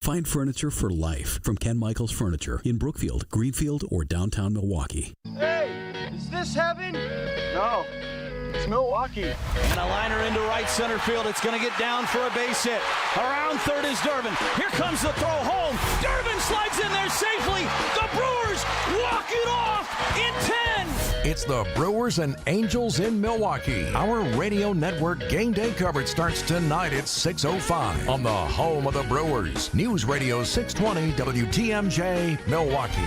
Find furniture for life from Ken Michaels Furniture in Brookfield, Greenfield, or downtown Milwaukee. Hey, is this heaven? No, it's Milwaukee. And a liner into right center field. It's going to get down for a base hit. Around third is Durbin. Here comes the throw home. Durbin slides in there safely. The Brewers walk it off in 10. It's the Brewers and Angels in Milwaukee. Our radio network game day coverage starts tonight at 6:05 on the home of the Brewers. News Radio 620 WTMJ, Milwaukee.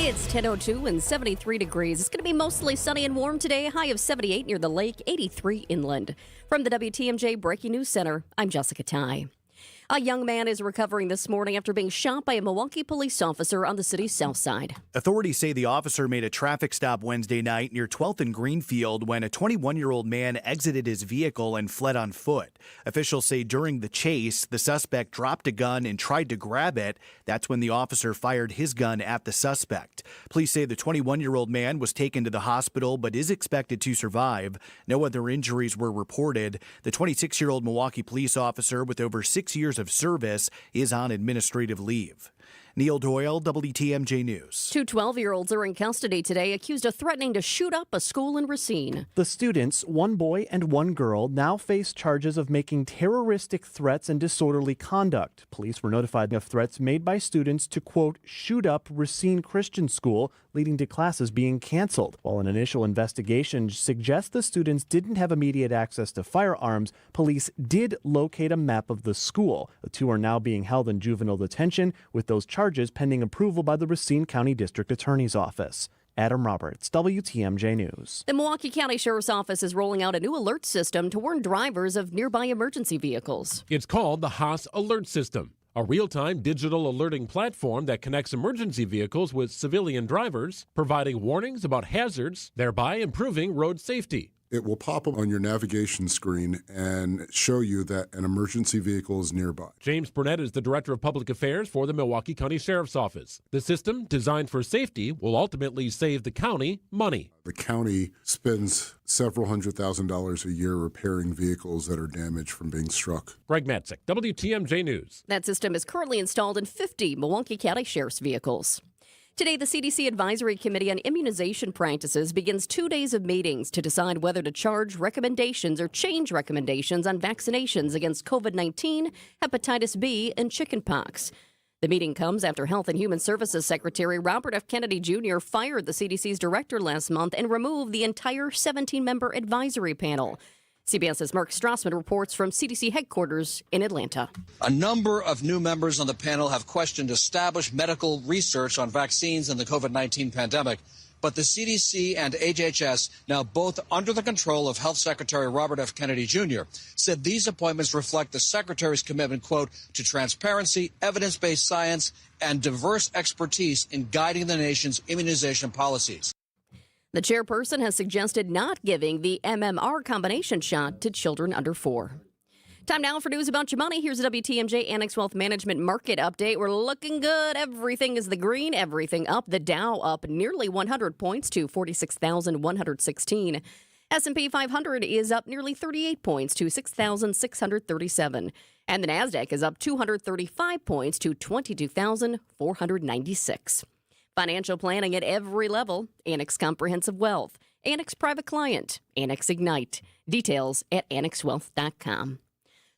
It's 10:02 and 73 degrees. It's going to be mostly sunny and warm today. High of 78 near the lake, 83 inland. From the WTMJ Breaking News Center, I'm Jessica Ty. A young man is recovering this morning after being shot by a Milwaukee police officer on the city's south side. Authorities say the officer made a traffic stop Wednesday night near 12th and Greenfield when a 21-year-old man exited his vehicle and fled on foot. Officials say during the chase, the suspect dropped a gun and tried to grab it. That's when the officer fired his gun at the suspect. Police say the 21-year-old man was taken to the hospital but is expected to survive. No other injuries were reported. The 26-year-old Milwaukee police officer with over 6 years of service is on administrative leave. Neil Doyle, WTMJ News. Two 12-year-olds are in custody today accused of threatening to shoot up a school in Racine. The students, one boy and one girl, now face charges of making terroristic threats and disorderly conduct. Police were notified of threats made by students to, quote, shoot up Racine Christian School, leading to classes being canceled. While an initial investigation suggests the students didn't have immediate access to firearms, police did locate a map of the school. The two are now being held in juvenile detention, with those charges pending approval by the Racine County District Attorney's Office. Adam Roberts, WTMJ News. The Milwaukee County Sheriff's Office is rolling out a new alert system to warn drivers of nearby emergency vehicles. It's called the Haas Alert System, a real-time digital alerting platform that connects emergency vehicles with civilian drivers, providing warnings about hazards, thereby improving road safety. It will pop up on your navigation screen and show you that an emergency vehicle is nearby. James Burnett is the Director of Public Affairs for the Milwaukee County Sheriff's Office. The system, designed for safety, will ultimately save the county money. The county spends several $100,000s a year repairing vehicles that are damaged from being struck. Greg Matzik, WTMJ News. That system is currently installed in 50 Milwaukee County Sheriff's vehicles. Today, the CDC Advisory Committee on Immunization Practices begins 2 days of meetings to decide whether to charge recommendations or change recommendations on vaccinations against COVID-19, hepatitis B, and chickenpox. The meeting comes after Health and Human Services Secretary Robert F. Kennedy Jr. fired the CDC's director last month and removed the entire 17-member advisory panel. CBS's Mark Strassman reports from CDC headquarters in Atlanta. A number of new members on the panel have questioned established medical research on vaccines in the COVID-19 pandemic. But the CDC and HHS, now both under the control of Health Secretary Robert F. Kennedy Jr., said these appointments reflect the Secretary's commitment, quote, to transparency, evidence-based science, and diverse expertise in guiding the nation's immunization policies. The chairperson has suggested not giving the MMR combination shot to children under 4. Time now for news about your money. Here's a WTMJ Annex Wealth Management Market Update. We're looking good. Everything is the green. Everything up. The Dow up nearly 100 points to 46,116. S&P 500 is up nearly 38 points to 6,637. And the NASDAQ is up 235 points to 22,496. Financial planning at every level. Annex Comprehensive Wealth, Annex Private Client, Annex Ignite. Details at annexwealth.com.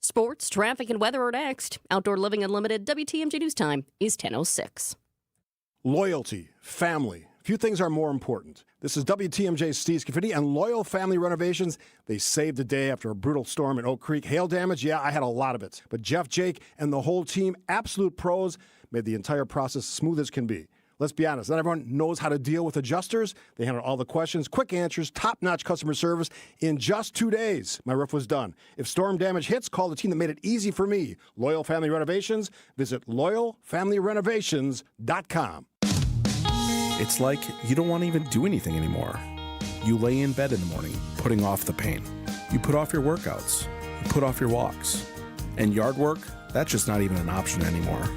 Sports, traffic, and weather are next. Outdoor Living Unlimited WTMJ News Time is 10:06. Loyalty, family. Few things are more important. This is WTMJ's Steve Scaffidi and Loyal Family Renovations. They saved the day after a brutal storm in Oak Creek. Hail damage, yeah, I had a lot of it. But Jeff, Jake, and the whole team, absolute pros, made the entire process smooth as can be. Let's be honest, not everyone knows how to deal with adjusters. They handled all the questions, quick answers, top-notch customer service. In just 2 days, my roof was done. If storm damage hits, call the team that made it easy for me. Loyal Family Renovations. Visit loyalfamilyrenovations.com. It's like you don't want to even do anything anymore. You lay in bed in the morning, putting off the pain. You put off your workouts. You put off your walks. And yard work, that's just not even an option anymore.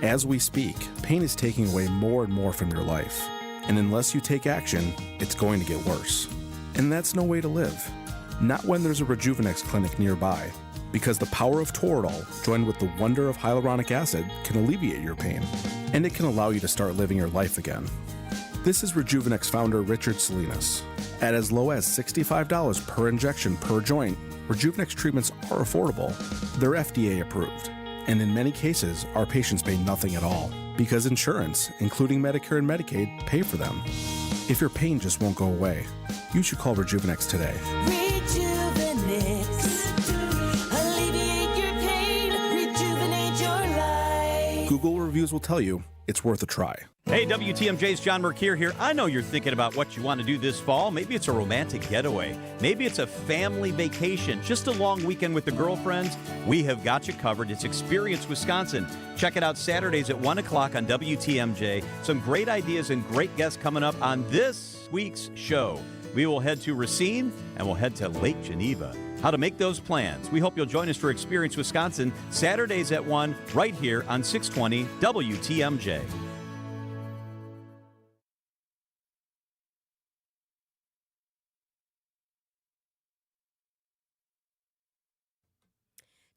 As we speak, pain is taking away more and more from your life. And unless you take action, it's going to get worse. And that's no way to live. Not when there's a Rejuvenex clinic nearby. because the power of Toradol, joined with the wonder of hyaluronic acid, can alleviate your pain, and it can allow you to start living your life again. This is Rejuvenex founder Richard Salinas. At as low as $65 per injection per joint, Rejuvenex treatments are affordable. They're FDA approved, and in many cases, our patients pay nothing at all because insurance, including Medicare and Medicaid, pay for them. If your pain just won't go away, you should call Rejuvenex today. Alleviate your pain, rejuvenate your life. Google reviews will tell you it's worth a try. Hey, WTMJ's John Mercure here. I know you're thinking about what you want to do this fall. Maybe it's a romantic getaway. Maybe it's a family vacation, just a long weekend with the girlfriends. We have got you covered. It's Experience Wisconsin. Check it out Saturdays at 1 o'clock on WTMJ. Some great ideas and great guests coming up on this week's show. We will head to Racine and we'll head to Lake Geneva. How to make those plans. We hope you'll join us for Experience Wisconsin Saturdays at 1 right here on 620 WTMJ.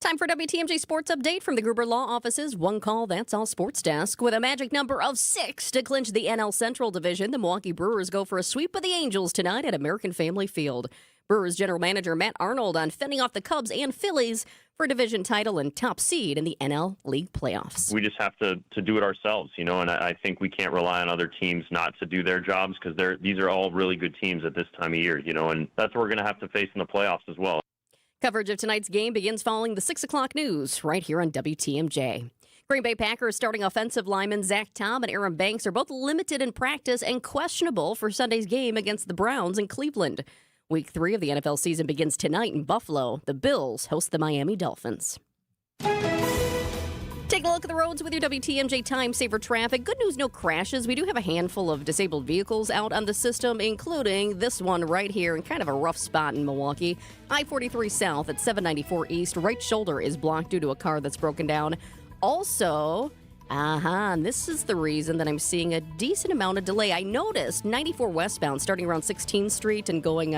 Time for WTMJ Sports Update from the Gruber Law Office's One Call, That's All Sports Desk. With a magic number of 6 to clinch the NL Central Division, the Milwaukee Brewers go for a sweep of the Angels tonight at American Family Field. Brewers general manager Matt Arnold on fending off the Cubs and Phillies for a division title and top seed in the NL League playoffs. We just have to do it ourselves, and I think we can't rely on other teams not to do their jobs because these are all really good teams at this time of year, and that's what we're going to have to face in the playoffs as well. Coverage of tonight's game begins following the 6 o'clock news right here on WTMJ. Green Bay Packers starting offensive linemen Zach Tom and Aaron Banks are both limited in practice and questionable for Sunday's game against the Browns in Cleveland. Week 3 of the NFL season begins tonight in Buffalo. The Bills host the Miami Dolphins. Take a look at the roads with your WTMJ Time Saver Traffic. Good news, no crashes. We do have a handful of disabled vehicles out on the system, including this one right here in kind of a rough spot in Milwaukee. I-43 South at 794 East. Right shoulder is blocked due to a car that's broken down. Also, and this is the reason that I'm seeing a decent amount of delay. I noticed 94 westbound starting around 16th Street and going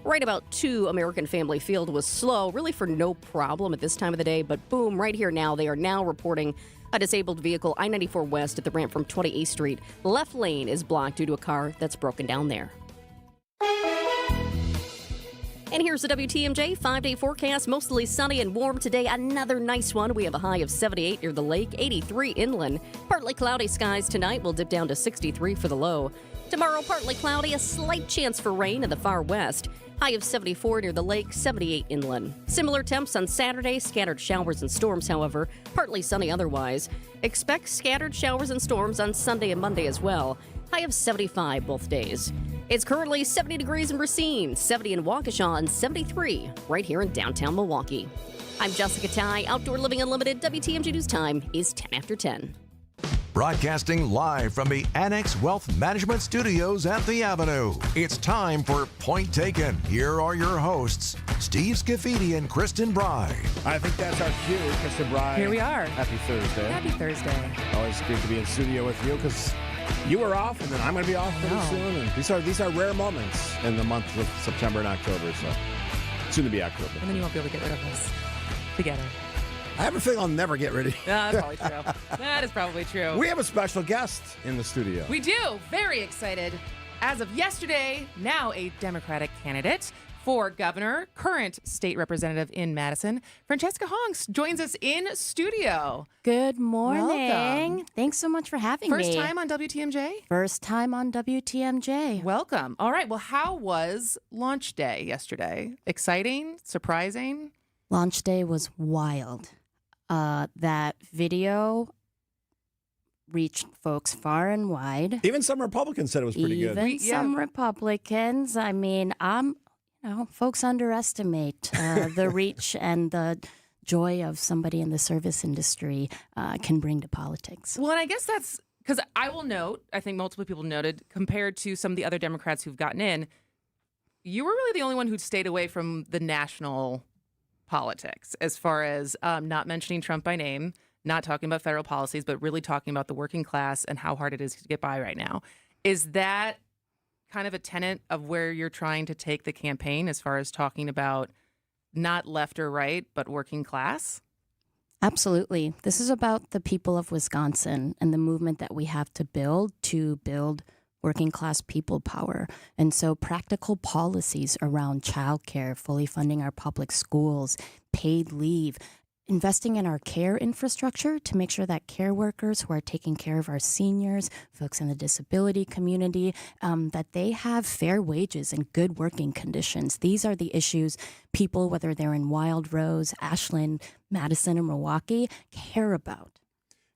right about to American Family Field was slow, really for no problem at this time of the day. But boom, right here now, they are now reporting a disabled vehicle, I-94 West at the ramp from 28th Street. Left lane is blocked due to a car that's broken down there. And here's the WTMJ 5-day forecast. Mostly sunny and warm today. Another nice one. We have a high of 78 near the lake, 83 inland. Partly cloudy skies tonight. Will dip down to 63 for the low. Tomorrow, partly cloudy, a slight chance for rain in the far west. High of 74 near the lake, 78 inland. Similar temps on Saturday, scattered showers and storms, however. Partly sunny otherwise. Expect scattered showers and storms on Sunday and Monday as well. High of 75 both days. It's currently 70 degrees in Racine, 70 in Waukesha, and 73 right here in downtown Milwaukee. I'm Jessica Ty. Outdoor Living Unlimited. WTMJ News Time is 10 after 10. Broadcasting live from the Annex Wealth Management Studios at the Avenue. It's time for Point Taken. Here are your hosts, Steve Scaffidi and Kristin Brey. I think that's our cue, Kristin Brey. Here we are. Happy Thursday. Happy Thursday. Always good to be in studio with you because you were off, and then I'm going to be off pretty soon. And these are rare moments in the month of September and October, so soon to be October. And then you won't be able to get rid of us together. I have a feeling I'll never get rid of you. That's probably true. That is probably true. We have a special guest in the studio. We do. Very excited. As of yesterday, now a Democratic candidate for governor, current state representative in Madison, Francesca Honks joins us in studio. Good morning. Welcome. Thanks so much for having me. First time on WTMJ? First time on WTMJ. Welcome. All right. Well, how was launch day yesterday? Exciting? Surprising? Launch day was wild. That video reached folks far and wide. Even some Republicans said it was pretty good. Even some Republicans. I mean, folks underestimate the reach and the joy of somebody in the service industry can bring to politics. Well, and I guess that's because I will note, I think multiple people noted, compared to some of the other Democrats who've gotten in, you were really the only one who stayed away from the national politics as far as not mentioning Trump by name, not talking about federal policies, but really talking about the working class and how hard it is to get by right now. Is that kind of a tenet of where you're trying to take the campaign as far as talking about not left or right, but working class? Absolutely. This is about the people of Wisconsin and the movement that we have to build working class people power. And so practical policies around childcare, fully funding our public schools, paid leave, investing in our care infrastructure to make sure that care workers who are taking care of our seniors, folks in the disability community, that they have fair wages and good working conditions. These are the issues people, whether they're in Wild Rose, Ashland, Madison, or Milwaukee, care about.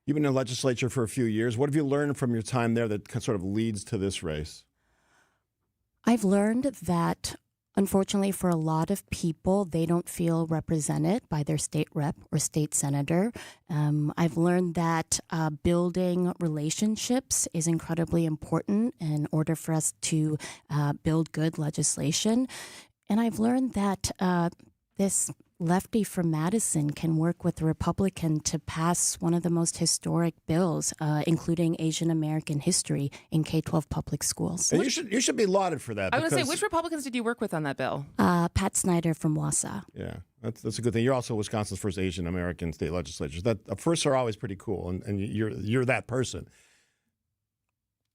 You've been in the legislature for a few years. What have you learned from your time there that sort of leads to this race? I've learned that, unfortunately, for a lot of people, they don't feel represented by their state rep or state senator. I've learned that building relationships is incredibly important in order for us to build good legislation. And I've learned that this lefty from Madison can work with the Republican to pass one of the most historic bills, including Asian American history in K-12 public schools. And you should be lauded for that. I was going to say, which Republicans did you work with on that bill? Pat Snyder from Wausau. Yeah, that's a good thing. You're also Wisconsin's first Asian American state legislature. That firsts are always pretty cool, and you're that person.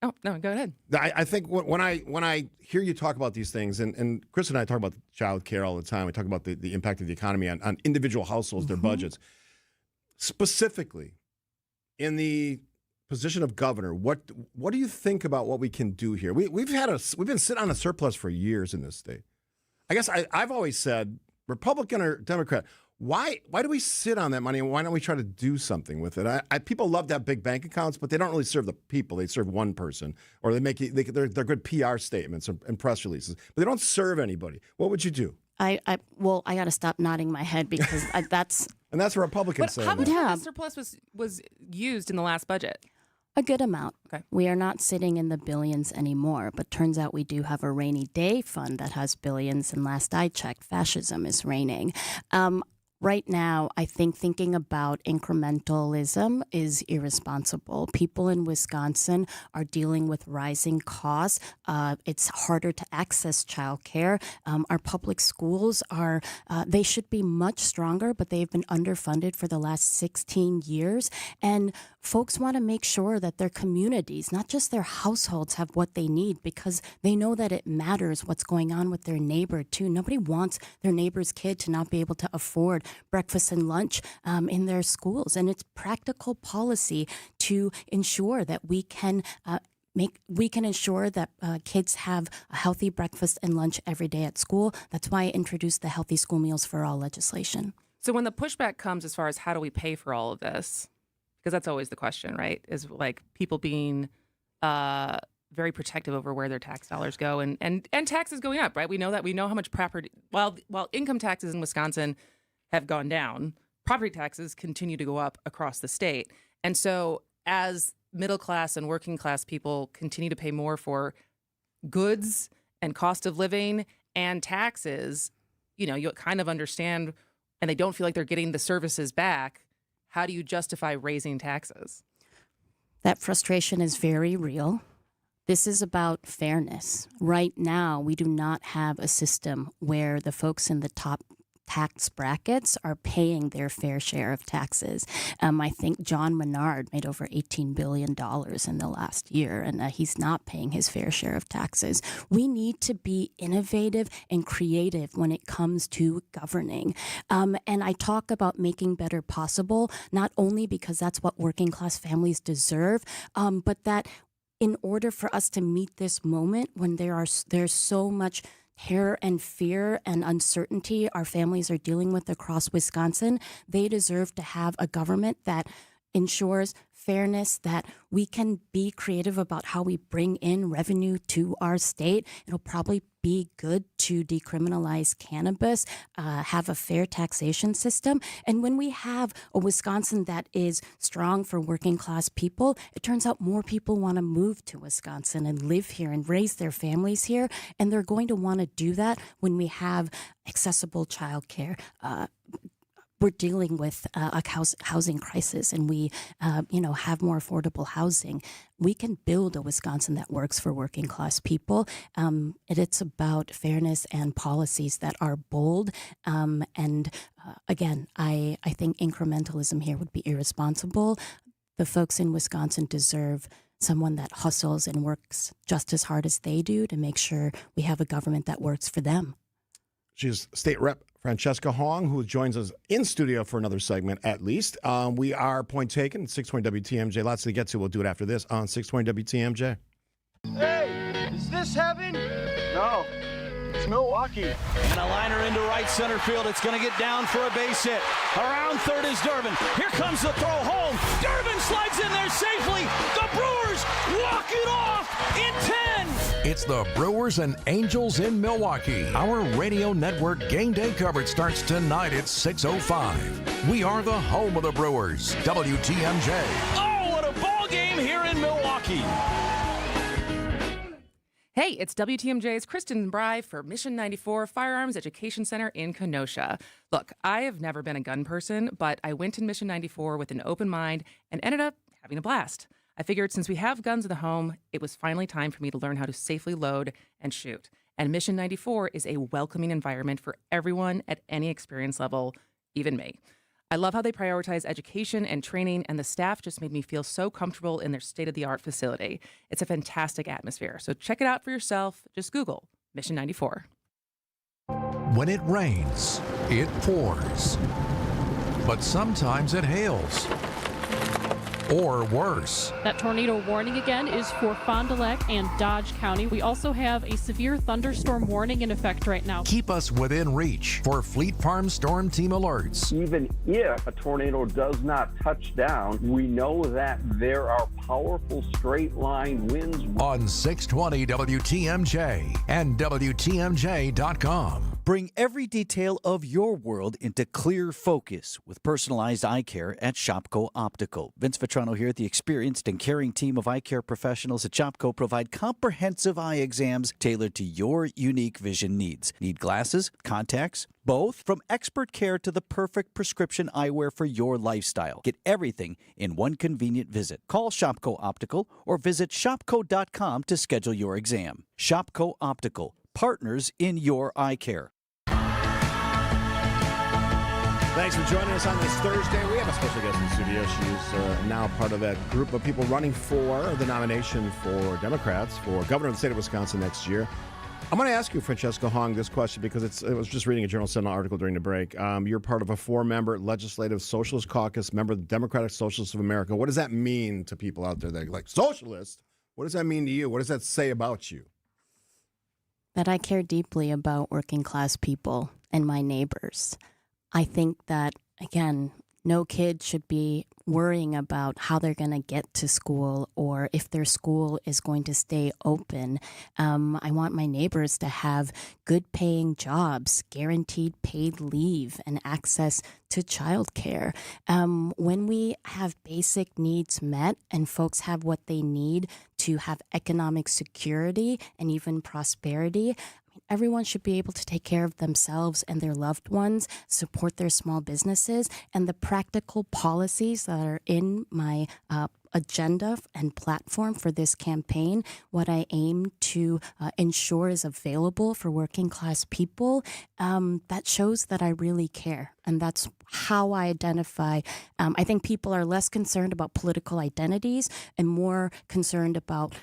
Oh, no, go ahead. I think when I hear you talk about these things, and Chris and I talk about child care all the time, we talk about the impact of the economy on individual households, their budgets. Specifically, in the position of governor, what do you think about what we can do here? We've been sitting on a surplus for years in this state. I guess I've always said, Republican or Democrat, why do we sit on that money, and why don't we try to do something with it? People love to have big bank accounts, but they don't really serve the people. They serve one person, or they're good PR statements and press releases, but they don't serve anybody. What would you do? I got to stop nodding my head because that's... And that's a Republican saying how much that. of the surplus was used in the last budget? A good amount. Okay. We are not sitting in the billions anymore, but turns out we do have a rainy day fund that has billions, and last I checked, fascism is reigning. Right now, I think thinking about incrementalism is irresponsible. People in Wisconsin are dealing with rising costs. It's harder to access childcare. Our public schools they should be much stronger, but they've been underfunded for the last 16 years. And folks want to make sure that their communities, not just their households, have what they need because they know that it matters what's going on with their neighbor, too. Nobody wants their neighbor's kid to not be able to afford breakfast and lunch in their schools. And it's practical policy to ensure that we can ensure that kids have a healthy breakfast and lunch every day at school. That's why I introduced the Healthy School Meals for All legislation. So when the pushback comes as far as how do we pay for all of this, because that's always the question, right? Is like people being very protective over where their tax dollars go and taxes going up, right? We know that. We know how much property, while income taxes in Wisconsin have gone down, property taxes continue to go up across the state. And so as middle class and working class people continue to pay more for goods and cost of living and taxes, you kind of understand, and they don't feel like they're getting the services back. How do you justify raising taxes? That frustration is very real. This is about fairness. Right now, we do not have a system where the folks in the top tax brackets are paying their fair share of taxes. I think John Menard made over $18 billion in the last year, and he's not paying his fair share of taxes. We need to be innovative and creative when it comes to governing. And I talk about making better possible, not only because that's what working class families deserve, but that in order for us to meet this moment when there's so much terror and fear and uncertainty our families are dealing with across Wisconsin, they deserve to have a government that ensures fairness, that we can be creative about how we bring in revenue to our state. It'll probably be good to decriminalize cannabis, have a fair taxation system. And when we have a Wisconsin that is strong for working class people, it turns out more people want to move to Wisconsin and live here and raise their families here. And they're going to want to do that when we have accessible childcare, we're dealing with a housing crisis, and we, have more affordable housing. We can build a Wisconsin that works for working class people. It's about fairness and policies that are bold. Again, I think incrementalism here would be irresponsible. The folks in Wisconsin deserve someone that hustles and works just as hard as they do to make sure we have a government that works for them. She's State Rep Francesca Hong, who joins us in studio for another segment at least. We are point taken, 620 WTMJ. Lots to get to. We'll do it after this on 620 WTMJ. Hey, is this heaven? No, it's Milwaukee. And a liner into right center field. It's going to get down for a base hit. Around third is Durbin. Here comes the throw home. Durbin slides in there safely. The Brewers walk it off in 10. It's the Brewers and Angels in Milwaukee. Our radio network game day coverage starts tonight at 6:05. We are the home of the Brewers, WTMJ. Oh, what a ball game here in Milwaukee. Hey, it's WTMJ's Kristin and Brey for Mission 94 Firearms Education Center in Kenosha. Look, I have never been a gun person, but I went to Mission 94 with an open mind and ended up having a blast. I figured since we have guns in the home, it was finally time for me to learn how to safely load and shoot. And Mission 94 is a welcoming environment for everyone at any experience level, even me. I love how they prioritize education and training, and the staff just made me feel so comfortable in their state-of-the-art facility. It's a fantastic atmosphere, so check it out for yourself. Just Google Mission 94. When it rains, it pours. But sometimes it hails. Or worse. That tornado warning again is for Fond du Lac and Dodge County. We also have a severe thunderstorm warning in effect right now. Keep us within reach for Fleet Farm Storm Team alerts. Even if a tornado does not touch down, we know that there are powerful straight line winds. On 620 WTMJ and WTMJ.com. Bring every detail of your world into clear focus with personalized eye care at Shopko Optical. Vince Vetrano here. The experienced and caring team of eye care professionals at Shopko provide comprehensive eye exams tailored to your unique vision needs. Need glasses, contacts, both? From expert care to the perfect prescription eyewear for your lifestyle. Get everything in one convenient visit. Call Shopko Optical or visit shopko.com to schedule your exam. Shopko Optical, partners in your eye care. Thanks for joining us on this Thursday. We have a special guest in the studio. She's now part of that group of people running for the nomination for Democrats for governor of the state of Wisconsin next year. I'm going to ask you, Francesca Hong, this question because I was just reading a Journal Sentinel article during the break. You're part of a 4-member legislative socialist caucus, member of the Democratic Socialists of America. What does that mean to people out there that are like, socialist? What does that mean to you? What does that say about you? That I care deeply about working class people and my neighbors. I think that, again, no kid should be worrying about how they're going to get to school or if their school is going to stay open. I want my neighbors to have good paying jobs, guaranteed paid leave, and access to childcare. When we have basic needs met and folks have what they need to have economic security and even prosperity, everyone should be able to take care of themselves and their loved ones, support their small businesses, and the practical policies that are in my agenda and platform for this campaign, what I aim to ensure is available for working class people, that shows that I really care. And that's how I identify. I think people are less concerned about political identities and more concerned about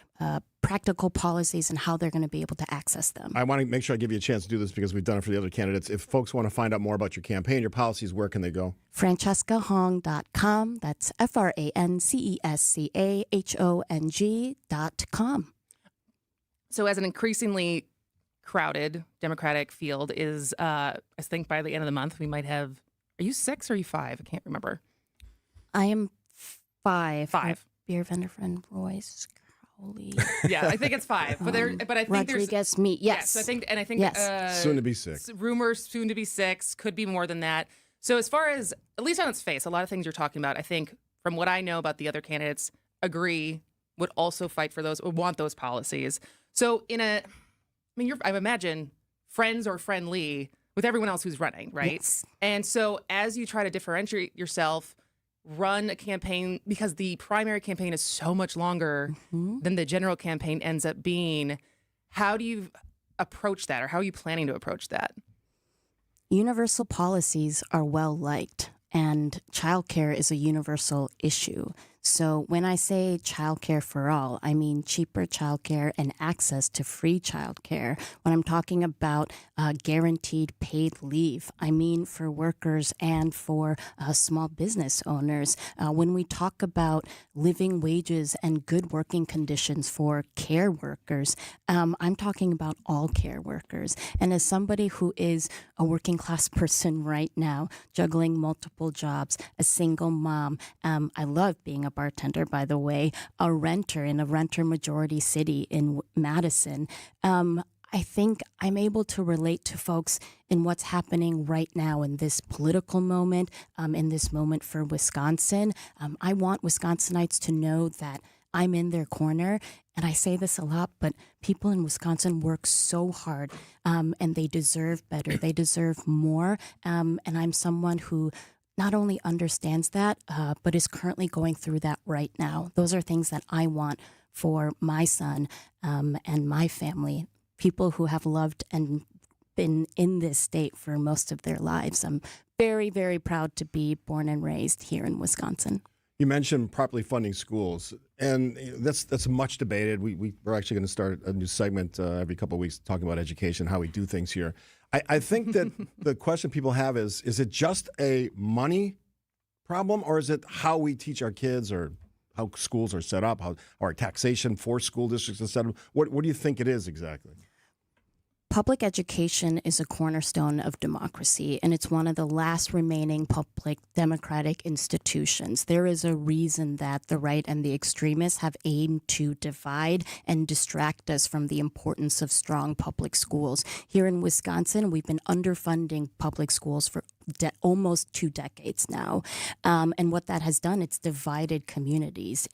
practical policies and how they're going to be able to access them. I want to make sure I give you a chance to do this because we've done it for the other candidates. If folks want to find out more about your campaign, your policies, where can they go? FrancescaHong.com. That's FrancescaHong.com. So as an increasingly crowded Democratic field is, I think by the end of the month, we might have, are you 6 or are you 5? I can't remember. I am 5. 5. Beer vendor friend Royce. Holy. Yeah, I think it's 5. But I think Rodriguez, me. Yes. So I think yes. Soon to be 6. Rumors soon to be 6, could be more than that. So as far as, at least on its face, a lot of things you're talking about, I think from what I know about the other candidates, agree, would also fight for those, would want those policies. So I imagine friends or friendly with everyone else who's running, right? Yes. And so as you try to differentiate yourself, run a campaign, because the primary campaign is so much longer than the general campaign ends up being, how do you approach that, or how are you planning to approach that? Universal policies are well liked, and childcare is a universal issue. So when I say childcare for all, I mean cheaper childcare and access to free childcare. When I'm talking about guaranteed paid leave, I mean for workers and for small business owners. When we talk about living wages and good working conditions for care workers, I'm talking about all care workers. And as somebody who is a working class person right now, juggling multiple jobs, a single mom, I love being a bartender, by the way, a renter in a renter majority city in Madison. I think I'm able to relate to folks in what's happening right now in this political moment, in this moment for Wisconsin. I want Wisconsinites to know that I'm in their corner. And I say this a lot, but people in Wisconsin work so hard, and they deserve better. They deserve more. And I'm someone who not only understands that, but is currently going through that right now. Those are things that I want for my son and my family, people who have loved and been in this state for most of their lives. I'm very, very proud to be born and raised here in Wisconsin. You mentioned properly funding schools, and that's much debated. We're actually going to start a new segment every couple of weeks talking about education, how we do things here. I think that the question people have is it just a money problem, or is it how we teach our kids, or how schools are set up, how our taxation for school districts is set up? What do you think it is exactly? Public education is a cornerstone of democracy, and it's one of the last remaining public democratic institutions. There is a reason that the right and the extremists have aimed to divide and distract us from the importance of strong public schools. Here in Wisconsin, we've been underfunding public schools for almost 2 decades now. And what that has done, it's divided communities.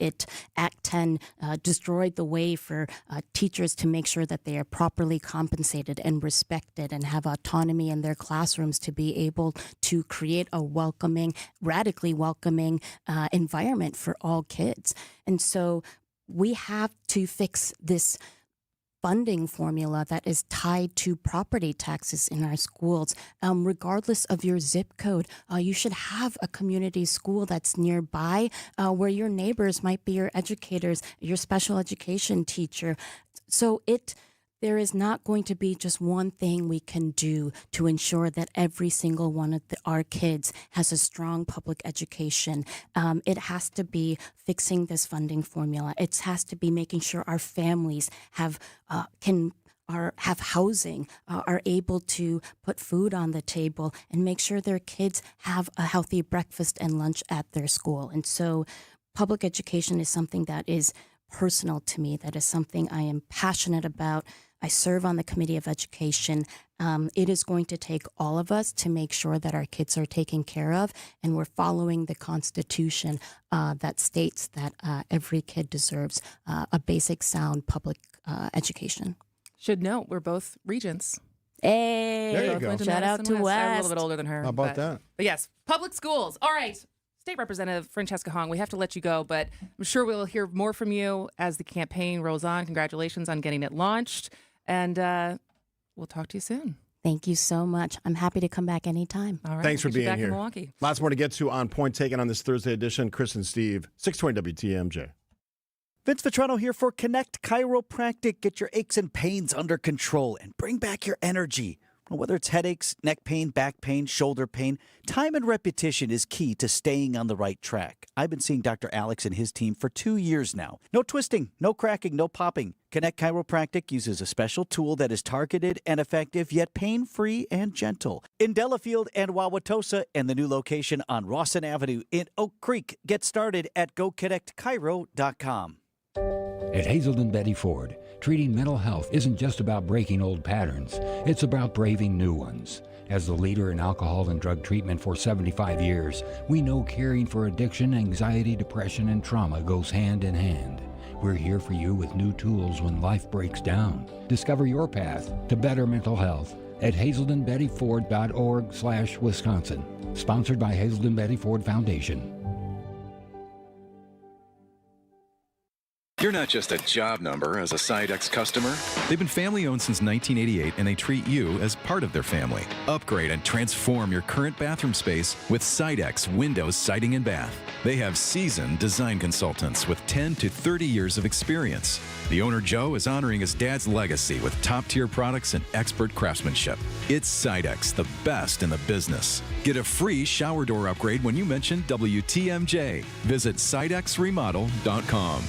Act 10 destroyed the way for teachers to make sure that they are properly compensated and respected and have autonomy in their classrooms to be able to create a welcoming, radically welcoming environment for all kids. And so we have to fix this funding formula that is tied to property taxes in our schools. Regardless of your zip code, you should have a community school that's nearby where your neighbors might be your educators, your special education teacher. So there is not going to be just one thing we can do to ensure that every single one of our kids has a strong public education. It has to be fixing this funding formula. It has to be making sure our families have housing, are able to put food on the table, and make sure their kids have a healthy breakfast and lunch at their school. And so public education is something that is personal to me. That is something I am passionate about. I serve on the Committee of Education. It is going to take all of us to make sure that our kids are taken care of, and we're following the Constitution that states that every kid deserves a basic, sound public education. Should note, we're both regents. Hey, there you go. Shout out to West. I'm a little bit older than her. How about that? But yes, public schools. All right. State Representative Francesca Hong, we have to let you go, but I'm sure we'll hear more from you as the campaign rolls on. Congratulations on getting it launched, and we'll talk to you soon. Thank you so much. I'm happy to come back anytime. All right. Thanks for being back here. In Milwaukee. Lots more to get to on Point Taken on this Thursday edition. Kristin, Steve, 620 WTMJ. Vince Vitrano here for Connect Chiropractic. Get your aches and pains under control and bring back your energy. Whether it's headaches, neck pain, back pain, shoulder pain, time and repetition is key to staying on the right track. I've been seeing Dr. Alex and his team for 2 years now. No twisting, no cracking, no popping. Connect Chiropractic uses a special tool that is targeted and effective, yet pain-free and gentle. In Delafield and Wauwatosa, and the new location on Rawson Avenue in Oak Creek. Get started at GoConnectChiro.com. At Hazelden Betty Ford, treating mental health isn't just about breaking old patterns. It's about braving new ones. As the leader in alcohol and drug treatment for 75 years, we know caring for addiction, anxiety, depression, and trauma goes hand in hand. We're here for you with new tools when life breaks down. Discover your path to better mental health at hazeldenbettyford.org/Wisconsin. Sponsored by Hazelden Betty Ford Foundation. You're not just a job number as a Sidex customer. They've been family-owned since 1988, and they treat you as part of their family. Upgrade and transform your current bathroom space with Sidex Windows Siding and Bath. They have seasoned design consultants with 10 to 30 years of experience. The owner, Joe, is honoring his dad's legacy with top-tier products and expert craftsmanship. It's Sidex, the best in the business. Get a free shower door upgrade when you mention WTMJ. Visit sidexremodel.com.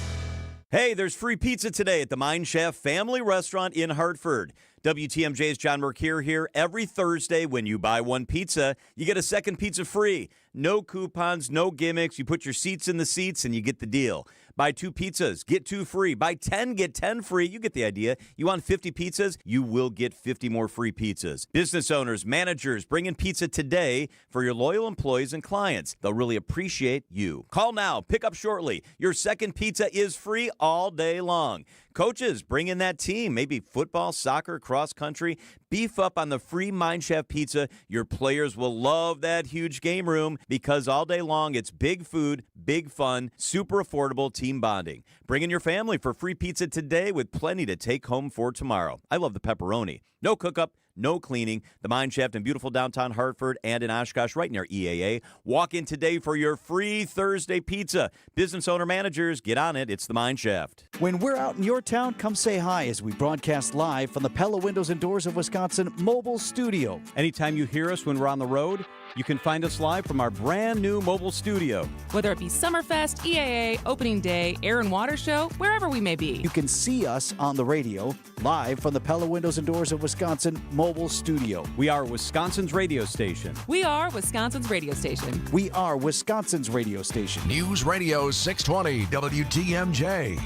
Hey, there's free pizza today at the Mine Chef Family Restaurant in Hartford. WTMJ's John Mercure here. Every Thursday when you buy one pizza, you get a second pizza free. No coupons, no gimmicks. You put your seats in the seats and you get the deal. Buy 2 pizzas, get 2 free. Buy 10, get 10 free. You get the idea. You want 50 pizzas? You will get 50 more free pizzas. Business owners, managers, bring in pizza today for your loyal employees and clients. They'll really appreciate you. Call now. Pick up shortly. Your second pizza is free all day long. Coaches, bring in that team, maybe football, soccer, cross country. Beef up on the free Mine Chef pizza. Your players will love that huge game room because all day long it's big food, big fun, super affordable team bonding. Bring in your family for free pizza today with plenty to take home for tomorrow. I love the pepperoni. No cook-up, no cleaning. The Mine Shaft in beautiful downtown Hartford and in Oshkosh right near EAA. Walk in today for your free Thursday pizza. Business owner managers, get on it. It's the Mine Shaft. When we're out in your town, come say hi as we broadcast live from the Pella Windows and Doors of Wisconsin mobile studio. Anytime you hear us when we're on the road, you can find us live from our brand new mobile studio. Whether it be Summerfest, EAA, Opening Day, Air and Water Show, wherever we may be. You can see us on the radio, live from the Pella Windows and Doors of Wisconsin mobile studio. We are Wisconsin's radio station. We are Wisconsin's radio station. We are Wisconsin's radio station. News Radio 620 WTMJ.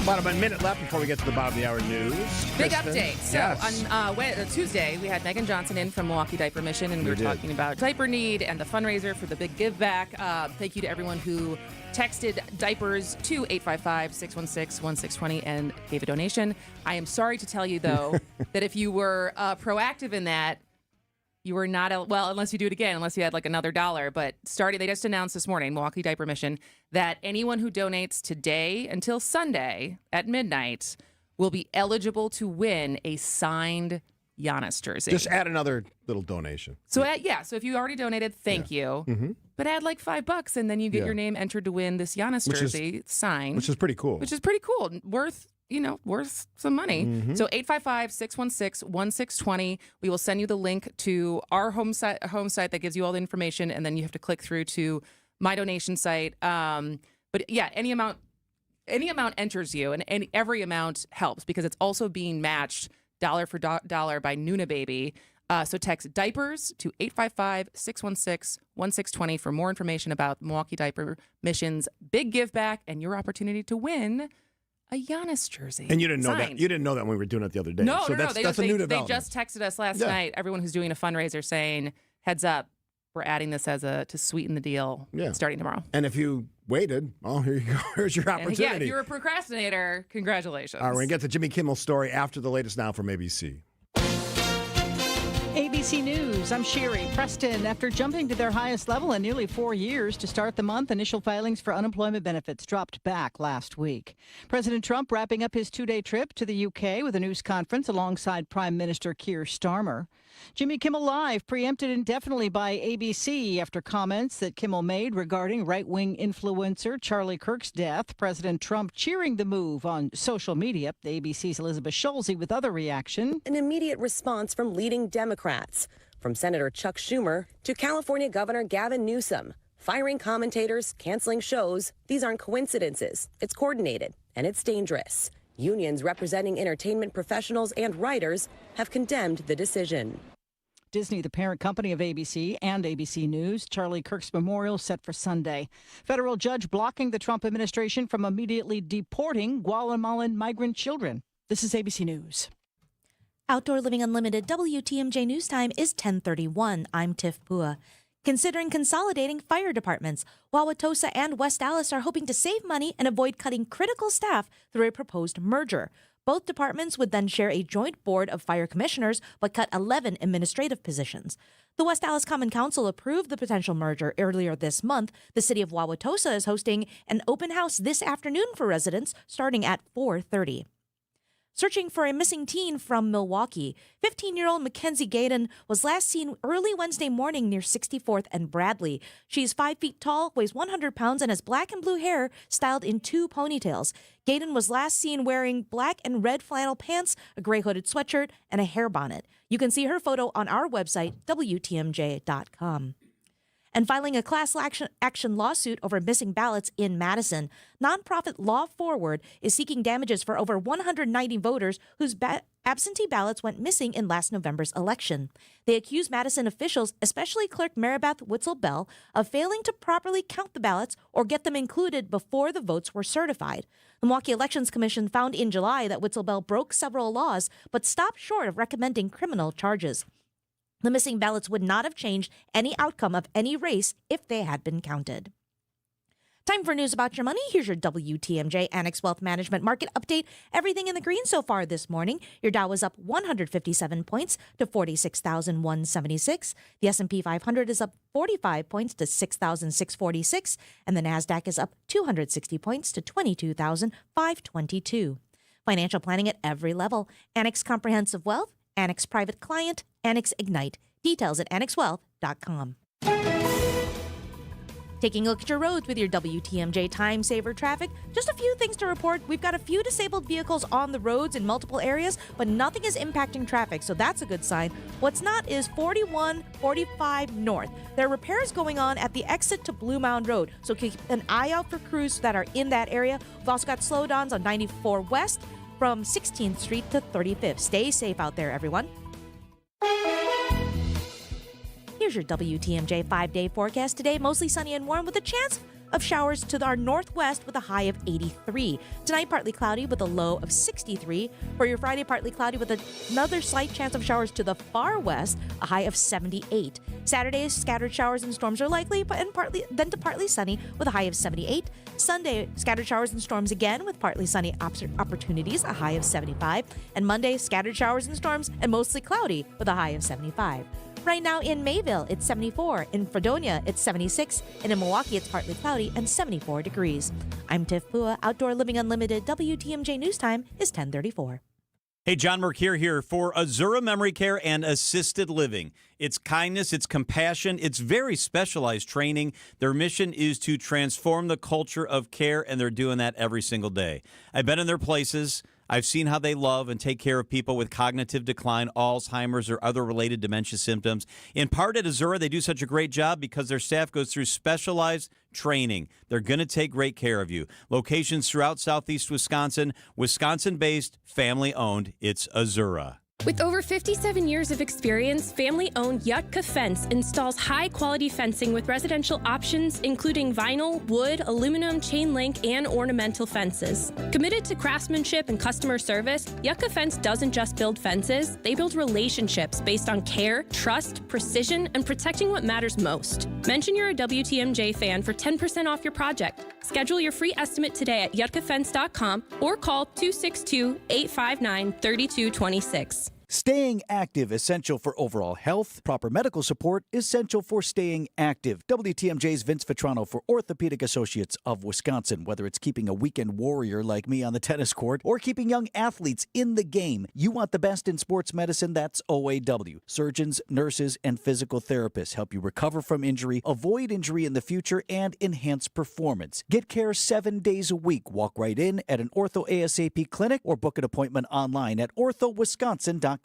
About a minute left before we get to the bottom of the hour news. Big Kristin? update. So Yes. on Tuesday, we had Megan Johnson in from Milwaukee Diaper Mission, and we were talking about diaper need and the fundraiser for the big give back. Thank you to everyone who texted diapers to 855-616-1620 and gave a donation. I am sorry to tell you, though, that if you were proactive in that, you were not, well, unless you do it again, unless you had like another $1. But they just announced this morning, Milwaukee Diaper Mission, that anyone who donates today until Sunday at midnight will be eligible to win a signed Giannis jersey. Just add another little donation. So, so if you already donated, thank you. Mm-hmm. But add like $5 and then you get your name entered to win this Giannis jersey signed. Which is pretty cool. Which is pretty cool. Worth some money. Mm-hmm. So 855-616-1620. We will send you the link to our home site that gives you all the information, and then you have to click through to my donation site. But yeah, any amount enters you, and every amount helps because it's also being matched dollar for dollar by Nuna Baby. So text diapers to 855-616-1620 for more information about Milwaukee Diaper Mission's big give back and your opportunity to win a Giannis jersey. And you didn't know signed. that. You didn't know that when we were doing it the other day. No, so no, that's, no. that's a new They development. just texted us last night. Everyone who's doing a fundraiser saying, heads up, we're adding this to sweeten the deal starting tomorrow. And if you waited, well, here you go. Here's your opportunity. And if you're a procrastinator, congratulations. All right, we're going to get to Jimmy Kimmel's story after the latest now from ABC. ABC News, I'm Sherry. Preston, after jumping to their highest level in nearly 4 years to start the month, initial filings for unemployment benefits dropped back last week. President Trump wrapping up his 2-day trip to the UK with a news conference alongside Prime Minister Keir Starmer. Jimmy Kimmel Live preempted indefinitely by ABC after comments that Kimmel made regarding right-wing influencer Charlie Kirk's death. President Trump cheering the move on social media. ABC's Elizabeth Schulze with other reaction. An immediate response from leading Democrats, from Senator Chuck Schumer to California Governor Gavin Newsom. Firing commentators, canceling shows. These aren't coincidences. It's coordinated, and it's dangerous. Unions representing entertainment professionals and writers have condemned the decision. Disney, the parent company of ABC and ABC News, Charlie Kirk's memorial set for Sunday. Federal judge blocking the Trump administration from immediately deporting Guatemalan migrant children. This is ABC News. Outdoor Living Unlimited WTMJ News Time is 10:31. I'm Tiff Pua. Considering consolidating fire departments, Wauwatosa and West Allis are hoping to save money and avoid cutting critical staff through a proposed merger. Both departments would then share a joint board of fire commissioners, but cut 11 administrative positions. The West Dallas Common Council approved the potential merger earlier this month. The city of Wauwatosa is hosting an open house this afternoon for residents starting at 4:30. Searching for a missing teen from Milwaukee, 15-year-old Mackenzie Gayden was last seen early Wednesday morning near 64th and Bradley. She's 5 feet tall, weighs 100 pounds, and has black and blue hair styled in 2 ponytails. Gayden was last seen wearing black and red flannel pants, a gray hooded sweatshirt, and a hair bonnet. You can see her photo on our website, WTMJ.com. And filing a class action lawsuit over missing ballots in Madison. Nonprofit Law Forward is seeking damages for over 190 voters whose absentee ballots went missing in last November's election. They accuse Madison officials, especially Clerk Maribeth Witzel-Bell, of failing to properly count the ballots or get them included before the votes were certified. The Milwaukee Elections Commission found in July that Witzel-Bell broke several laws, but stopped short of recommending criminal charges. The missing ballots would not have changed any outcome of any race if they had been counted. Time for news about your money. Here's your WTMJ Annex Wealth Management Market Update. Everything in the green so far this morning. Your Dow is up 157 points to 46,176. The S&P 500 is up 45 points to 6,646. And the NASDAQ is up 260 points to 22,522. Financial planning at every level. Annex Comprehensive Wealth, Annex Private Client, Annex Ignite. Details at annexwealth.com. Taking a look at your roads with your WTMJ Time Saver traffic. Just a few things to report. We've got a few disabled vehicles on the roads in multiple areas, but nothing is impacting traffic, so that's a good sign. What's not is 4145 North. There are repairs going on at the exit to Blue Mound Road, so keep an eye out for crews that are in that area. We've also got slowdowns on 94 West from 16th Street to 35th. Stay safe out there, everyone. Here's your WTMJ 5-day forecast today. Mostly sunny and warm with a chance of showers to our northwest with a high of 83. Tonight, partly cloudy with a low of 63. For your Friday, partly cloudy with another slight chance of showers to the far west, a high of 78. Saturday, scattered showers and storms are likely, then partly sunny with a high of 78. Sunday, scattered showers and storms again with partly sunny opportunities, a high of 75. And Monday, scattered showers and storms and mostly cloudy with a high of 75. Right now in Mayville, it's 74. In Fredonia, it's 76. And in Milwaukee, it's partly cloudy and 74 degrees. I'm Tiff Pua. Outdoor Living Unlimited WTMJ News Time is 10:34. Hey, John Mercure here for Azura Memory Care and Assisted Living. It's kindness, it's compassion, it's very specialized training. Their mission is to transform the culture of care, and they're doing that every single day. I've been in their places. I've seen how they love and take care of people with cognitive decline, Alzheimer's, or other related dementia symptoms. In part at Azura, they do such a great job because their staff goes through specialized training. They're going to take great care of you. Locations throughout southeast Wisconsin, Wisconsin-based, family-owned. It's Azura. With over 57 years of experience, family-owned Yutka Fence installs high-quality fencing with residential options, including vinyl, wood, aluminum, chain link, and ornamental fences. Committed to craftsmanship and customer service, Yutka Fence doesn't just build fences, they build relationships based on care, trust, precision, and protecting what matters most. Mention you're a WTMJ fan for 10% off your project. Schedule your free estimate today at yutkafence.com or call 262-859-3226. Staying active, essential for overall health. Proper medical support, essential for staying active. WTMJ's Vince Vitrano for Orthopedic Associates of Wisconsin. Whether it's keeping a weekend warrior like me on the tennis court or keeping young athletes in the game, you want the best in sports medicine, that's OAW. Surgeons, nurses, and physical therapists help you recover from injury, avoid injury in the future, and enhance performance. Get care 7 days a week. Walk right in at an Ortho ASAP clinic or book an appointment online at orthowisconsin.com.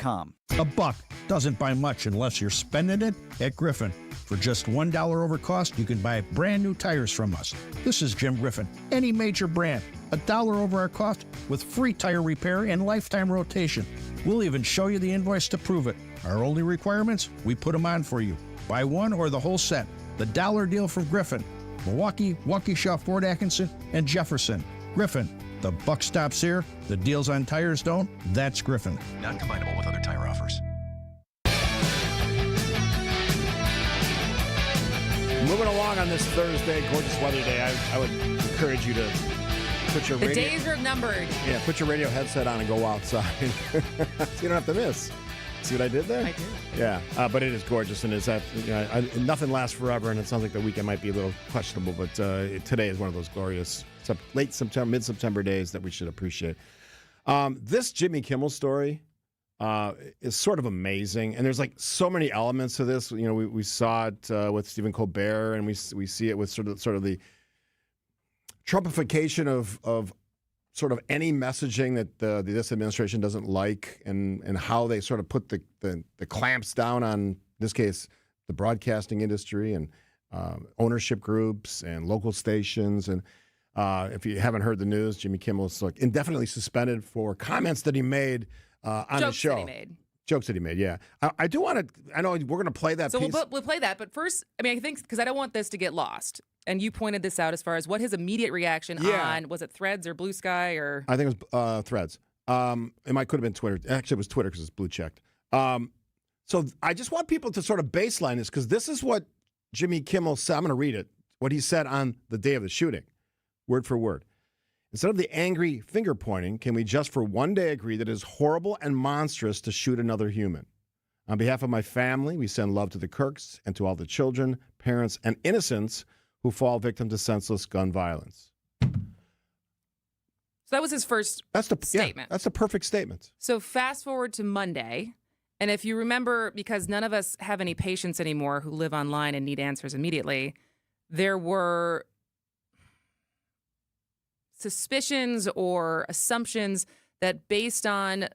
A buck doesn't buy much unless you're spending it at Griffin. For just $1 over cost, you can buy brand new tires from us. This is Jim Griffin. Any major brand, $1 over our cost with free tire repair and lifetime rotation. We'll even show you the invoice to prove it. Our only requirements, we put them on for you. Buy one or the whole set. The dollar deal from Griffin. Milwaukee, Waukesha, Fort Atkinson, and Jefferson. Griffin. The buck stops here. The deals on tires don't. That's Griffin. Not combinable with other tire offers. Moving along on this Thursday, gorgeous weather day, I would encourage you to put your The radio, days are numbered. yeah, put your radio headset on and go outside. So you don't have to miss. See what I did there? I did. Yeah, but it is gorgeous, and nothing lasts forever, and it sounds like the weekend might be a little questionable, but today is one of those glorious late September, mid-September days that we should appreciate. This Jimmy Kimmel story is sort of amazing, and there's like so many elements to this. You know, we saw it with Stephen Colbert, and we see it with sort of the Trumpification of sort of any messaging that this administration doesn't like, and how they sort of put the clamps down on, in this case, the broadcasting industry and ownership groups and local stations. And if you haven't heard the news, Jimmy Kimmel is like indefinitely suspended for comments that he made on the show. Jokes that he made. Jokes that he made, yeah. I do want to, I know we're going to play that piece. So we'll play that, but first, I mean, I think, because I don't want this to get lost, and you pointed this out as far as what his immediate reaction on, was it Threads or Blue Sky or? I think it was Threads. It could have been Twitter. Actually, it was Twitter because it's blue checked. So I just want people to sort of baseline this, because this is what Jimmy Kimmel said. I'm going to read it, what he said on the day of the shooting, word for word. Instead of the angry finger pointing, can we just for one day agree that it is horrible and monstrous to shoot another human? On behalf of my family, we send love to the Kirks and to all the children, parents, and innocents who fall victim to senseless gun violence. So that was his first statement. Yeah, that's a perfect statement. So fast forward to Monday, and if you remember, because none of us have any patience anymore who live online and need answers immediately, there were suspicions or assumptions that based on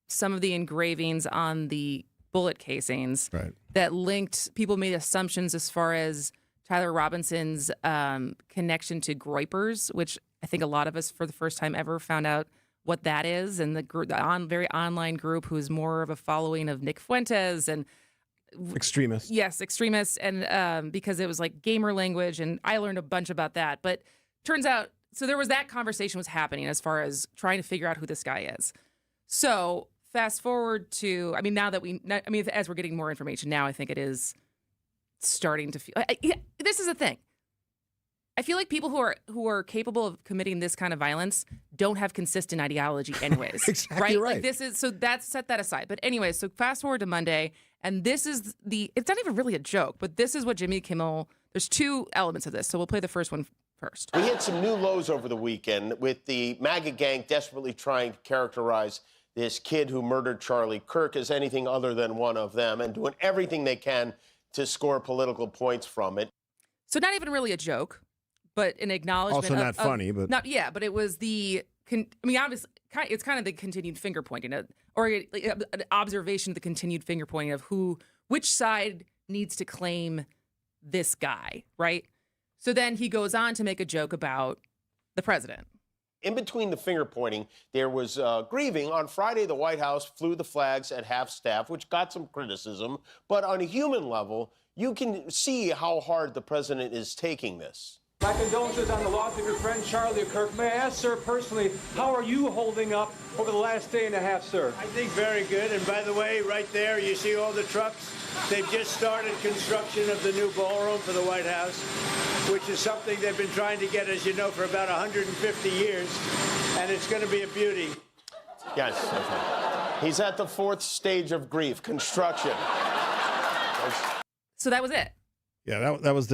some of the engravings on the bullet casings that linked, people made assumptions as far as Tyler Robinson's connection to Groypers, which I think a lot of us for the first time ever found out what that is, and the group, very online group who's more of a following of Nick Fuentes and extremists. Yes, extremists, and because it was like gamer language, and I learned a bunch about that. But turns out, so there was that conversation was happening as far as trying to figure out who this guy is. So fast forward to, as we're getting more information now, I think it is starting to feel. This is a thing. I feel like people who are capable of committing this kind of violence don't have consistent ideology, anyways. Exactly right. Like this is, so that's, set that aside. But anyways, so fast forward to Monday, and this is it's not even really a joke, but this is what Jimmy Kimmel. There's two elements of this, so we'll play the first one first. We hit some new lows over the weekend with the MAGA gang desperately trying to characterize this kid who murdered Charlie Kirk as anything other than one of them, and doing everything they can to score political points from it. So not even really a joke, but an acknowledgement. Also not funny, but not, yeah, but it was obviously, it's kind of the continued finger pointing, or an observation of the continued finger pointing of which side needs to claim this guy, right? So then he goes on to make a joke about the president. In between the finger pointing, there was grieving. On Friday, the White House flew the flags at half staff, which got some criticism. But on a human level, you can see how hard the president is taking this. My condolences on the loss of your friend Charlie Kirk. May I ask, sir, personally, how are you holding up over the last day and a half, sir? I think very good. And by the way, right there, you see all the trucks? They've just started construction of the new ballroom for the White House, which is something they've been trying to get, as you know, for about 150 years. And it's going to be a beauty. Yes. He's at the fourth stage of grief, construction. So that was it. Yeah, that was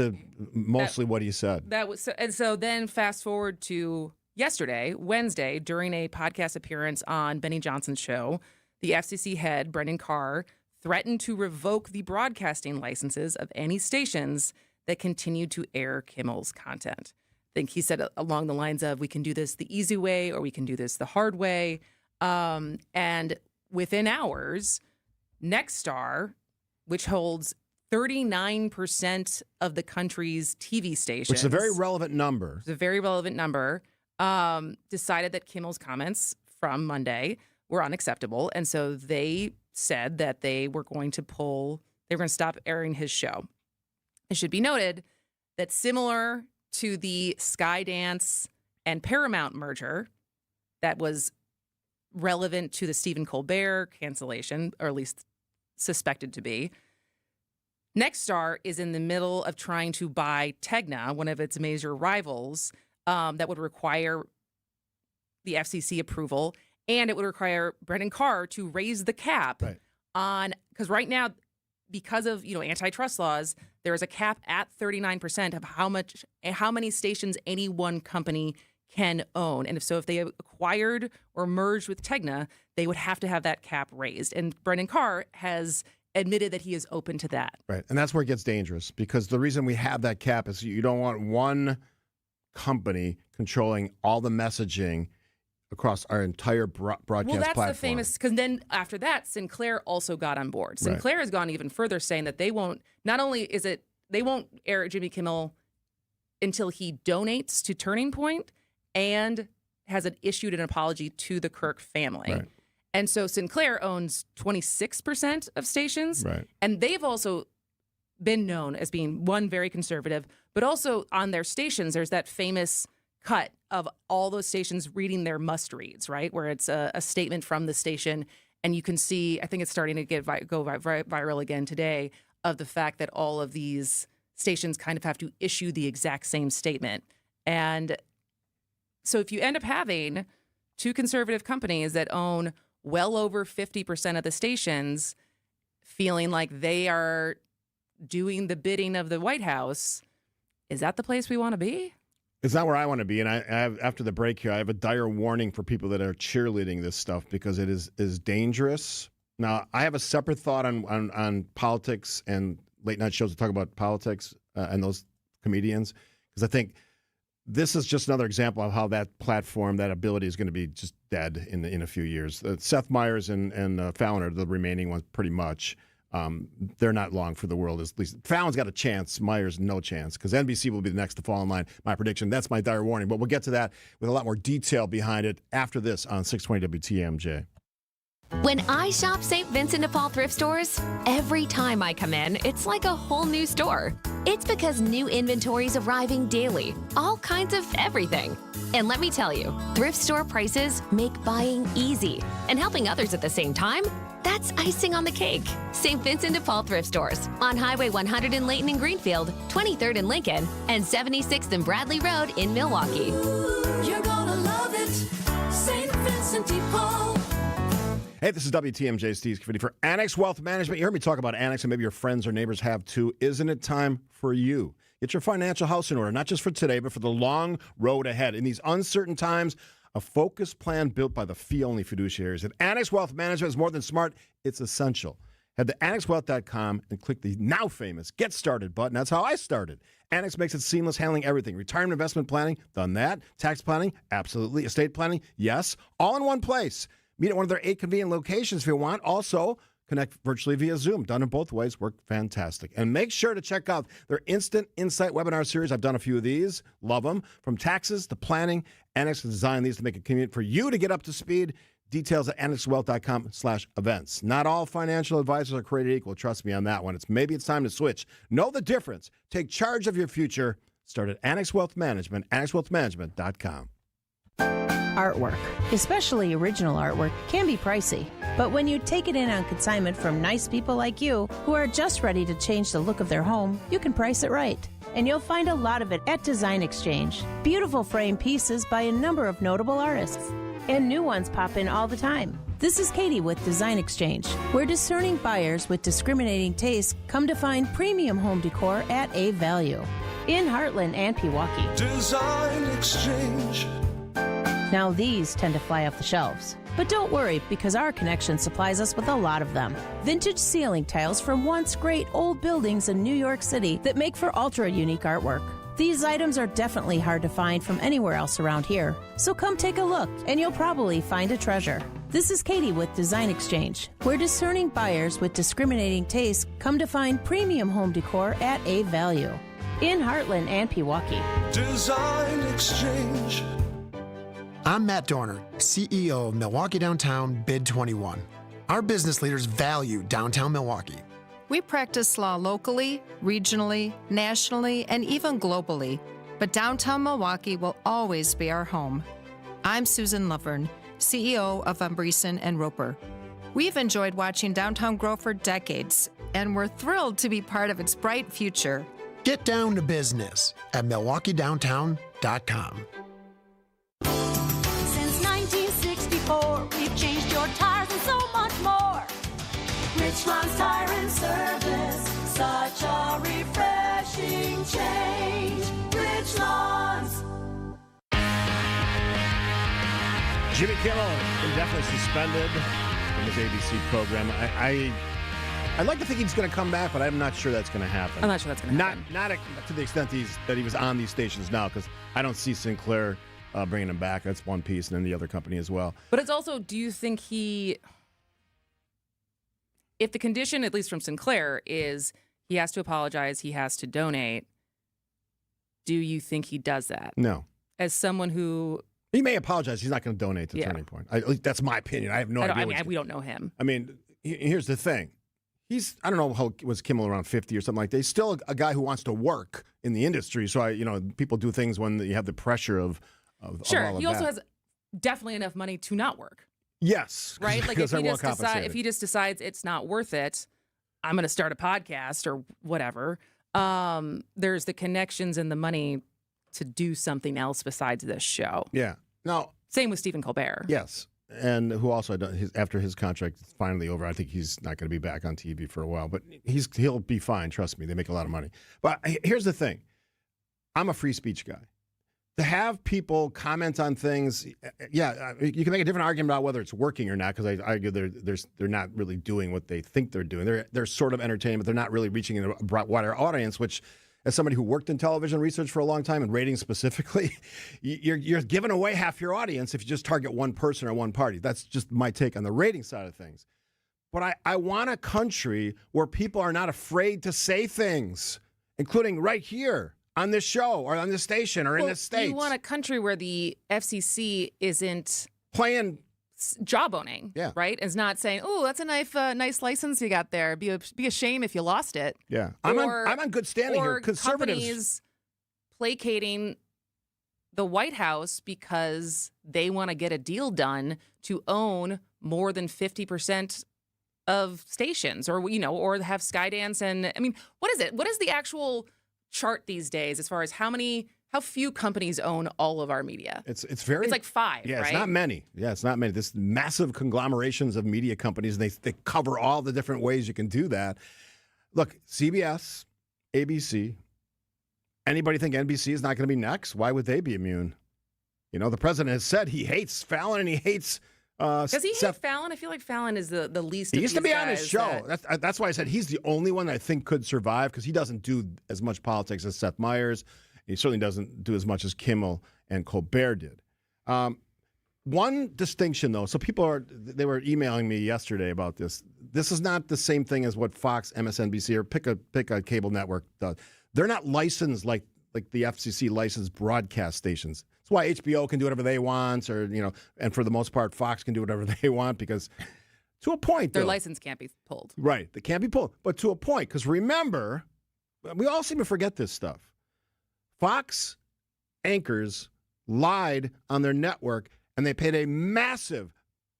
mostly what he said. That was, and so then fast forward to yesterday, Wednesday, during a podcast appearance on Benny Johnson's show, the FCC head, Brendan Carr, threatened to revoke the broadcasting licenses of any stations that continued to air Kimmel's content. I think he said along the lines of, we can do this the easy way or we can do this the hard way. And within hours, Nexstar, which holds 39% of the country's TV stations. Which is a very relevant number. It's a very relevant number. Decided that Kimmel's comments from Monday were unacceptable. And so they said that they were going to stop airing his show. It should be noted that similar to the Skydance and Paramount merger that was relevant to the Stephen Colbert cancellation, or at least suspected to be, Nexstar is in the middle of trying to buy Tegna, one of its major rivals, that would require the FCC approval, and it would require Brendan Carr to raise the cap on, because right now, because of antitrust laws, there is a cap at 39% of how many stations any one company can own. And if they acquired or merged with Tegna, they would have to have that cap raised. And Brendan Carr has admitted that he is open to that. Right. And that's where it gets dangerous, because the reason we have that cap is you don't want one company controlling all the messaging across our entire broadcast platform. Well, that's the famous, because then after that, Sinclair also got on board. Sinclair has gone even further, saying that they won't air Jimmy Kimmel until he donates to Turning Point and has issued an apology to the Kirk family. Right. And so Sinclair owns 26% of stations. Right. And they've also been known as being, one, very conservative, but also on their stations, there's that famous cut of all those stations reading their must reads, right? Where it's a statement from the station. And you can see, I think it's starting to go viral again today, of the fact that all of these stations kind of have to issue the exact same statement. And so if you end up having two conservative companies that own well over 50% of the stations feeling like they are doing the bidding of the White House, is that the place we want to be? It's not where I want to be. And I have, after the break here, I have a dire warning for people that are cheerleading this stuff, because it is dangerous. Now, I have a separate thought on politics and late night shows that talk about politics and those comedians, because I think this is just another example of how that platform, that ability, is going to be just dead in a few years. Seth Meyers and Fallon are the remaining ones, pretty much. They're not long for the world. At least Fallon's got a chance. Myers, no chance, because NBC will be the next to fall in line. My prediction. That's my dire warning. But we'll get to that with a lot more detail behind it after this on 620 WTMJ. When I shop St. Vincent de Paul thrift stores, every time I come in, it's like a whole new store. It's because new inventory is arriving daily, all kinds of everything. And let me tell you, thrift store prices make buying easy. And helping others at the same time, that's icing on the cake. St. Vincent de Paul thrift stores on Highway 100 in Layton and Greenfield, 23rd in Lincoln, and 76th and Bradley Road in Milwaukee. You're gonna love it, St. Vincent de Paul. Hey, this is WTMJ Steve Scaffidi for Annex Wealth Management. You heard me talk about Annex, and maybe your friends or neighbors have too. Isn't it time for you? Get your financial house in order, not just for today, but for the long road ahead. In these uncertain times, a focused plan built by the fee-only fiduciaries. And Annex Wealth Management is more than smart, it's essential. Head to annexwealth.com and click the now famous Get Started button. That's how I started. Annex makes it seamless, handling everything. Retirement investment planning, done that. Tax planning, absolutely. Estate planning, yes. All in one place. Meet at one of their 8 convenient locations if you want. Also, connect virtually via Zoom. Done in both ways. Work fantastic. And make sure to check out their Instant Insight webinar series. I've done a few of these. Love them. From taxes to planning, Annex has designed these to make it convenient for you to get up to speed. Details at annexwealth.com/events. Not all financial advisors are created equal. Trust me on that one. Maybe it's time to switch. Know the difference. Take charge of your future. Start at Annex Wealth Management, annexwealthmanagement.com. Artwork, especially original artwork, can be pricey. But when you take it in on consignment from nice people like you, who are just ready to change the look of their home, you can price it right. And you'll find a lot of it at Design Exchange. Beautiful frame pieces by a number of notable artists. And new ones pop in all the time. This is Katie with Design Exchange, where discerning buyers with discriminating tastes come to find premium home decor at a value. In Heartland and Pewaukee. Design Exchange. Now these tend to fly off the shelves. But don't worry, because our connection supplies us with a lot of them. Vintage ceiling tiles from once great old buildings in New York City that make for ultra-unique artwork. These items are definitely hard to find from anywhere else around here. So come take a look, and you'll probably find a treasure. This is Katie with Design Exchange, where discerning buyers with discriminating tastes come to find premium home decor at a value. In Heartland and Pewaukee. Design Exchange. I'm Matt Dorner, CEO of Milwaukee Downtown Bid 21. Our business leaders value downtown Milwaukee. We practice law locally, regionally, nationally, and even globally. But downtown Milwaukee will always be our home. I'm Susan Lovern, CEO of Umbreson and Roper. We've enjoyed watching downtown grow for decades, and we're thrilled to be part of its bright future. Get down to business at MilwaukeeDowntown.com. Since Richland's Tire and Service. Such a refreshing change. Richland's. Jimmy Kimmel indefinitely suspended from his ABC program. I'd like to think he's going to come back, but I'm not sure that's going to happen. I'm not sure that's going to happen. Not to the extent that he was on these stations now, because I don't see Sinclair bringing him back. That's one piece, and then the other company as well. But it's also, do you think if the condition, at least from Sinclair, is he has to apologize, he has to donate, do you think he does that? No. As someone who... He may apologize. He's not going to donate to Turning Point. At least that's my opinion. I have no idea. We don't know him. I mean, here's the thing. I don't know how was Kimmel, around 50 or something like that. He's still a guy who wants to work in the industry. So people do things when you have the pressure of sure. Of all he of also that. has definitely enough money to not work. Yes. Right? Like if he just decides it's not worth it, I'm going to start a podcast or whatever. There's the connections and the money to do something else besides this show. Yeah. Now, same with Stephen Colbert. Yes. And who also, after his contract is finally over, I think he's not going to be back on TV for a while. But he'll be fine. Trust me. They make a lot of money. But here's the thing. I'm a free speech guy. To have people comment on things, you can make a different argument about whether it's working or not, because I argue they're not really doing what they think they're doing. They're sort of entertaining, but they're not really reaching a wider audience, which, as somebody who worked in television research for a long time and ratings specifically, you're giving away half your audience if you just target one person or one party. That's just my take on the rating side of things. But I want a country where people are not afraid to say things, including right here on this show or on this station or in this state. You want a country where the FCC isn't playing jawboning, right? Is not saying, "Oh, that's a nice license you got there. Be a shame if you lost it." Yeah, I'm on good standing here. Conservatives companies placating the White House because they want to get a deal done to own more than 50% of stations, or or have Skydance. And I mean, what is it? What is the actual chart these days as far as how few companies own all of our media? It's like 5, yeah, right? It's not many. Yeah, it's not many. This massive conglomerations of media companies, and they cover all the different ways you can do that. Look, CBS, ABC, anybody think NBC is not going to be next? Why would they be immune? The president has said he hates Fallon and he hates Does he hate Fallon? I feel like Fallon is the least He of used to these be on his guys show. That's why I said he's the only one that I think could survive, because he doesn't do as much politics as Seth Meyers. He certainly doesn't do as much as Kimmel and Colbert did. One distinction, though, so they were emailing me yesterday about this. This is not the same thing as what Fox, MSNBC, or pick a cable network does. They're not licensed like the FCC licensed broadcast stations. That's why HBO can do whatever they want, or and for the most part, Fox can do whatever they want, because to a point, their license can't be pulled. Right, they can't be pulled, but to a point. Because remember, we all seem to forget this stuff. Fox anchors lied on their network, and they paid a massive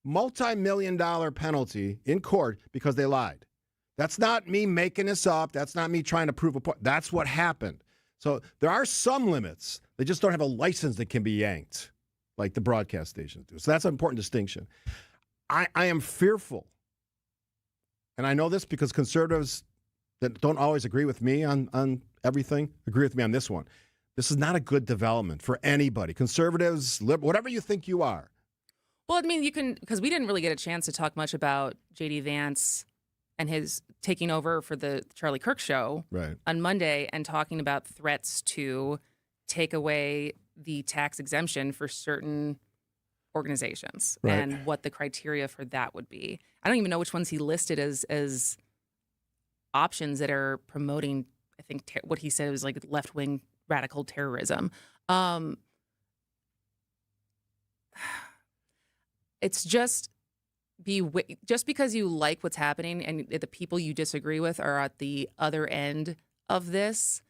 multi-million-dollar penalty in court because they lied. That's not me making this up. That's not me trying to prove a point. That's what happened. So there are some limits. They just don't have a license that can be yanked like the broadcast stations do. So that's an important distinction. I am fearful, and I know this because conservatives that don't always agree with me on everything agree with me on this one. This is not a good development for anybody. Conservatives, whatever you think you are. Well, I mean, because we didn't really get a chance to talk much about J.D. Vance and his taking over for the Charlie Kirk show on Monday and talking about threats to take away the tax exemption for certain organizations and what the criteria for that would be. I don't even know which ones he listed as options that are promoting, I think, what he said was like left-wing radical terrorism. It's just because you like what's happening and the people you disagree with are at the other end of this,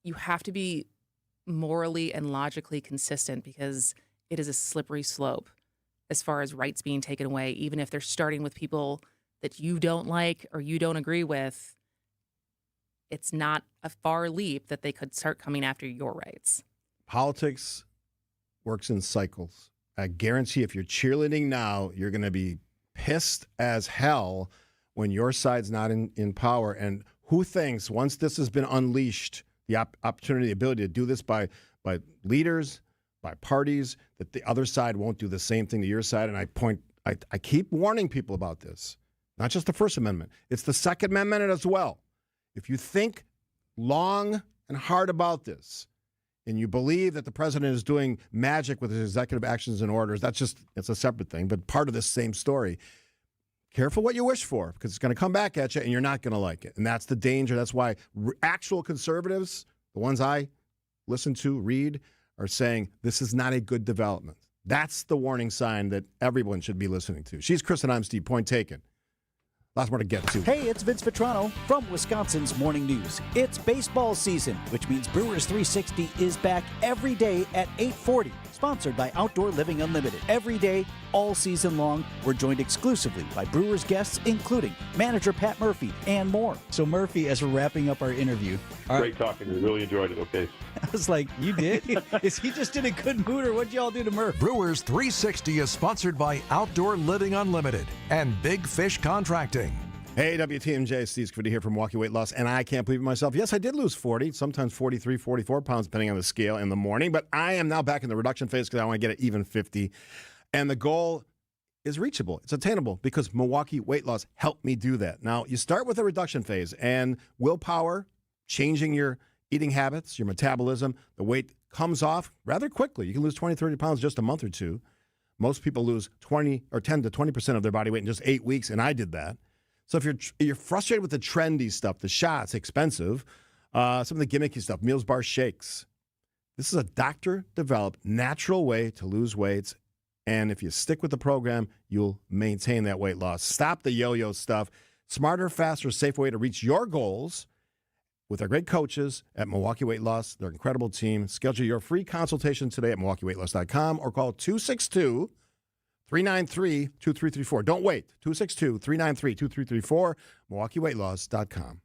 you have to be morally and logically consistent, because it is a slippery slope as far as rights being taken away, even if they're starting with people that you don't like or you don't agree with. It's not a far leap that they could start coming after your rights. Politics works in cycles. I guarantee if you're cheerleading now, you're going to be pissed as hell when your side's not in power. And who thinks once this has been unleashed, the opportunity, the ability to do this by leaders, by parties, that the other side won't do the same thing to your side? And I keep warning people about this. Not just the First Amendment. It's the Second Amendment as well. If you think long and hard about this, and you believe that the president is doing magic with his executive actions and orders, it's a separate thing, but part of this same story. Careful what you wish for, because it's going to come back at you and you're not going to like it. And that's the danger. That's why actual conservatives, the ones I listen to, read, are saying this is not a good development. That's the warning sign that everyone should be listening to. She's Kristin, I'm Steve. Point taken. Lots more to get to. Hey, it's Vince Vitrano from Wisconsin's Morning News. It's baseball season, which means Brewers 360 is back every day at 8:40. Sponsored by Outdoor Living Unlimited. Every day, all season long, we're joined exclusively by Brewers guests, including manager Pat Murphy and more. So Murphy, as we're wrapping up our interview. Great talking. We really enjoyed it. Okay. I was like, you did? Is he just in a good mood, or what'd y'all do to Murph? Brewers 360 is sponsored by Outdoor Living Unlimited and Big Fish Contracting. Hey, WTMJ, Steve Scaffidi here from Milwaukee Weight Loss, and I can't believe it myself. Yes, I did lose 40, sometimes 43, 44 pounds, depending on the scale in the morning, but I am now back in the reduction phase because I want to get it even 50, and the goal is reachable. It's attainable because Milwaukee Weight Loss helped me do that. Now, you start with a reduction phase, and willpower, changing your eating habits, your metabolism, the weight comes off rather quickly. You can lose 20, 30 pounds in just a month or two. Most people lose 10 to 20% of their body weight in just 8 weeks, and I did that. So if you're frustrated with the trendy stuff, the shots, expensive, some of the gimmicky stuff, Meals Bar Shakes, this is a doctor-developed natural way to lose weight. And if you stick with the program, you'll maintain that weight loss. Stop the yo-yo stuff. Smarter, faster, safer way to reach your goals with our great coaches at Milwaukee Weight Loss. They're an incredible team. Schedule your free consultation today at MilwaukeeWeightLoss.com or call 262-393-2334. Don't wait. 262-393-2334. MilwaukeeWeightLoss.com.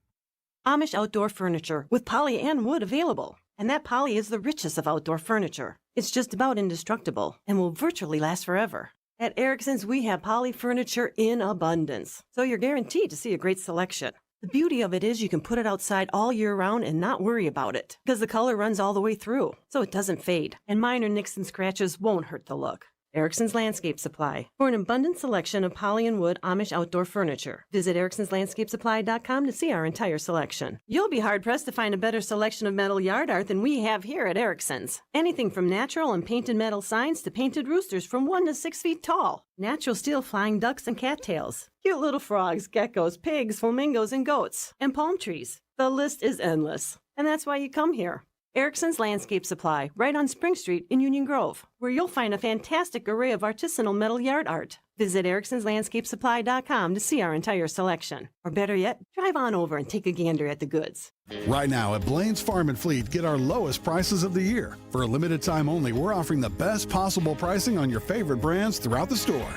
Amish outdoor furniture with poly and wood available. And that poly is the richest of outdoor furniture. It's just about indestructible and will virtually last forever. At Erickson's, we have poly furniture in abundance, so you're guaranteed to see a great selection. The beauty of it is you can put it outside all year round and not worry about it, because the color runs all the way through, so it doesn't fade, and minor nicks and scratches won't hurt the look. Erickson's Landscape Supply. For an abundant selection of poly and wood Amish outdoor furniture, visit ericksonslandscapesupply.com to see our entire selection. You'll be hard-pressed to find a better selection of metal yard art than we have here at Erickson's. Anything from natural and painted metal signs to painted roosters from 1 to 6 feet tall. Natural steel flying ducks and cattails. Cute little frogs, geckos, pigs, flamingos, and goats. And palm trees. The list is endless. And that's why you come here. Erickson's Landscape Supply, right on Spring Street in Union Grove, where you'll find a fantastic array of artisanal metal yard art. Visit ericksonslandscapesupply.com to see our entire selection. Or better yet, drive on over and take a gander at the goods. Right now at Blaine's Farm and Fleet, get our lowest prices of the year. For a limited time only, we're offering the best possible pricing on your favorite brands throughout the store.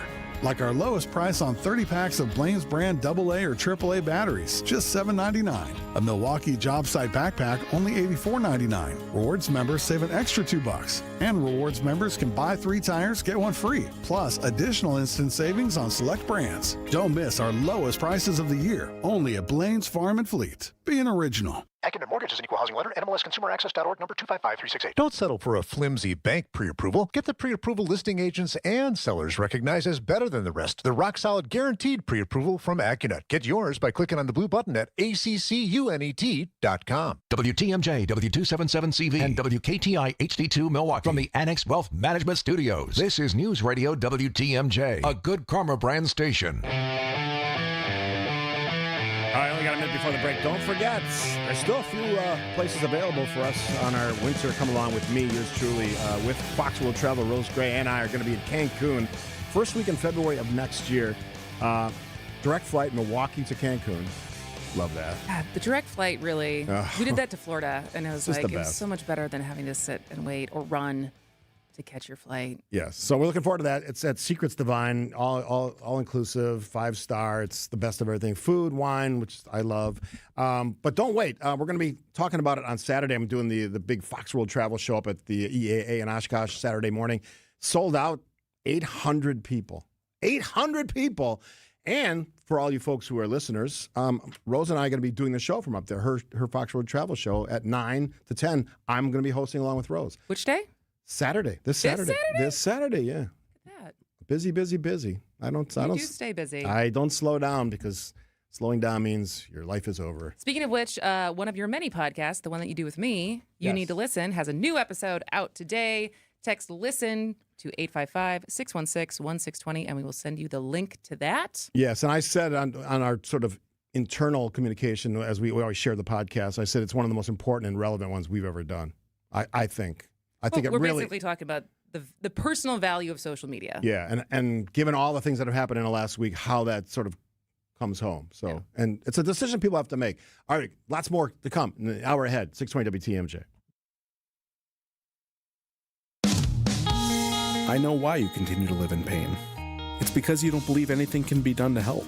Like our lowest price on 30 packs of Blaine's brand AA or AAA batteries, just $7.99. A Milwaukee job site backpack, only $84.99. Rewards members save an extra $2. And rewards members can buy 3 tires, get 1 free. Plus, additional instant savings on select brands. Don't miss our lowest prices of the year, only at Blaine's Farm and Fleet. Be an original. Accident Mortgage is an equal housing lender. NMLSConsumerAccess.org, number 255368. Don't settle for a flimsy bank pre-approval. Get the pre-approval listing agents and sellers recognized as better than the rest. The rock-solid guaranteed pre-approval from AccuNet. Get yours by clicking on the blue button at accunet.com. WTMJ, W277CV, and WKTI HD2 Milwaukee. From the Annex Wealth Management Studios, this is News Radio WTMJ, a Good Karma brand station. All right, only got a minute before the break. Don't forget, there's still a few places available for us on our winter come along with me, yours truly, with Fox World Travel. Rose Gray and I are going to be in Cancun first week in February of next year. Direct flight Milwaukee to Cancun. Love that. God, the direct flight really, we did that to Florida, and it was Just like, the it was best. so much better than having to sit and wait or run to catch your flight. Yes. So we're looking forward to that. It's at Secrets Divine, all inclusive, 5-star. It's the best of everything. Food, wine, which I love. But don't wait. We're going to be talking about it on Saturday. I'm doing the big Fox World Travel show up at the EAA in Oshkosh Saturday morning. Sold out, 800 people. 800 people. And for all you folks who are listeners, Rose and I are going to be doing the show from up there, her Fox Road Travel Show at 9 to 10. I'm going to be hosting along with Rose. Which day? Saturday. This Saturday, yeah. Look at that. Busy. I don't stay busy. I don't slow down because slowing down means your life is over. Speaking of which, one of your many podcasts, the one that you do with me, You Need to Listen, has a new episode out today. Text LISTEN to 855-616-1620, and we will send you the link to that. Yes, and I said on our sort of internal communication, as we always share the podcast, I said it's one of the most important and relevant ones we've ever done. I think we're basically talking about the personal value of social media. Yeah, and given all the things that have happened in the last week, how that sort of comes home. So, and it's a decision people have to make. All right, lots more to come in the hour ahead, 620 WTMJ. I know why you continue to live in pain. It's because you don't believe anything can be done to help.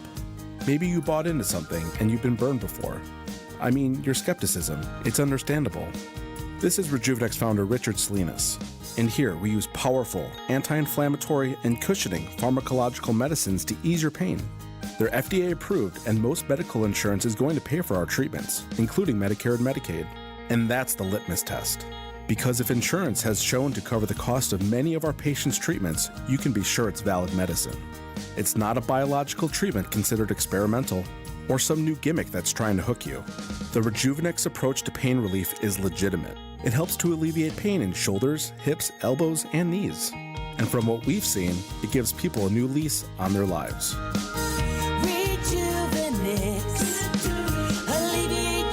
Maybe you bought into something and you've been burned before. I mean, your skepticism, it's understandable. This is Rejuvenex founder Richard Salinas. And here we use powerful, anti-inflammatory, and cushioning pharmacological medicines to ease your pain. They're FDA approved, and most medical insurance is going to pay for our treatments, including Medicare and Medicaid. And that's the litmus test. Because if insurance has shown to cover the cost of many of our patients' treatments, you can be sure it's valid medicine. It's not a biological treatment considered experimental or some new gimmick that's trying to hook you. The Rejuvenex approach to pain relief is legitimate. It helps to alleviate pain in shoulders, hips, elbows, and knees. And from what we've seen, it gives people a new lease on their lives. Alleviate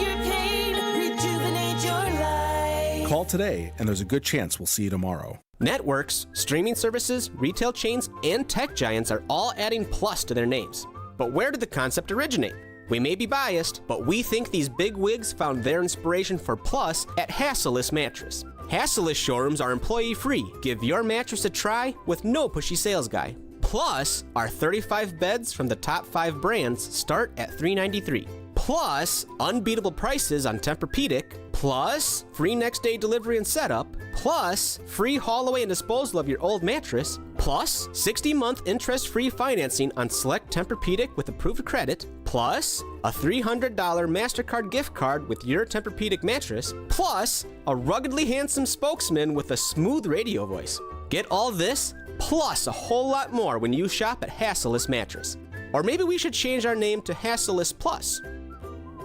your pain, rejuvenate your life. Call today, and there's a good chance we'll see you tomorrow. Networks, streaming services, retail chains, and tech giants are all adding plus to their names. But where did the concept originate? We may be biased, but we think these big wigs found their inspiration for plus at Hasseless Mattress. Hasseless showrooms are employee-free. Give your mattress a try with no pushy sales guy. Plus, our 35 beds from the top 5 brands start at $393. Plus, unbeatable prices on Tempur-Pedic. Plus, free next-day delivery and setup. Plus, free haul away and disposal of your old mattress. Plus, 60-month interest-free financing on select Tempur-Pedic with approved credit. Plus, a $300 MasterCard gift card with your Tempur-Pedic mattress. Plus, a ruggedly handsome spokesman with a smooth radio voice. Get all this, plus a whole lot more when you shop at Hasseless Mattress. Or maybe we should change our name to Hasseless Plus.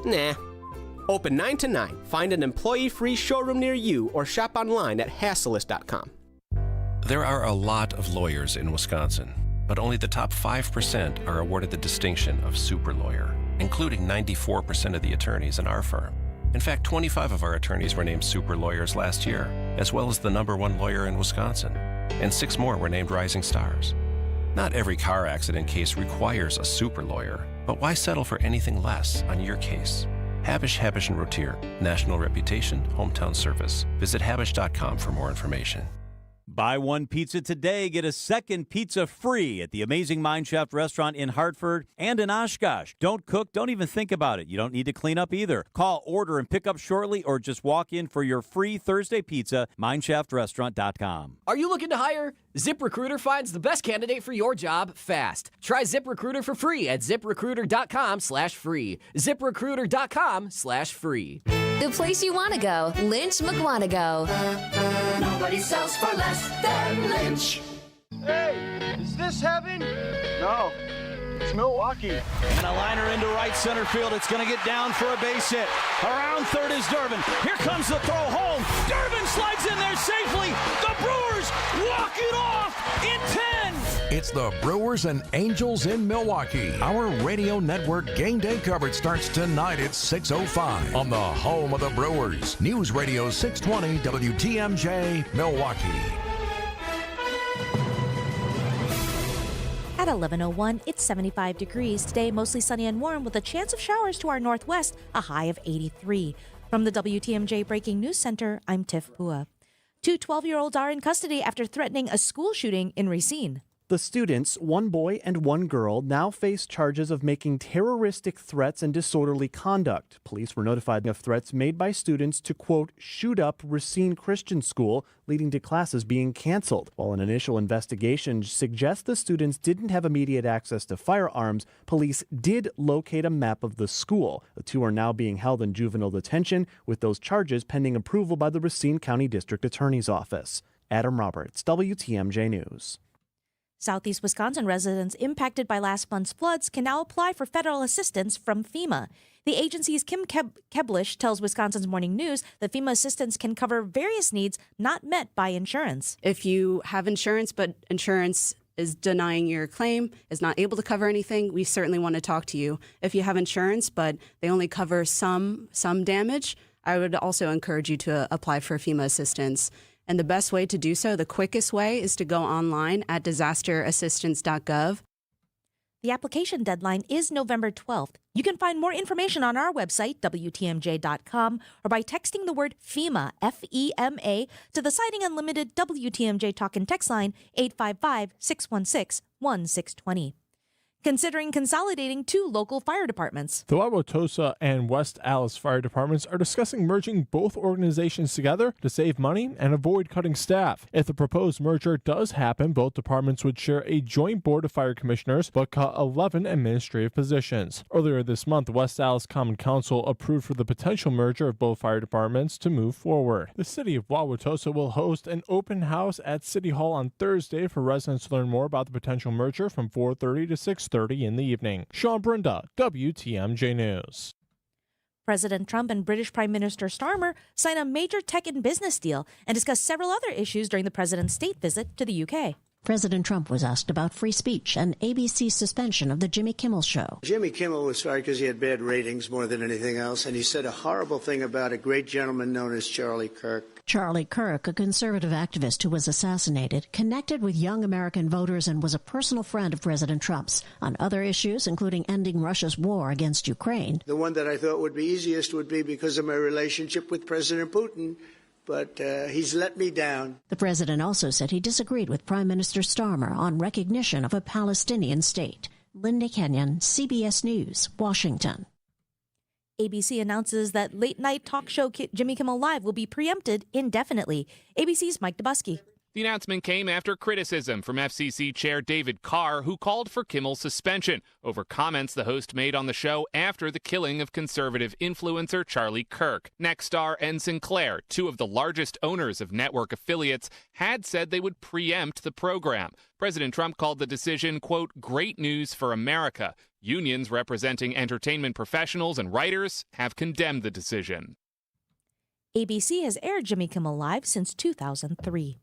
Nah. Open 9 to 9. Find an employee-free showroom near you or shop online at Hasseless.com. There are a lot of lawyers in Wisconsin, but only the top 5% are awarded the distinction of super lawyer, including 94% of the attorneys in our firm. In fact, 25 of our attorneys were named super lawyers last year, as well as the #1 lawyer in Wisconsin, and 6 more were named rising stars. Not every car accident case requires a super lawyer, but why settle for anything less on your case? Habish, Habish & Rotier, national reputation, hometown service. Visit Habish.com for more information. Buy one pizza today, get a second pizza free at the amazing Mine Shaft restaurant in Hartford and in Oshkosh. Don't cook, don't even think about it. You don't need to clean up either. Call, order, and pick up shortly, or just walk in for your free Thursday pizza, mineshaftRestaurant.com. Are you looking to hire? ZipRecruiter finds the best candidate for your job fast. Try ZipRecruiter for free at ziprecruiter.com/free. ZipRecruiter.com/free. The place you want to go, Lynch McWanago. Nobody sells for less than Lynch. Hey, is this heaven? No, it's Milwaukee. And a liner into right center field. It's going to get down for a base hit. Around third is Durbin. Here comes the throw home. Durbin slides in there safely. The Brewers walk it off in 10. It's the Brewers and Angels in Milwaukee. Our radio network game day coverage starts tonight at 6:05 on the home of the Brewers. News Radio 620 WTMJ, Milwaukee. At 11:01, it's 75 degrees. Today, mostly sunny and warm with a chance of showers to our northwest, a high of 83. From the WTMJ Breaking News Center, I'm Tiff Pua. 2 12-year-olds are in custody after threatening a school shooting in Racine. The students, one boy and one girl, now face charges of making terroristic threats and disorderly conduct. Police were notified of threats made by students to, quote, shoot up Racine Christian School, leading to classes being canceled. While an initial investigation suggests the students didn't have immediate access to firearms, police did locate a map of the school. The two are now being held in juvenile detention, with those charges pending approval by the Racine County District Attorney's Office. Adam Roberts, WTMJ News. Southeast Wisconsin residents impacted by last month's floods can now apply for federal assistance from FEMA. The agency's Kim Keblish tells Wisconsin's Morning News that FEMA assistance can cover various needs not met by insurance. If you have insurance, but insurance is denying your claim, is not able to cover anything, we certainly want to talk to you. If you have insurance, but they only cover some damage, I would also encourage you to apply for FEMA assistance. And the best way to do so, the quickest way, is to go online at disasterassistance.gov. The application deadline is November 12th. You can find more information on our website, WTMJ.com, or by texting the word FEMA, F-E-M-A, to the Citing Unlimited WTMJ Talk and Text line 855-616-1620. Considering consolidating two local fire departments. The Wauwatosa and West Allis fire departments are discussing merging both organizations together to save money and avoid cutting staff. If the proposed merger does happen, both departments would share a joint board of fire commissioners but cut 11 administrative positions. Earlier this month, West Allis Common Council approved for the potential merger of both fire departments to move forward. The city of Wauwatosa will host an open house at City Hall on Thursday for residents to learn more about the potential merger from 4:30 to 6:30 in the evening. Sean Brenda, WTMJ News. President Trump and British Prime Minister Starmer signed a major tech and business deal and discussed several other issues during the president's state visit to the UK. President Trump was asked about free speech and ABC's suspension of the Jimmy Kimmel Show. Jimmy Kimmel was fired because he had bad ratings more than anything else, and he said a horrible thing about a great gentleman known as Charlie Kirk. Charlie Kirk, a conservative activist who was assassinated, connected with young American voters and was a personal friend of President Trump's on other issues, including ending Russia's war against Ukraine. The one that I thought would be easiest would be because of my relationship with President Putin. But he's let me down. The president also said he disagreed with Prime Minister Starmer on recognition of a Palestinian state. Linda Kenyon, CBS News, Washington. ABC announces that late-night talk show Jimmy Kimmel Live will be preempted indefinitely. ABC's Mike Dubusky. The announcement came after criticism from FCC Chair David Carr, who called for Kimmel's suspension over comments the host made on the show after the killing of conservative influencer Charlie Kirk. Nexstar and Sinclair, two of the largest owners of network affiliates, had said they would preempt the program. President Trump called the decision, quote, great news for America. Unions representing entertainment professionals and writers have condemned the decision. ABC has aired Jimmy Kimmel Live since 2003.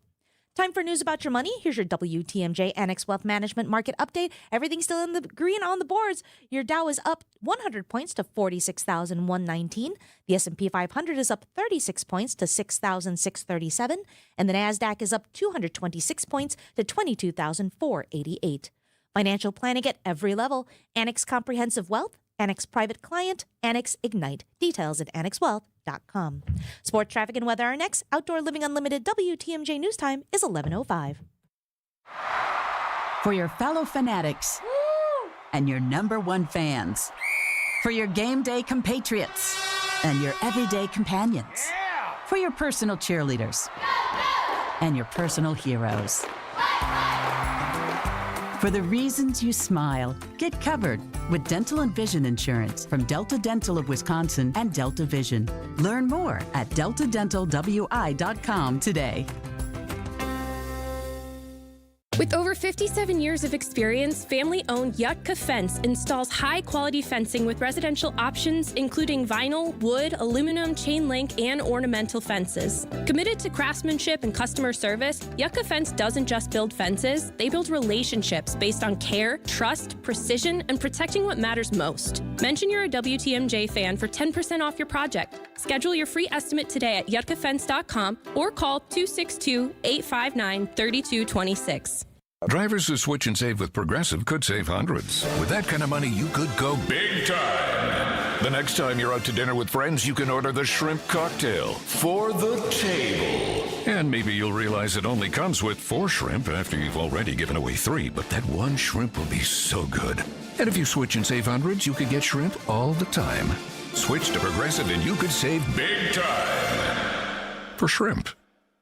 Time for news about your money. Here's your WTMJ Annex Wealth Management Market Update. Everything's still in the green on the boards. Your Dow is up 100 points to 46,119. The S&P 500 is up 36 points to 6,637. And the NASDAQ is up 226 points to 22,488. Financial planning at every level. Annex Comprehensive Wealth, Annex Private Client, Annex Ignite. Details at annexwealth.com. Sport, traffic, and weather are next. Outdoor Living Unlimited WTMJ News Time is 11:05. For your fellow fanatics and your number one fans. For your game day compatriots and your everyday companions. For your personal cheerleaders and your personal heroes. For the reasons you smile, get covered with dental and vision insurance from Delta Dental of Wisconsin and Delta Vision. Learn more at deltadentalwi.com today. With over 57 years of experience, family-owned Yutka Fence installs high-quality fencing with residential options, including vinyl, wood, aluminum, chain link, and ornamental fences. Committed to craftsmanship and customer service, Yutka Fence doesn't just build fences, they build relationships based on care, trust, precision, and protecting what matters most. Mention you're a WTMJ fan for 10% off your project. Schedule your free estimate today at yutkafence.com or call 262-859-3226. Drivers who switch and save with Progressive could save hundreds. With that kind of money, you could go big time. The next time you're out to dinner with friends, you can order the shrimp cocktail for the table. And maybe you'll realize it only comes with 4 shrimp after you've already given away 3, but that one shrimp will be so good. And if you switch and save hundreds, you could get shrimp all the time. Switch to Progressive and you could save big time for shrimp.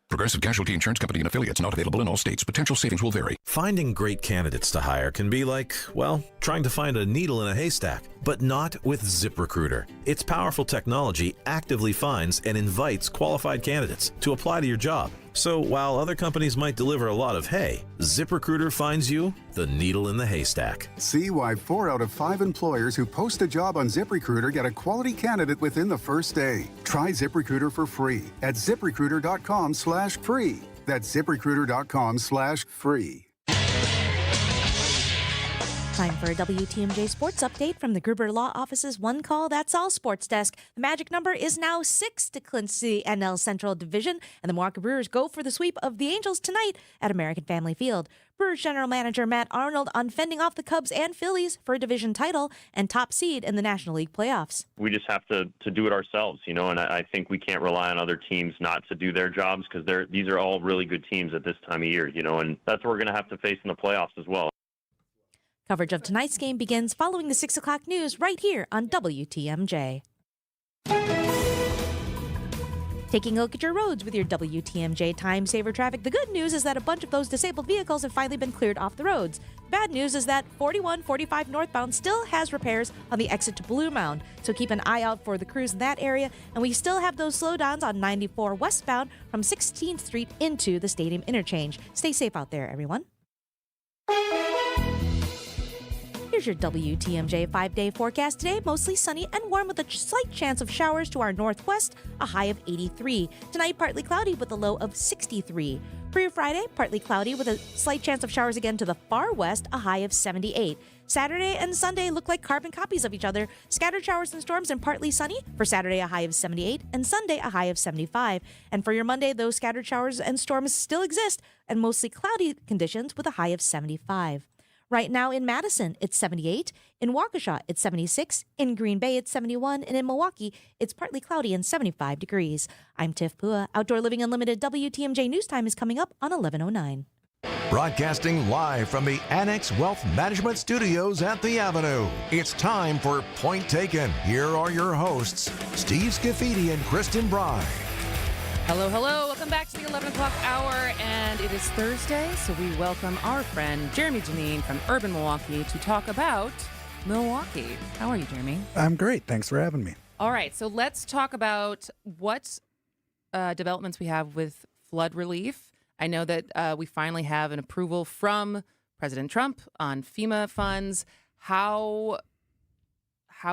Progressive Casualty Insurance Company and affiliates, not available in all states. Potential savings will vary. Finding great candidates to hire can be like, well, trying to find a needle in a haystack, but not with ZipRecruiter. Its powerful technology actively finds and invites qualified candidates to apply to your job. So while other companies might deliver a lot of hay, ZipRecruiter finds you the needle in the haystack. See why 4 out of 5 employers who post a job on ZipRecruiter get a quality candidate within the first day. Try ZipRecruiter for free at ZipRecruiter.com/free. That's ZipRecruiter.com/free. Time for a WTMJ Sports Update from the Gruber Law Office's One Call That's All Sports Desk. The magic number is now 6 to clinch the NL Central Division, and the Milwaukee Brewers go for the sweep of the Angels tonight at American Family Field. Brewers General Manager Matt Arnold on fending off the Cubs and Phillies for a division title and top seed in the National League playoffs. We just have to do it ourselves, and I think we can't rely on other teams not to do their jobs because these are all really good teams at this time of year, and that's what we're going to have to face in the playoffs as well. Coverage of tonight's game begins following the 6 o'clock news right here on WTMJ. Taking a look at your roads with your WTMJ Time Saver Traffic. The good news is that a bunch of those disabled vehicles have finally been cleared off the roads. Bad news is that 4145 northbound still has repairs on the exit to Blue Mound, so keep an eye out for the crews in that area. And we still have those slowdowns on 94 westbound from 16th Street into the Stadium Interchange. Stay safe out there, everyone. Here's your WTMJ 5-day forecast today. Mostly sunny and warm with a slight chance of showers to our northwest, a high of 83. Tonight, partly cloudy with a low of 63. For your Friday, partly cloudy with a slight chance of showers again to the far west, a high of 78. Saturday and Sunday look like carbon copies of each other. Scattered showers and storms and partly sunny. For Saturday, a high of 78, and Sunday, a high of 75. And for your Monday, those scattered showers and storms still exist, and mostly cloudy conditions with a high of 75. Right now in Madison, it's 78. In Waukesha, it's 76. In Green Bay, it's 71. And in Milwaukee, it's partly cloudy and 75 degrees. I'm Tiff Pua. Outdoor Living Unlimited WTMJ News Time is coming up on 11:09. Broadcasting live from the Annex Wealth Management Studios at the Avenue. It's time for Point Taken. Here are your hosts, Steve Scaffidi and Kristin Brey. Hello, hello. Welcome back to the 11 o'clock hour, and it is Thursday, so we welcome our friend Jeremy Janine from Urban Milwaukee to talk about Milwaukee. How are you, Jeremy? I'm great. Thanks for having me. All right, so let's talk about what developments we have with flood relief. I know that we finally have an approval from President Trump on FEMA funds. How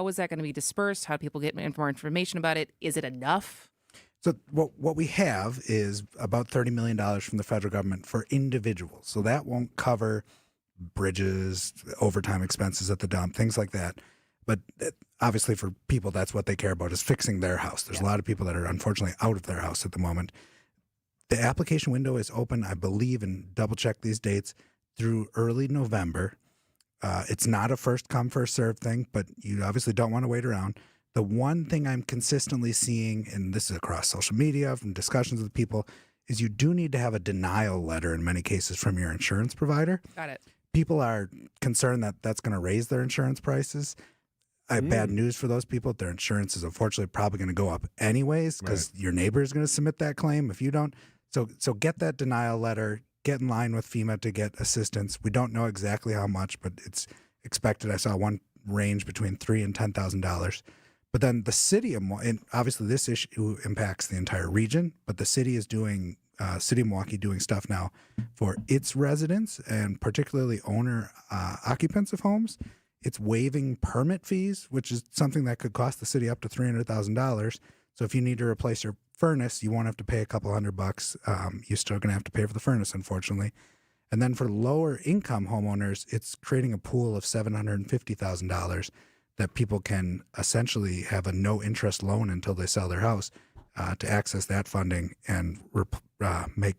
is that going to be dispersed? How do people get more information about it? Is it enough? So what we have is about $30 million from the federal government for individuals. So that won't cover bridges, overtime expenses at the dump, things like that. But obviously for people, that's what they care about is fixing their house. There's a lot of people that are unfortunately out of their house at the moment. The application window is open, I believe, and double check these dates, through early November. It's not a first come, first serve thing, but you obviously don't want to wait around. The one thing I'm consistently seeing, and this is across social media, from discussions with people, is you do need to have a denial letter in many cases from your insurance provider. Got it. People are concerned that that's going to raise their insurance prices. I have bad news for those people. Their insurance is unfortunately probably going to go up anyways because your neighbor is going to submit that claim if you don't. So get that denial letter, get in line with FEMA to get assistance. We don't know exactly how much, but it's expected. I saw one range between $3,000 and $10,000. But then the city of Milwaukee, and obviously this issue impacts the entire region, but the city is doing, City of Milwaukee doing stuff now for its residents and particularly owner occupants of homes. It's waiving permit fees, which is something that could cost the city up to $300,000. So if you need to replace your furnace, you won't have to pay a couple $100. You're still going to have to pay for the furnace, unfortunately. And then for lower income homeowners, it's creating a pool of $750,000 that people can essentially have a no-interest loan until they sell their house to access that funding and make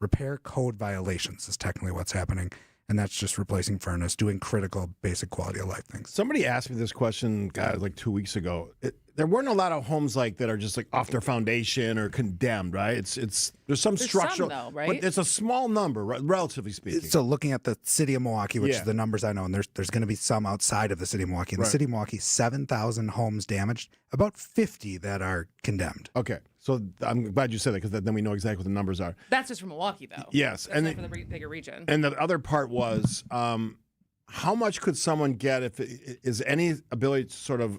repair code violations is technically what's happening. and that's just replacing furnace, doing critical basic quality of life things. Somebody asked me this question, God, like 2 weeks ago. There weren't a lot of homes like that are just like off their foundation or condemned, right? There's some structural, though, right? But it's a small number, relatively speaking. So looking at the city of Milwaukee, which is the numbers I know, and there's going to be some outside of the city of Milwaukee. In the city of Milwaukee, 7,000 homes damaged, about 50 that are condemned. Okay, so I'm glad you said that, because then we know exactly what the numbers are. That's just for Milwaukee, though. Yes, That's not for the bigger region. And the other part was, how much could someone get if is any ability to sort of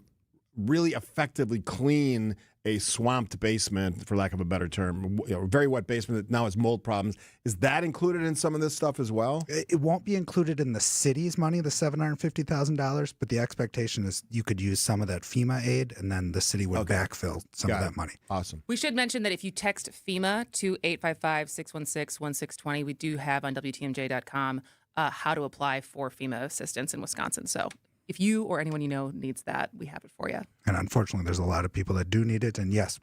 really effectively clean a swamped basement, for lack of a better term, a very wet basement that now has mold problems? Is that included in some of this stuff as well? It won't be included in the city's money, the $750,000, but the expectation is you could use some of that FEMA aid, and then the city would backfill some of that money. Awesome. We should mention that if you text FEMA to 855-616-1620, we do have on WTMJ.com how to apply for FEMA assistance in Wisconsin. So if you or anyone you know needs that, we have it for you. And unfortunately, there's a lot of people that do need it. And yes,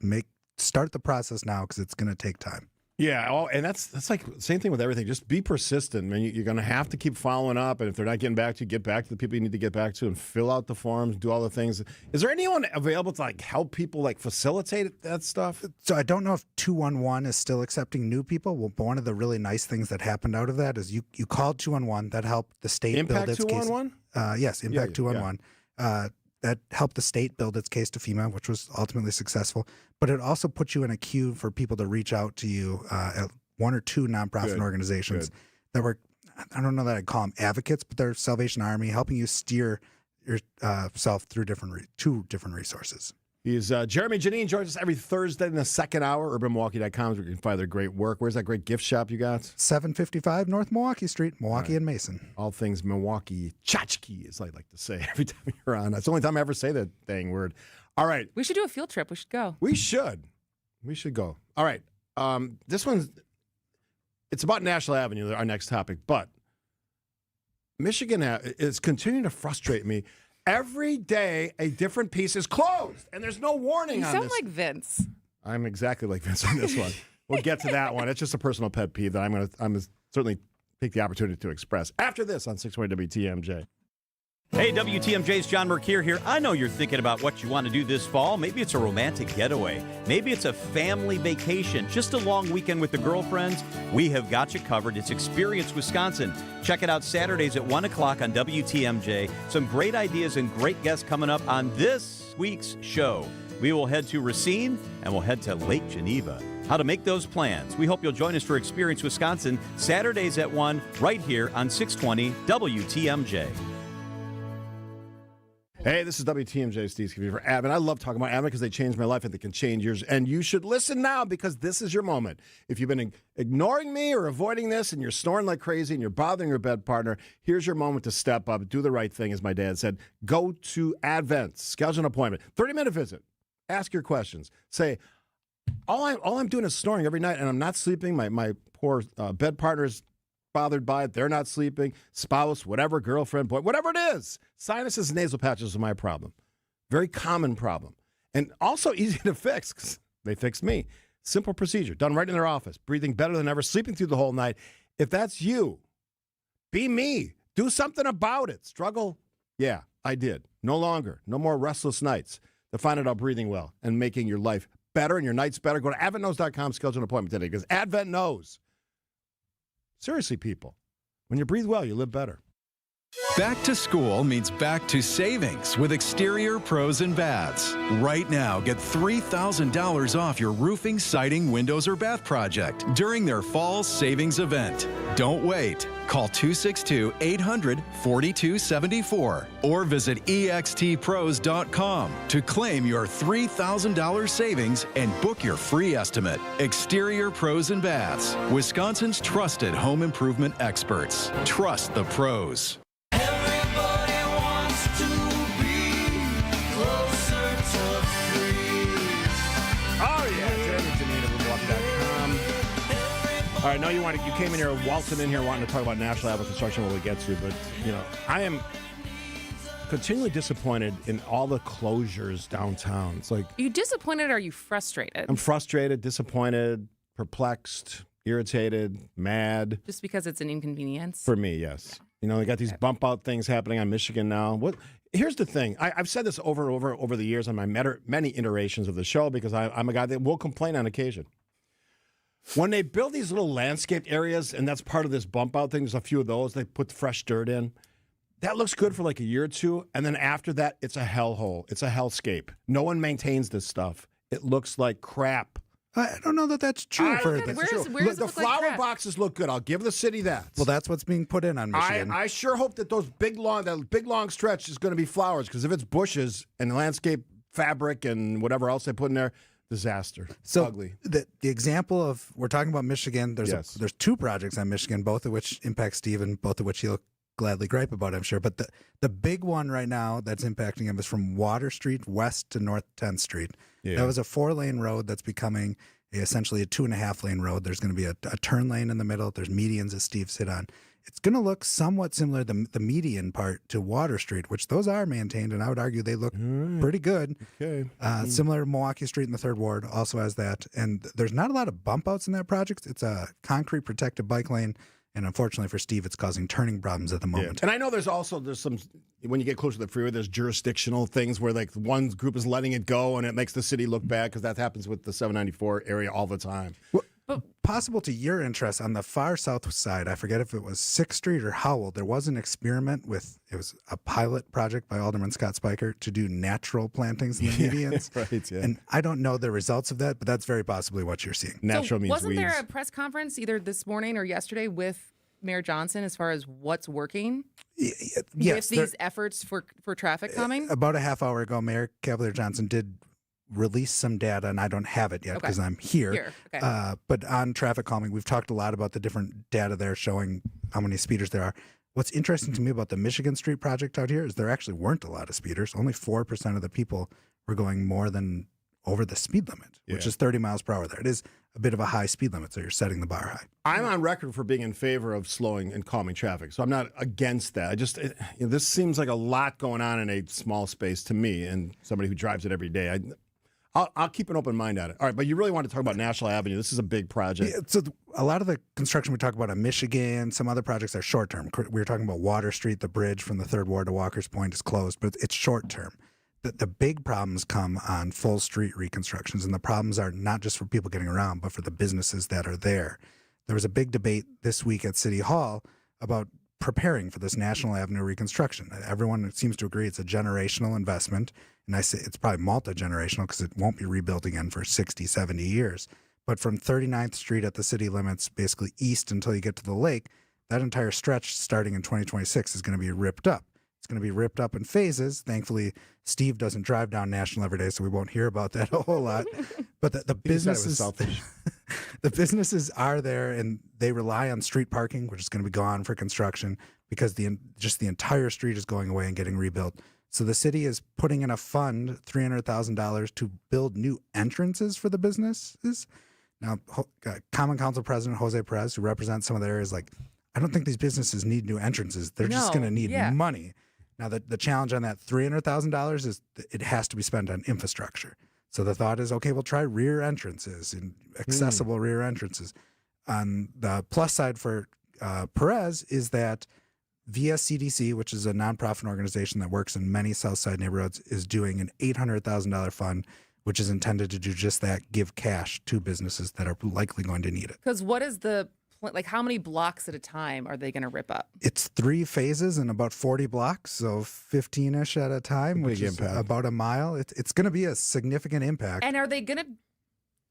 start the process now, because it's going to take time. Yeah, and that's like same thing with everything. Just be persistent, man. You're going to have to keep following up, and if they're not getting back to you, get back to the people you need to get back to, and fill out the forms, do all the things. Is there anyone available to like help people, like facilitate that stuff? So I don't know if 211 is still accepting new people. Well, but one of the really nice things that happened out of that is you called 211. That helped the state Impact build its 211? case. Yes, Impact 211. That helped the state build its case to FEMA, which was ultimately successful. But it also put you in a queue for people to reach out to you at one or two nonprofit organizations that were, I don't know that I'd call them advocates, but they're Salvation Army, helping you steer yourself through two different resources. He's Jeremy Janine joins us every Thursday in the second hour. UrbanMilwaukee.com is where you can find their great work. Where's that great gift shop you got? 755 North Milwaukee Street, Milwaukee and Mason. All things Milwaukee tchotchke, as I like to say every time you're on. That's the only time I ever say that dang word. All right. We should do a field trip. We should go. We should go. All right. This one's, it's about National Avenue, our next topic, but Michigan is continuing to frustrate me. Every day, a different piece is closed, and there's no warning on this. You sound like Vince. I'm exactly like Vince on this one. We'll get to that one. It's just a personal pet peeve that I'm gonna certainly take the opportunity to express after this on 620 WTMJ. Hey, WTMJ's John Mercure here. I know you're thinking about what you want to do this fall. Maybe it's a romantic getaway. Maybe it's a family vacation, just a long weekend with the girlfriends. We have got you covered. It's Experience Wisconsin. Check it out Saturdays at 1 o'clock on WTMJ. Some great ideas and great guests coming up on this week's show. We will head to Racine and we'll head to Lake Geneva. How to make those plans. We hope you'll join us for Experience Wisconsin Saturdays at 1 right here on 620 WTMJ. Hey, this is WTMJ Steve Scaffidi for Advent. I love talking about Advent because they changed my life and they can change yours. And you should listen now because this is your moment. If you've been ignoring me or avoiding this and you're snoring like crazy and you're bothering your bed partner, here's your moment to step up, do the right thing, as my dad said. Go to Advent, schedule an appointment, 30-minute visit. Ask your questions. Say, all I'm doing is snoring every night and I'm not sleeping. My poor bed partner's bothered by it. They're not sleeping. Spouse, whatever, girlfriend, boy, whatever it is. Sinuses and nasal patches are my problem. Very common problem. And also easy to fix because they fixed me. Simple procedure, done right in their office. Breathing better than ever, sleeping through the whole night. If that's you, be me. Do something about it. Struggle? Yeah, I did. No longer. No more restless nights. To find out about breathing well and making your life better and your nights better, go to adventknows.com, schedule an appointment today because Advent knows. Seriously, people, when you breathe well, you live better. Back to school means back to savings with Exterior Pros and Baths. Right now, get $3,000 off your roofing, siding, windows, or bath project during their fall savings event. Don't wait. Call 262-800-4274 or visit extpros.com to claim your $3,000 savings and book your free estimate. Exterior Pros and Baths, Wisconsin's trusted home improvement experts. Trust the pros. All right, now you came in here, waltzing in here, wanting to talk about National Avenue construction when we get to, but I am continually disappointed in all the closures downtown. It's like, are you disappointed or are you frustrated? I'm frustrated, disappointed, perplexed, irritated, mad. Just because it's an inconvenience? For me, yes. You know, they got these bump out things happening on Michigan now. Here's the thing. I've said this over and over the years on my many iterations of the show because I'm a guy that will complain on occasion. When they build these little landscaped areas, and that's part of this bump out thing, there's a few of those, they put fresh dirt in. That looks good for like a year or two, and then after that, it's a hellhole. It's a hellscape. No one maintains this stuff. It looks like crap. I don't know that that's true. The flower boxes look good. I'll give the city that. Well, that's what's being put in on Michigan. I sure hope that that big long stretch is going to be flowers, because if it's bushes and landscape fabric and whatever else they put in there, disaster. So ugly. The example of, we're talking about Michigan. There's two projects on Michigan, both of which impact Steve and both of which he'll gladly gripe about, I'm sure. But the big one right now that's impacting him is from Water Street west to North 10th Street. Yeah. That was a 4-lane road that's becoming essentially a 2.5-lane road. There's going to be a turn lane in the middle. There's medians, as Steve's hit on. It's going to look somewhat similar, the median part, to Water Street, which those are maintained, and I would argue they look pretty good. Okay. Similar to Milwaukee Street in the 3rd Ward also has that. And there's not a lot of bump outs in that project. It's a concrete protected bike lane. And unfortunately for Steve, it's causing turning problems at the moment. Yeah. And I know there's some, when you get closer to the freeway, there's jurisdictional things where like one group is letting it go and it makes the city look bad, because that happens with the 794 area all the time. Well, possible to your interest, on the far south side, I forget if it was 6th Street or Howell, there was an experiment it was a pilot project by Alderman Scott Spiker to do natural plantings in the medians. Right, yeah. And I don't know the results of that, but that's very possibly what you're seeing. Natural means wasn't weeds. there a press conference either this morning or yesterday with Mayor Johnson as far as what's working? Yes. With these efforts for traffic calming? About a half hour ago, Mayor Cavalier Johnson did release some data, and I don't have it yet because I'm here. Okay. But on traffic calming, we've talked a lot about the different data there showing how many speeders there are. What's interesting to me about the Michigan Street project out here is there actually weren't a lot of speeders. Only 4% of the people were going more than over the speed limit, which is 30 miles per hour there. It is a bit of a high speed limit, so you're setting the bar high. I'm on record for being in favor of slowing and calming traffic, so I'm not against that. This seems like a lot going on in a small space to me, and somebody who drives it every day. I'll keep an open mind at it. All right, but you really want to talk about National Avenue. This is a big project. Yeah, so a lot of the construction we talk about in Michigan, some other projects are short-term. We were talking about Water Street, the bridge from the 3rd Ward to Walker's Point is closed, but it's short-term. The big problems come on full street reconstructions, and the problems are not just for people getting around, but for the businesses that are there. There was a big debate this week at City Hall about preparing for this National Avenue reconstruction. Everyone seems to agree it's a generational investment, and I say it's probably multi-generational because it won't be rebuilt again for 60, 70 years. But from 39th Street at the city limits, basically east until you get to the lake, that entire stretch starting in 2026 is going to be ripped up. It's going to be ripped up in phases. Thankfully, Steve doesn't drive down National every day, so we won't hear about that a whole lot. But the businesses, the businesses are there, and they rely on street parking, which is going to be gone for construction because the entire street is going away and getting rebuilt. So the city is putting in a fund, $300,000, to build new entrances for the businesses. Now, Common Council President Jose Perez, who represents some of the areas, I don't think these businesses need new entrances. They're just going to need money. Now, the challenge on that $300,000 is it has to be spent on infrastructure. So the thought is, okay, we'll try rear entrances and accessible rear entrances. On the plus side for Perez is that VSCDC, which is a nonprofit organization that works in many South Side neighborhoods, is doing an $800,000 fund, which is intended to do just that, give cash to businesses that are likely going to need it. Because what is how many blocks at a time are they going to rip up? It's 3 phases and about 40 blocks, so 15-ish at a time, which is about a mile. It's going to be a significant impact. And are they going to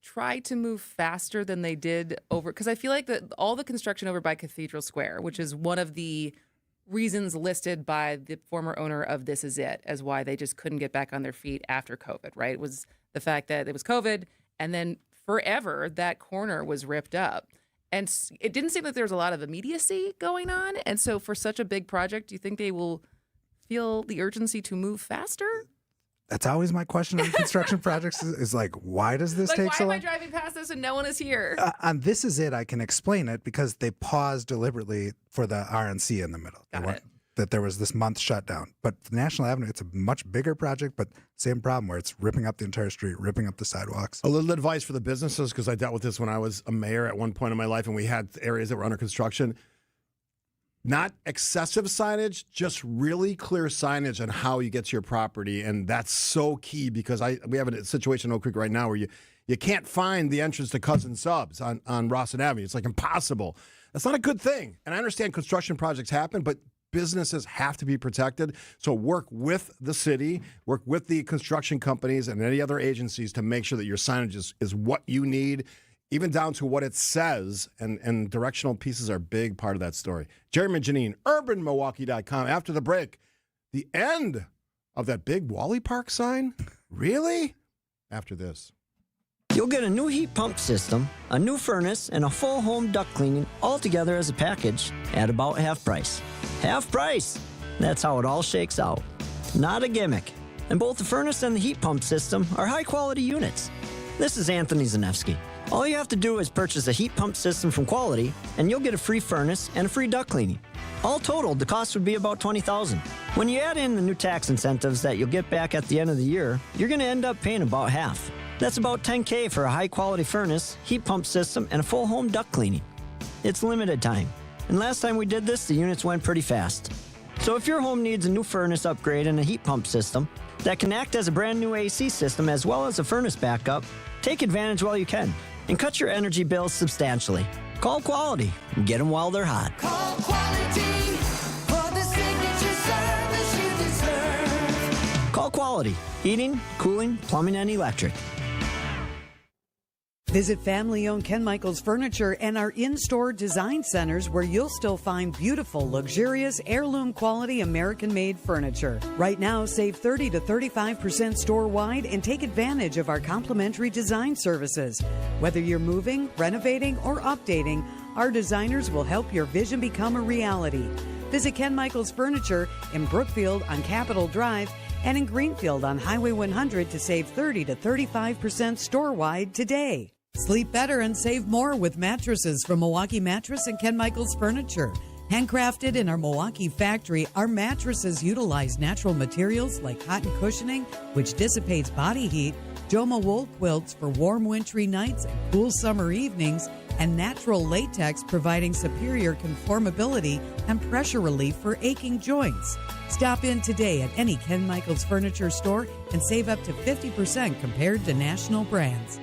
try to move faster than they did over? Because I feel like all the construction over by Cathedral Square, which is one of the reasons listed by the former owner of This Is It as why they just couldn't get back on their feet after COVID, right? It was the fact that it was COVID, and then forever that corner was ripped up. And it didn't seem like there was a lot of immediacy going on. And so for such a big project, do you think they will feel the urgency to move faster? That's always my question on construction projects is why does this take so long? Why am I driving past this and no one is here? On This Is It, I can explain it because they paused deliberately for the RNC in the middle. that there was this month shutdown. But National Avenue, it's a much bigger project, but same problem where it's ripping up the entire street, ripping up the sidewalks. A little advice for the businesses, because I dealt with this when I was a mayor at one point in my life, and we had areas that were under construction. Not excessive signage, just really clear signage on how you get to your property, and that's so key because we have a situation in Oak Creek right now where you can't find the entrance to Cousin Subs on Rawson Avenue. It's like impossible. That's not a good thing. And I understand construction projects happen, but businesses have to be protected. So work with the city, work with the construction companies and any other agencies to make sure that your signage is what you need, even down to what it says. And directional pieces are a big part of that story. Jeremy Janine, urbanmilwaukee.com. After the break, the end of that big Wally Park sign? Really? After this. You'll get a new heat pump system, a new furnace, and a full home duct cleaning all together as a package at about half price. Half price! That's how it all shakes out. Not a gimmick. And both the furnace and the heat pump system are high-quality units. This is Anthony Zanevsky. All you have to do is purchase a heat pump system from Quality, and you'll get a free furnace and a free duct cleaning. All totaled, the cost would be about $20,000. When you add in the new tax incentives that you'll get back at the end of the year, you're going to end up paying about half. That's about $10K for a high-quality furnace, heat pump system, and a full home duct cleaning. It's limited time. And last time we did this, the units went pretty fast. So if your home needs a new furnace upgrade and a heat pump system that can act as a brand new AC system as well as a furnace backup, take advantage while you can and cut your energy bills substantially. Call Quality and get them while they're hot. Call Quality for the signature service you deserve. Call Quality. Heating, cooling, plumbing, and electric. Visit family-owned Ken Michaels Furniture and our in-store design centers where you'll still find beautiful, luxurious, heirloom quality American-made furniture. Right now, save 30 to 35% store-wide and take advantage of our complimentary design services. Whether you're moving, renovating, or updating, our designers will help your vision become a reality. Visit Ken Michaels Furniture in Brookfield on Capitol Drive and in Greenfield on Highway 100 to save 30 to 35% store-wide today. Sleep better and save more with mattresses from Milwaukee Mattress and Ken Michaels Furniture. Handcrafted in our Milwaukee factory, our mattresses utilize natural materials like cotton cushioning, which dissipates body heat, Joma wool quilts for warm wintry nights and cool summer evenings, and natural latex providing superior conformability and pressure relief for aching joints. Stop in today at any Ken Michaels Furniture store and save up to 50% compared to national brands.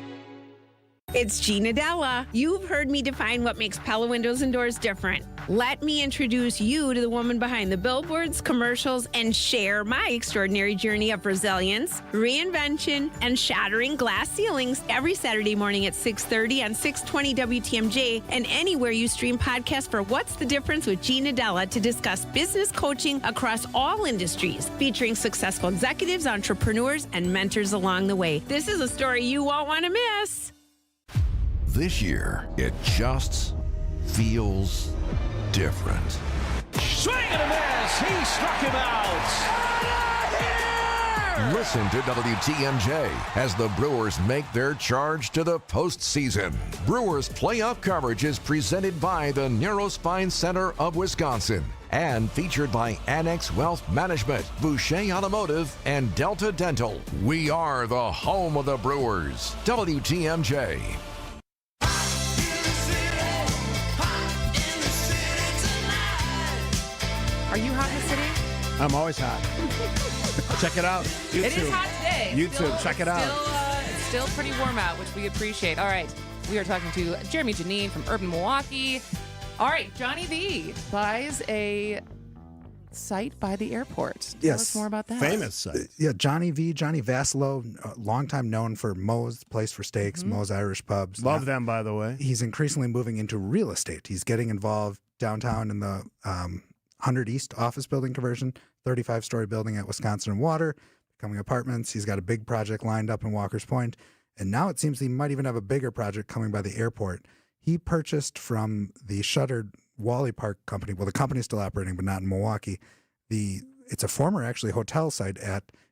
It's Gina Della. You've heard me define what makes Pella Windows and Doors different. Let me introduce you to the woman behind the billboards, commercials, and share my extraordinary journey of resilience, reinvention, and shattering glass ceilings every Saturday morning at 6:30 on 620 WTMJ and anywhere you stream podcasts for What's the Difference with Gina Della to discuss business coaching across all industries, featuring successful executives, entrepreneurs, and mentors along the way. This is a story you won't want to miss. This year, it just feels different. Swing and a miss. He struck him out. Listen to WTMJ as the Brewers make their charge to the postseason. Brewers playoff coverage is presented by the Neurospine Center of Wisconsin and featured by Annex Wealth Management, Boucher Automotive, and Delta Dental. We are the home of the Brewers. WTMJ. Are you hot in the city? I'm always hot. Check it out. YouTube. It is hot today. YouTube, check it out. It's still pretty warm out, which we appreciate. All right, we are talking to Jeremy Janine from Urban Milwaukee. All right, Johnny V buys a site by the airport. Tell us more about that. Famous site. Yeah, Johnny Vassallo, longtime known for Moe's Place for Steaks, Moe's Irish Pubs. Love them, by the way. He's increasingly moving into real estate. He's getting involved downtown in the 100 East office building conversion, 35-story building at Wisconsin and Water, becoming apartments. He's got a big project lined up in Walker's Point. And now it seems he might even have a bigger project coming by the airport. He purchased from the shuttered Wally Park company. Well, the company's still operating, but not in Milwaukee. It's a former, actually, hotel site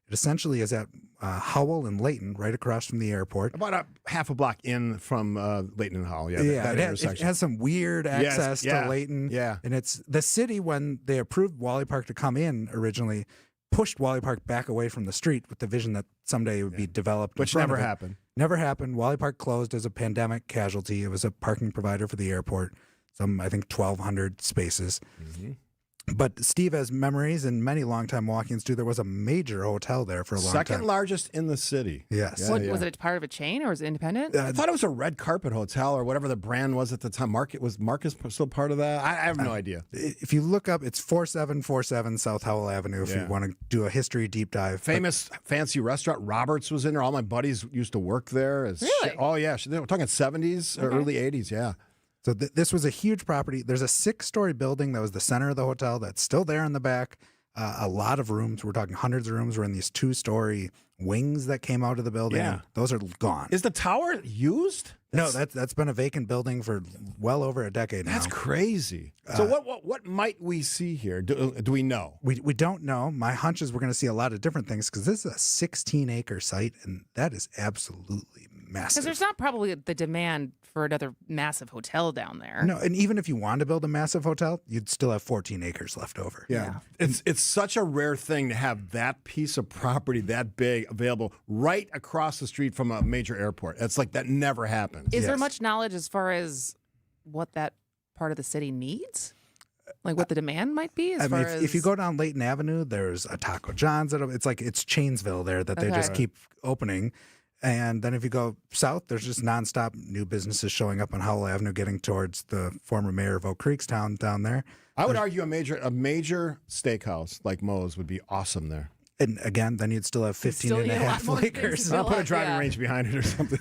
It essentially is at Howell and Layton, right across from the airport. About a half a block in from Layton and Howell. Yeah, that it has some weird access to Layton. Yeah. And it's the city, when they approved Wally Park to come in originally, pushed Wally Park back away from the street with the vision that someday it would be developed. Which never happened. Never happened. Wally Park closed as a pandemic casualty. It was a parking provider for the airport. I think, 1,200 spaces. Mm-hmm. But Steve has memories, and many longtime walk-ins do. There was a major hotel there for a long time. Second largest in the city. Yes. Was it part of a chain or was it independent? I thought it was a red carpet hotel or whatever the brand was at the time. Was Marcus still part of that? I have no idea. If you look up, it's 4747 South Howell Avenue if you want to do a history deep dive. Famous fancy restaurant. Roberts was in there. All my buddies used to work there. Really? Oh, yeah. We're talking 70s or early 80s, yeah. So this was a huge property. There's a 6-story building that was the center of the hotel that's still there in the back. A lot of rooms. We're talking hundreds of rooms were in these 2-story wings that came out of the building. Yeah. Those are gone. Is the tower used? No, that's been a vacant building for well over a decade now. That's crazy. So what might we see here? Do we know? We don't know. My hunch is we're going to see a lot of different things because this is a 16-acre site, and that is absolutely massive. Because there's not probably the demand for another massive hotel down there. No, and even if you wanted to build a massive hotel, you'd still have 14 acres left over. Yeah. It's such a rare thing to have that piece of property that big available right across the street from a major airport. It's like that never happens. Is there much knowledge as far as what that part of the city needs? Like what the demand might be? If you go down Layton Avenue, there's a Taco John's. It's Chainsville there that they just keep opening. And then if you go south, there's just nonstop new businesses showing up on Howell Avenue, getting towards the former mayor of Oak Creekstown down there. I would argue a major steakhouse like Moe's would be awesome there. And again, then you'd still have 15 and a half acres. I'll put a driving range behind it or something.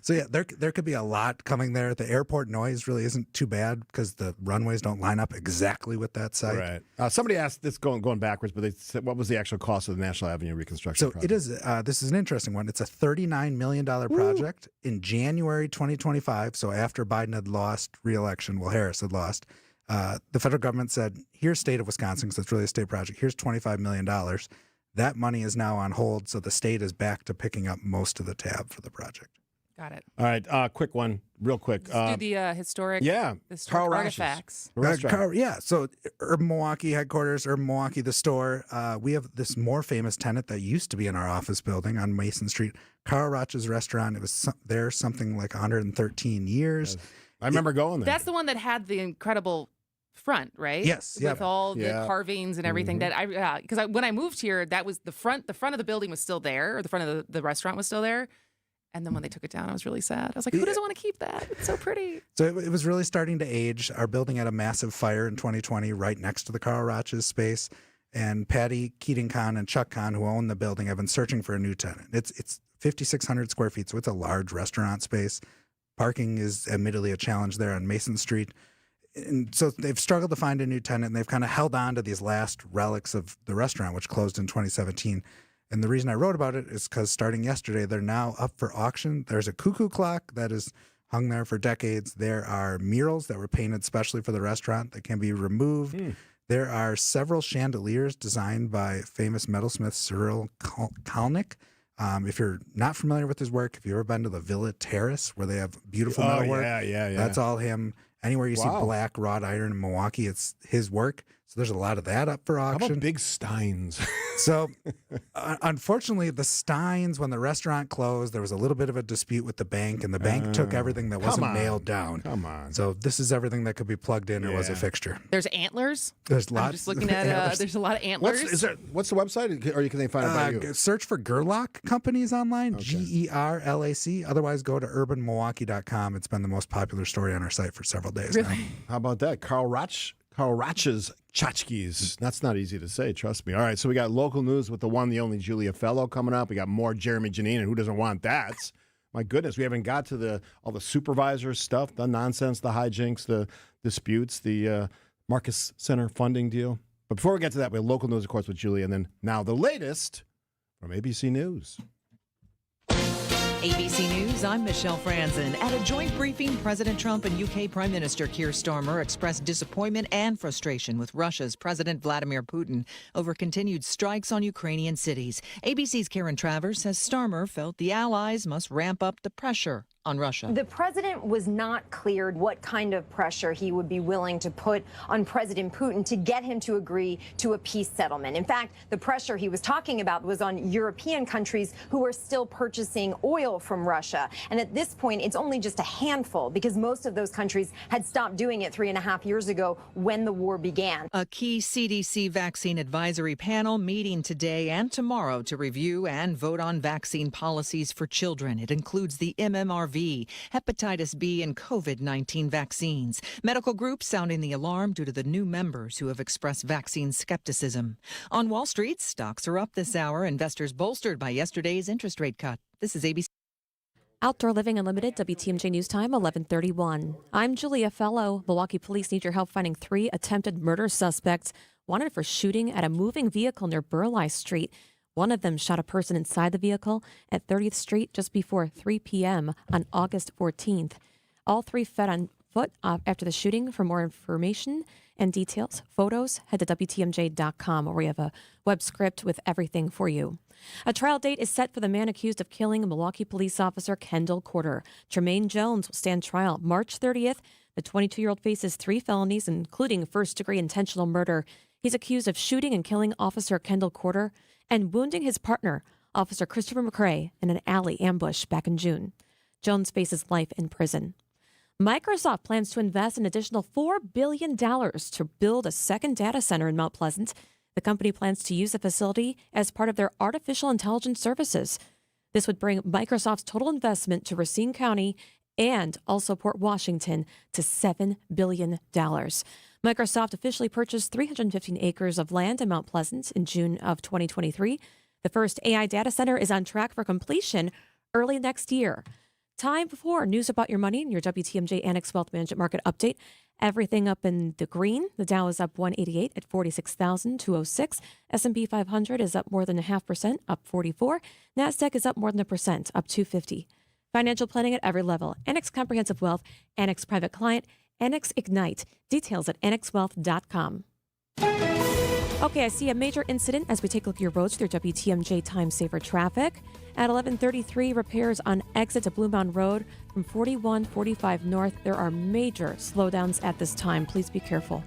So yeah, there could be a lot coming there. The airport noise really isn't too bad because the runways don't line up exactly with that site. Right. Somebody asked this going backwards, but they said, what was the actual cost of the National Avenue reconstruction project? It is. This is an interesting one. It's a $39 million project in January 2025. So after Biden had lost re-election, Harris had lost. The federal government said, here's state of Wisconsin, because it's really a state project. Here's $25 million. That money is now on hold, so the state is back to picking up most of the tab for the project. Got it. All right, quick one, real quick. Let's do the historic Carl artifacts. So Urban Milwaukee headquarters, Urban Milwaukee, the store. We have this more famous tenant that used to be in our office building on Mason Street, Carl Roch's restaurant. It was there something like 113 years. I remember going there. That's the one that had the incredible front, right? Yes, with all the carvings and everything. Mm-hmm. That because when I moved here, that was the front. The front of the building was still there, or the front of the restaurant was still there. And then when they took it down, I was really sad. I was like, who doesn't want to keep that? It's so pretty. So it was really starting to age. Our building had a massive fire in 2020 right next to the Carl Roch's space. And Patty Keating Kahn and Chuck Kahn, who own the building, have been searching for a new tenant. It's 5,600 square feet, so it's a large restaurant space. Parking is admittedly a challenge there on Mason Street. And so they've struggled to find a new tenant, and they've kind of held on to these last relics of the restaurant, which closed in 2017. And the reason I wrote about it is because starting yesterday, they're now up for auction. There's a cuckoo clock that is hung there for decades. There are murals that were painted specially for the restaurant that can be removed. There are several chandeliers designed by famous metalsmith Cyril Kalnick. If you're not familiar with his work, if you've ever been to the Villa Terrace where they have beautiful metalwork, that's all him. Anywhere you see black wrought iron in Milwaukee, it's his work. So there's a lot of that up for auction. How about big steins? So unfortunately, the steins, when the restaurant closed, there was a little bit of a dispute with the bank, and the bank took everything that wasn't nailed down. Come on. So this is everything that could be plugged in or was a fixture. There's antlers. There's lots. I'm just looking at. There's a lot of antlers. What's the website, or can they find it by you? Search for Gerlach Companies online, GERLAC. Otherwise, go to urbanmilwaukee.com. It's been the most popular story on our site for several days now. How about that? Carl Roch's tchotchkes. That's not easy to say, trust me. All right, so we got local news with the one, the only Julia Fellow coming up. We got more Jeremy Janine, and who doesn't want that? My goodness, we haven't got to all the supervisor stuff, the nonsense, the hijinks, the disputes, the Marcus Center funding deal. But before we get to that, we have local news, of course, with Julia, and then now the latest from ABC News. ABC News, I'm Michelle Franzen. At a joint briefing, President Trump and UK Prime Minister Keir Starmer expressed disappointment and frustration with Russia's President Vladimir Putin over continued strikes on Ukrainian cities. ABC's Karen Travers says Starmer felt the allies must ramp up the pressure on Russia. The president was not cleared what kind of pressure he would be willing to put on President Putin to get him to agree to a peace settlement. In fact, the pressure he was talking about was on European countries who are still purchasing oil from Russia. And at this point, it's only just a handful because most of those countries had stopped doing it 3.5 years ago when the war began. A key CDC vaccine advisory panel meeting today and tomorrow to review and vote on vaccine policies for children. It includes the MMRV, hepatitis B, and COVID-19 vaccines. Medical groups sounding the alarm due to the new members who have expressed vaccine skepticism. On Wall Street, stocks are up this hour. Investors bolstered by yesterday's interest rate cut. This is ABC. Outdoor Living Unlimited, WTMJ News Time, 11:31. I'm Julia Fellow. Milwaukee police need your help finding 3 attempted murder suspects wanted for shooting at a moving vehicle near Burleigh Street. One of them shot a person inside the vehicle at 30th Street just before 3 p.m. on August 14th. All 3 fled on foot after the shooting. For more information and details, photos, head to WTMJ.com, where we have a web script with everything for you. A trial date is set for the man accused of killing a Milwaukee police officer, Kendall Corder. Tremaine Jones will stand trial March 30th. The 22-year-old faces 3 felonies, including first-degree intentional murder. He's accused of shooting and killing Officer Kendall Corder and wounding his partner, Officer Christopher McRae, in an alley ambush back in June. Jones faces life in prison. Microsoft plans to invest an additional $4 billion to build a second data center in Mount Pleasant. The company plans to use the facility as part of their artificial intelligence services. This would bring Microsoft's total investment to Racine County and also Port Washington to $7 billion. Microsoft officially purchased 315 acres of land in Mount Pleasant in June of 2023. The first AI data center is on track for completion early next year. Time for news about your money and your WTMJ Annex Wealth Management Market Update. Everything up in the green. The Dow is up 188 at 46,206. S&P 500 is up more than 0.5%, up 44. NASDAQ is up more than 1%, up 250. Financial planning at every level. Annex Comprehensive Wealth, Annex Private Client, Annex Ignite. Details at annexwealth.com. Okay, I see a major incident as we take a look at your roads through WTMJ Time Saver Traffic. At 11:33, repairs on exit to Blue Mound Road from 4145 North. There are major slowdowns at this time. Please be careful.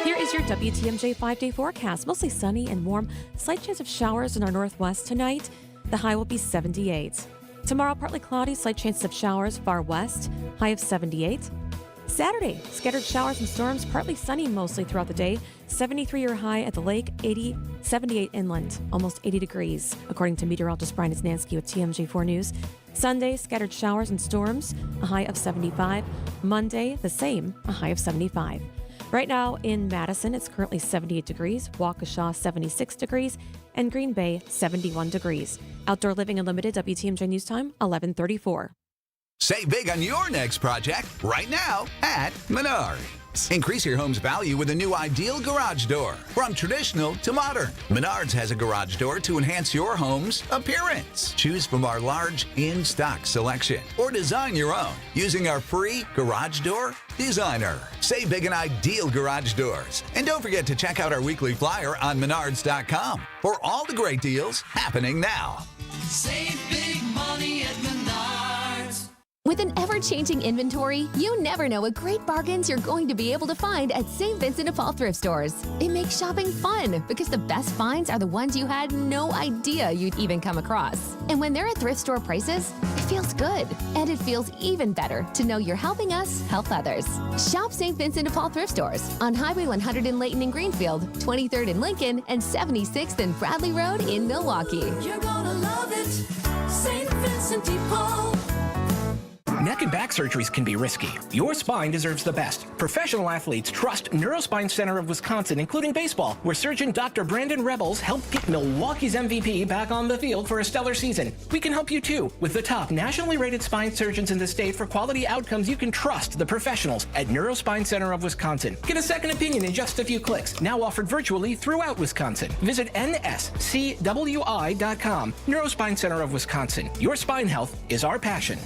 Here is your WTMJ 5-day forecast. Mostly sunny and warm. Slight chance of showers in our northwest tonight. The high will be 78. Tomorrow, partly cloudy, slight chances of showers far west. High of 78. Saturday, scattered showers and storms, partly sunny mostly throughout the day. 73 your high at the lake, 78 inland, almost 80 degrees, according to meteorologist Brian Znansky with TMJ4 News. Sunday, scattered showers and storms, a high of 75. Monday, the same, a high of 75. Right now in Madison, it's currently 78 degrees, Waukesha 76 degrees, and Green Bay 71 degrees. Outdoor Living Unlimited, WTMJ News Time, 11:34. Save big on your next project right now at Menards. Increase your home's value with a new ideal garage door. From traditional to modern, Menards has a garage door to enhance your home's appearance. Choose from our large in-stock selection or design your own using our free Garage Door Designer. Save big on ideal garage doors. And don't forget to check out our weekly flyer on Menards.com for all the great deals happening now. Save big money at Menards. With an ever-changing inventory, you never know what great bargains you're going to be able to find at St. Vincent de Paul thrift stores. It makes shopping fun because the best finds are the ones you had no idea you'd even come across. And when they're at thrift store prices, it feels good. And it feels even better to know you're helping us help others. Shop St. Vincent de Paul thrift stores on Highway 100 in Layton and Greenfield, 23rd in Lincoln, and 76th and Bradley Road in Milwaukee. You're gonna love it, St. Vincent de Paul. Neck and back surgeries can be risky. Your spine deserves the best. Professional athletes trust Neurospine Center of Wisconsin, including baseball, where surgeon Dr. Brandon Rebels helped get Milwaukee's MVP back on the field for a stellar season. We can help you too, with the top nationally rated spine surgeons in the state for quality outcomes. You can trust the professionals at Neurospine Center of Wisconsin. Get a second opinion in just a few clicks, now offered virtually throughout Wisconsin. Visit nscwi.com. Neurospine Center of Wisconsin. Your spine health is our passion.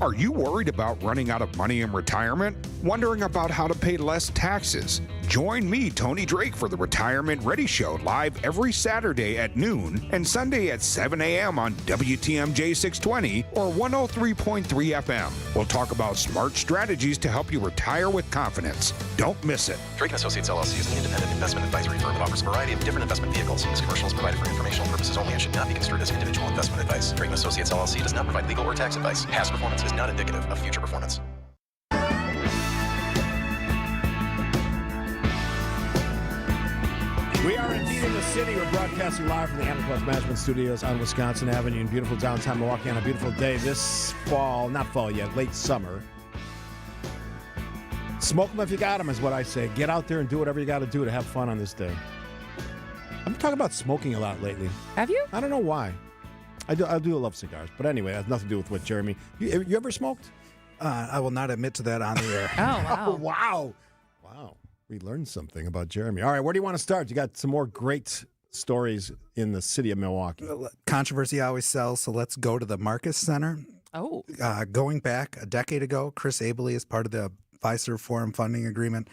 Are you worried about running out of money in retirement? Wondering about how to pay less taxes? Join me, Tony Drake, for the Retirement Ready Show, live every Saturday at noon and Sunday at 7 a.m. on WTMJ 620 or 103.3 FM. We'll talk about smart strategies to help you retire with confidence. Don't miss it. Drake & Associates LLC is an independent investment advisory firm that offers a variety of different investment vehicles. This commercial is provided for informational purposes only and should not be construed as individual investment advice. Drake & Associates LLC does not provide legal or tax advice. Past performance is not indicative of future performance. We are indeed in the city. We're broadcasting live from the Hammer Plus Management Studios on Wisconsin Avenue in beautiful downtown Milwaukee on a beautiful day this fall, not fall yet, late summer. Smoke them if you got them is what I say. Get out there and do whatever you got to do to have fun on this day. I'm talking about smoking a lot lately. Have you? I don't know why. I do love cigars, but anyway, it has nothing to do with what Jeremy. You ever smoked? I will not admit to that on the air. Oh, wow. Wow. We learned something about Jeremy. All right, where do you want to start? You got some more great stories in the city of Milwaukee. Controversy always sells, so let's go to the Marcus Center. Oh. Going back a decade ago, Chris Abele, as part of the Fiserv Forum funding agreement,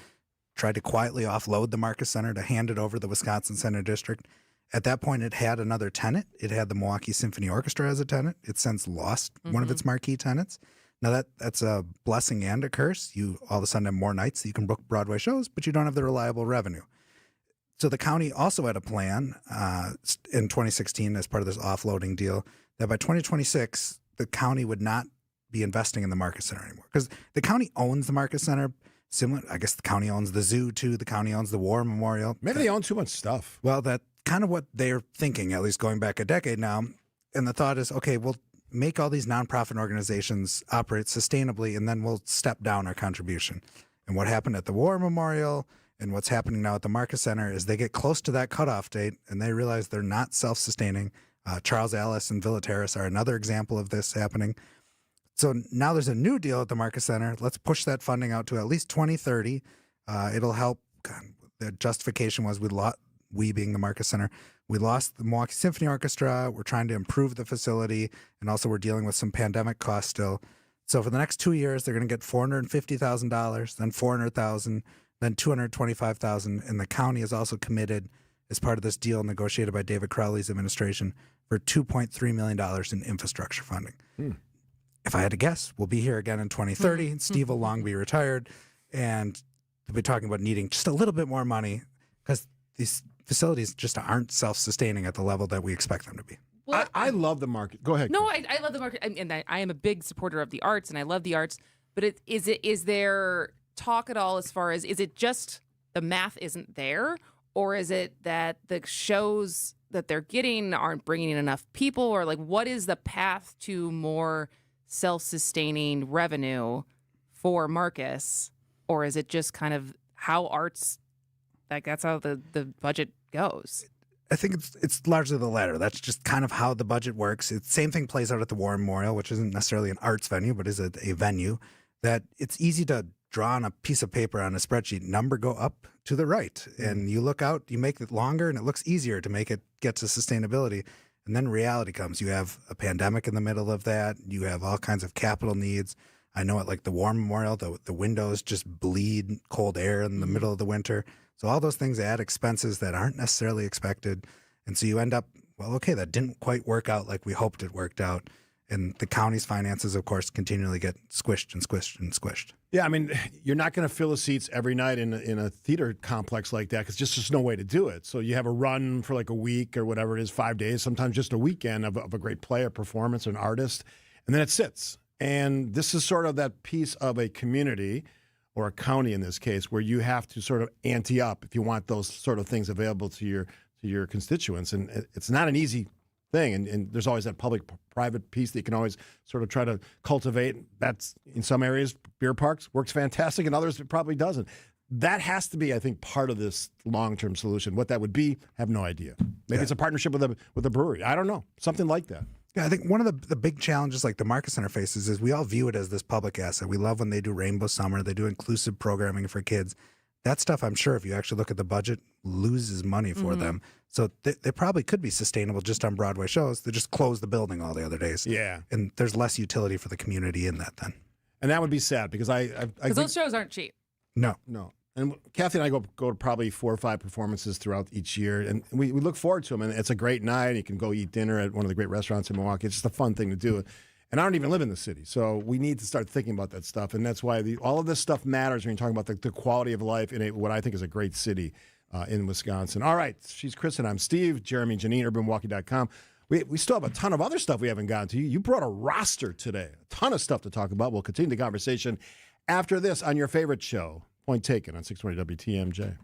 tried to quietly offload the Marcus Center to hand it over to the Wisconsin Center District. At that point, it had another tenant. It had the Milwaukee Symphony Orchestra as a tenant. It's since lost one of its marquee tenants. Now, that's a blessing and a curse. You all of a sudden have more nights that you can book Broadway shows, but you don't have the reliable revenue. So the county also had a plan in 2016 as part of this offloading deal that by 2026, the county would not be investing in the Marcus Center anymore. Because the county owns the Marcus Center. Similar, I guess the county owns the zoo, too. The county owns the War Memorial. Maybe they own too much stuff. Well, that's kind of what they're thinking, at least going back a decade now. And the thought is, okay, we'll make all these nonprofit organizations operate sustainably, and then we'll step down our contribution. And what happened at the War Memorial and what's happening now at the Marcus Center is they get close to that cutoff date, and they realize they're not self-sustaining. Charles Allis and Villa Terrace are another example of this happening. So now there's a new deal at the Marcus Center. Let's push that funding out to at least 2030. It'll help. God, the justification was we being the Marcus Center, we lost the Milwaukee Symphony Orchestra. We're trying to improve the facility, and also we're dealing with some pandemic costs still. So for the next 2 years, they're going to get $450,000, then $400,000, then $225,000, and the county is also committed as part of this deal negotiated by David Crowley's administration for $2.3 million in infrastructure funding. If I had to guess, we'll be here again in 2030. Steve will long be retired, and we'll be talking about needing just a little bit more money because these facilities just aren't self-sustaining at the level that we expect them to be. Well, I love the market. Go ahead. No, I love the market, and I am a big supporter of the arts, and I love the arts. But is there talk at all as far as, is it just the math isn't there, or is it that the shows that they're getting aren't bringing in enough people, or like what is the path to more self-sustaining revenue for Marcus, or is it just kind of how arts, like that's how the budget goes? I think it's largely the latter. That's just kind of how the budget works. The same thing plays out at the War Memorial, which isn't necessarily an arts venue, but is a venue that it's easy to draw on a piece of paper on a spreadsheet, number go up to the right. And you look out, you make it longer, and it looks easier to make it get to sustainability. And then reality comes. You have a pandemic in the middle of that. You have all kinds of capital needs. I know at like the War Memorial, the windows just bleed cold air in the middle of the winter. So all those things add expenses that aren't necessarily expected. And so you end up, well, okay, that didn't quite work out like we hoped it worked out. And the county's finances, of course, continually get squished and squished and squished. Yeah, I mean, you're not going to fill the seats every night in a theater complex like that because just no way to do it. So you have a run for like a week or whatever it is, 5 days, sometimes just a weekend of a great play, a performance, an artist, and then it sits. And this is sort of that piece of a community, or a county in this case, where you have to sort of ante up if you want those sort of things available to your constituents. And it's not an easy thing. And there's always that public-private piece that you can always sort of try to cultivate. That's, in some areas, beer parks works fantastic. In others, it probably doesn't. That has to be, I think, part of this long-term solution. What that would be, I have no idea. Maybe it's a partnership with a brewery. I don't know. Something like that. Yeah, I think one of the big challenges, like the Market Center faces, is we all view it as this public asset. We love when they do Rainbow Summer, they do inclusive programming for kids. That stuff, I'm sure, if you actually look at the budget, loses money for them. So they probably could be sustainable just on Broadway shows. They just close the building all the other days. Yeah. And there's less utility for the community in that then. And that would be sad because I Because those shows aren't cheap. No. And Kathy and I go to probably 4 or 5 performances throughout each year, and we look forward to them. And it's a great night. You can go eat dinner at one of the great restaurants in Milwaukee. It's just a fun thing to do. And I don't even live in the city, so we need to start thinking about that stuff. And that's why all of this stuff matters when you're talking about the quality of life in what I think is a great city in Wisconsin. All right, she's Kristin. I'm Steve. Jeremy, Janine, UrbanMilwaukee.com. We still have a ton of other stuff we haven't gotten to. You brought a roster today, a ton of stuff to talk about. We'll continue the conversation after this on your favorite show. Point taken on 620 WTMJ.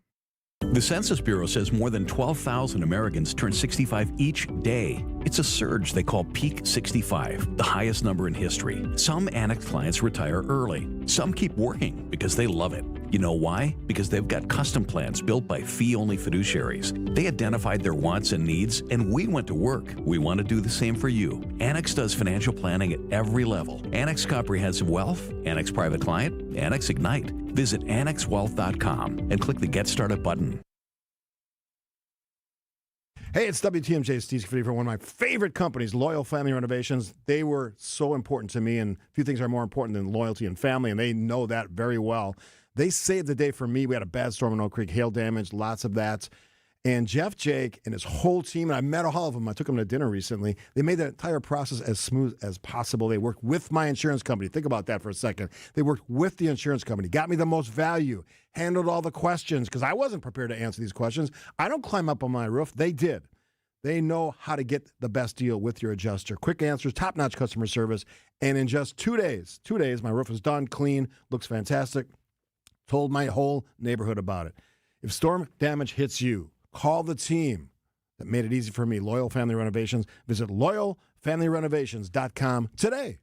The Census Bureau says more than 12,000 Americans turn 65 each day. It's a surge they call Peak 65, the highest number in history. Some Annex clients retire early. Some keep working because they love it. You know why? Because they've got custom plans built by fee-only fiduciaries. They identified their wants and needs, and we went to work. We want to do the same for you. Annex does financial planning at every level. Annex Comprehensive Wealth, Annex Private Client, Annex Ignite. Visit AnnexWealth.com and click the Get Started button. Hey, it's WTMJ Steve Scaffidi for one of my favorite companies, Loyal Family Renovations. They were so important to me, and few things are more important than loyalty and family, and they know that very well. They saved the day for me. We had a bad storm in Oak Creek, hail damage, lots of that. And Jeff Jake and his whole team, and I met all of them. I took them to dinner recently. They made the entire process as smooth as possible. They worked with my insurance company. Think about that for a second. They worked with the insurance company, got me the most value, handled all the questions, because I wasn't prepared to answer these questions. I don't climb up on my roof. They did. They know how to get the best deal with your adjuster. Quick answers, top-notch customer service, and in just 2 days, my roof is done, clean, looks fantastic. Told my whole neighborhood about it. If storm damage hits you, call the team that made it easy for me, Loyal Family Renovations. Visit loyalfamilyrenovations.com today.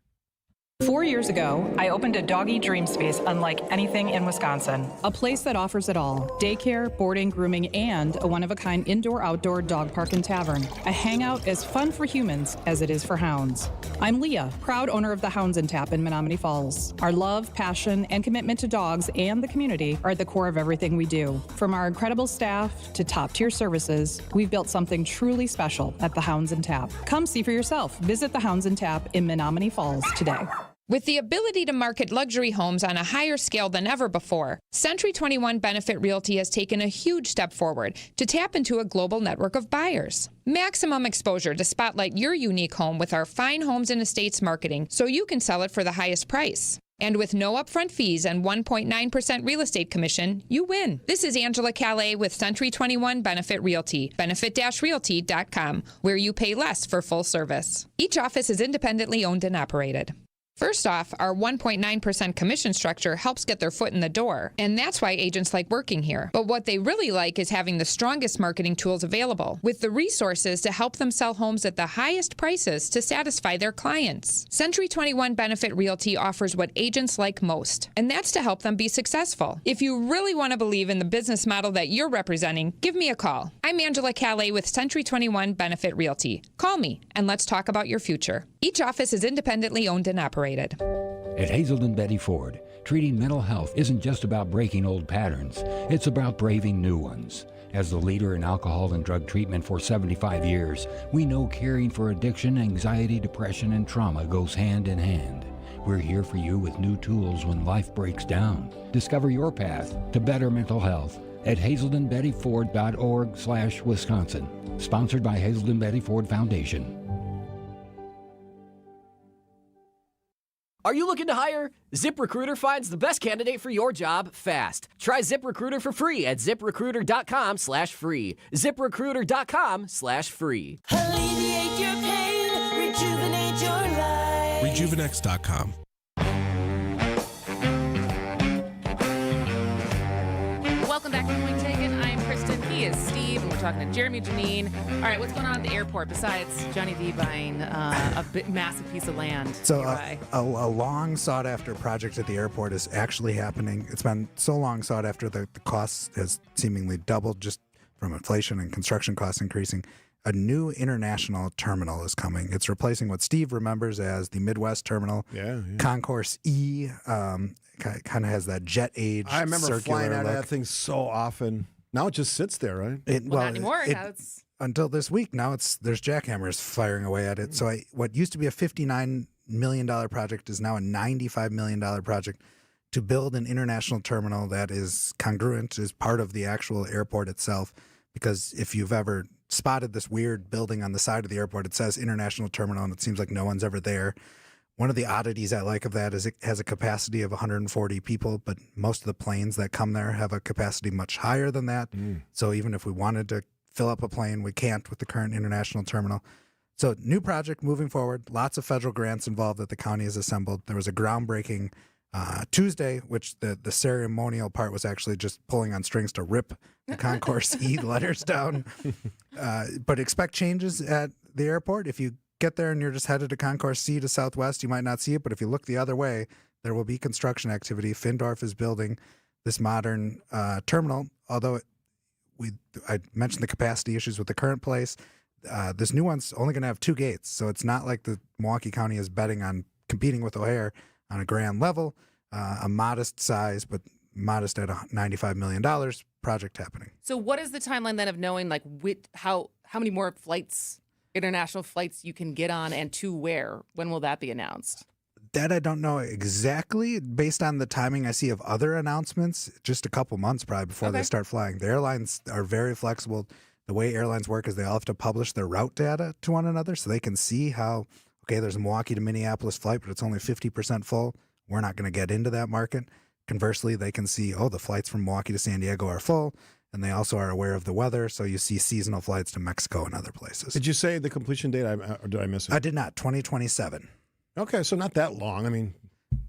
4 years ago, I opened a doggy dream space unlike anything in Wisconsin. A place that offers it all: daycare, boarding, grooming, and a one-of-a-kind indoor-outdoor dog park and tavern. A hangout as fun for humans as it is for hounds. I'm Leah, proud owner of the Hounds and Tap in Menominee Falls. Our love, passion, and commitment to dogs and the community are at the core of everything we do. From our incredible staff to top-tier services, we've built something truly special at the Hounds and Tap. Come see for yourself. Visit the Hounds and Tap in Menominee Falls today. With the ability to market luxury homes on a higher scale than ever before, Century 21 Benefit Realty has taken a huge step forward to tap into a global network of buyers. Maximum exposure to spotlight your unique home with our fine homes and estates marketing so you can sell it for the highest price. And with no upfront fees and 1.9% real estate commission, you win. This is Angela Calais with Century 21 Benefit Realty, benefit-realty.com, where you pay less for full service. Each office is independently owned and operated. First off, our 1.9% commission structure helps get their foot in the door, and that's why agents like working here. But what they really like is having the strongest marketing tools available, with the resources to help them sell homes at the highest prices to satisfy their clients. Century 21 Benefit Realty offers what agents like most, and that's to help them be successful. If you really want to believe in the business model that you're representing, give me a call. I'm Angela Calais with Century 21 Benefit Realty. Call me, and let's talk about your future. Each office is independently owned and operated. At Hazelden Betty Ford, treating mental health isn't just about breaking old patterns, it's about braving new ones. As the leader in alcohol and drug treatment for 75 years, we know caring for addiction, anxiety, depression, and trauma goes hand in hand. We're here for you with new tools when life breaks down. Discover your path to better mental health at hazeldenbettyford.org/Wisconsin. Sponsored by Hazelden Betty Ford Foundation. Are you looking to hire? ZipRecruiter finds the best candidate for your job fast. Try ZipRecruiter for free at ziprecruiter.com/free. ZipRecruiter.com/free. Alleviate your pain, rejuvenate your life. Rejuvenex.com. Welcome back to Point Taken. I'm Kristin. He He is Steve, and we're talking to Jeremy, Janine. All right, what's going on at the airport besides Johnny D buying a massive piece of land? So a long sought-after project at the airport is actually happening. It's been so long sought after the cost has seemingly doubled just from inflation and construction costs increasing. A new international terminal is coming. It's replacing what Steve remembers as the Midwest Terminal. Yeah. Concourse E kind of has that jet age. I remember flying out look. of that thing so often. Now it just sits there, right? Not anymore. Until this week, now there's jackhammers firing away at it. So what used to be a $59 million project is now a $95 million project to build an international terminal that is congruent, is part of the actual airport itself. Because if you've ever spotted this weird building on the side of the airport, it says International Terminal, and it seems like no one's ever there. One of the oddities I like of that is it has a capacity of 140 people, but most of the planes that come there have a capacity much higher than that. So even if we wanted to fill up a plane, we can't with the current International Terminal. So new project moving forward, lots of federal grants involved that the county has assembled. There was a groundbreaking Tuesday, which the ceremonial part was actually just pulling on strings to rip the Concourse E letters down. But expect changes at the airport. If you get there and you're just headed to Concourse C to Southwest, you might not see it. But if you look the other way, there will be construction activity. Findorf is building this modern terminal. Although I mentioned the capacity issues with the current place. This new one's only going to have 2 gates. So it's not like the Milwaukee County is betting on competing with O'Hare on a grand level, a modest size, but modest at $95 million project happening. So what is the timeline then of knowing like how many more flights, international flights you can get on and to where? When will that be announced? That I don't know exactly. Based on the timing I see of other announcements, just a couple months probably before they start flying. The airlines are very flexible. The way airlines work is they all have to publish their route data to one another so they can see how, okay, there's a Milwaukee to Minneapolis flight, but it's only 50% full. We're not going to get into that market. Conversely, they can see, the flights from Milwaukee to San Diego are full, and they also are aware of the weather, so you see seasonal flights to Mexico and other places. Did you say the completion date, or did I miss it? I did not, 2027. Okay, so not that long. I mean,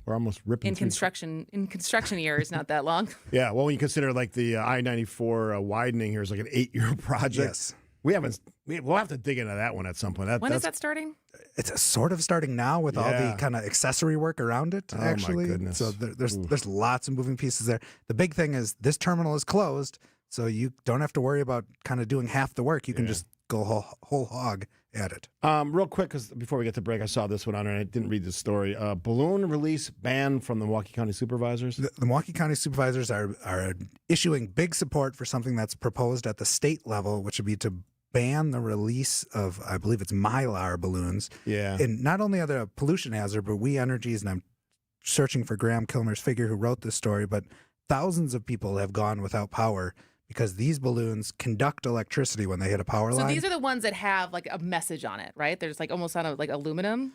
we're almost ripping in construction years, not that long. Yeah, well, when you consider like the I-94 widening here is like an 8-year project. Yes. We'll have to dig into that one at some point. When is that starting? It's sort of starting now with all the kind of accessory work around it, actually. My goodness. So there's lots of moving pieces there. The big thing is this terminal is closed, so you don't have to worry about kind of doing half the work. You can just go whole hog at it. Real quick, because before we get to break, I saw this one on there, and I didn't read the story. Balloon release ban from the Milwaukee County Supervisors. The Milwaukee County Supervisors are issuing big support for something that's proposed at the state level, which would be to ban the release of, I believe it's Mylar balloons. Yeah. And not only are they a pollution hazard, but We Energies, and I'm searching for Graham Kilmer's figure who wrote this story, but thousands of people have gone without power because these balloons conduct electricity when they hit a power line. So these are the ones that have like a message on it, right? They're just like almost like aluminum.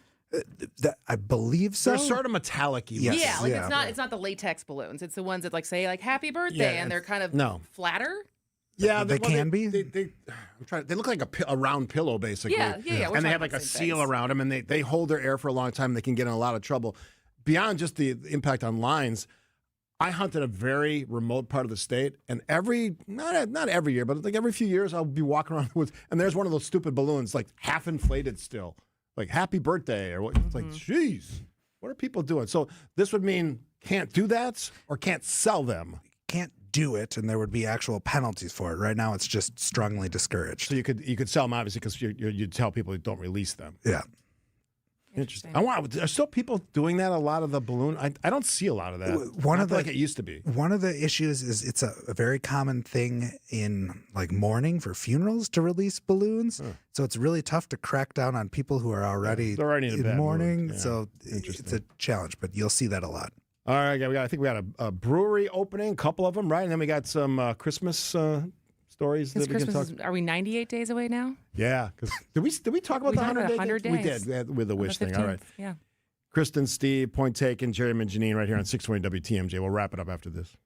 I believe so. They're sort of metallic-y. Yes. Yeah, it's not the latex balloons. It's the ones that like say like happy birthday and they're kind of flatter. Yeah, they can be. They look like a round pillow, basically. Yeah. And they have like a seal around them, and they hold their air for a long time. They can get in a lot of trouble. Beyond just the impact on lines, I hunt in a very remote part of the state, and not every year, but like every few years, I'll be walking around the woods, and there's one of those stupid balloons, like half inflated still, like happy birthday or what. It's like, geez, what are people doing? So this would mean can't do that or can't sell them. Can't do it, and there would be actual penalties for it. Right now, it's just strongly discouraged. So you could sell them obviously because you tell people you don't release them. Yeah. Interesting. Are still people doing that? A lot of the balloon. I don't see a lot of that. Like it used to be. One of the issues is it's a very common thing in like mourning for funerals to release balloons. So it's really tough to crack down on people who are already in mourning. Yeah. So it's a challenge, but you'll see that a lot. All right, I think we got a brewery opening, a couple of them, right? And then we got some Christmas stories that we can talk. Are we 98 days away now? Yeah, because did we talk about the 100 days? We did with the wish thing. 15th, All right. Yeah. Kristin, Steve, point taken, Jeremy and Janine right here on 620 WTMJ. We'll wrap it up after this.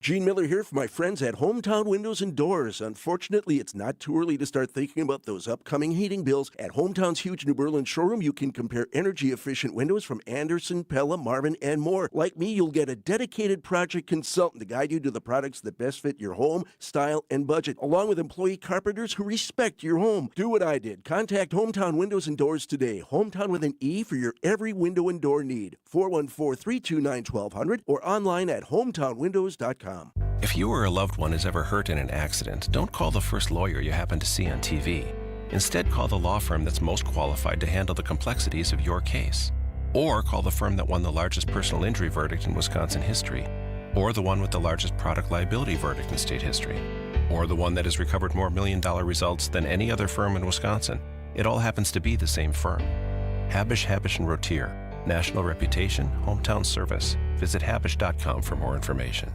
Gene Miller here for my friends at Hometown Windows and Doors. Unfortunately, it's not too early to start thinking about those upcoming heating bills. At Hometown's huge New Berlin showroom, you can compare energy-efficient windows from Anderson, Pella, Marvin, and more. Like me, you'll get a dedicated project consultant to guide you to the products that best fit your home, style, and budget, along with employee carpenters who respect your home. Do what I did. Contact Hometown Windows and Doors today. Hometown with an E for your every window and door need. 414-329-1200 or online at hometownwindows.com. If you or a loved one is ever hurt in an accident, don't call the first lawyer you happen to see on TV. Instead, call the law firm that's most qualified to handle the complexities of your case. Or call the firm that won the largest personal injury verdict in Wisconsin history. Or the one with the largest product liability verdict in state history. Or the one that has recovered more million-dollar results than any other firm in Wisconsin. It all happens to be the same firm. Habish, Habish & Rotier. National reputation, hometown service. Visit habish.com for more information.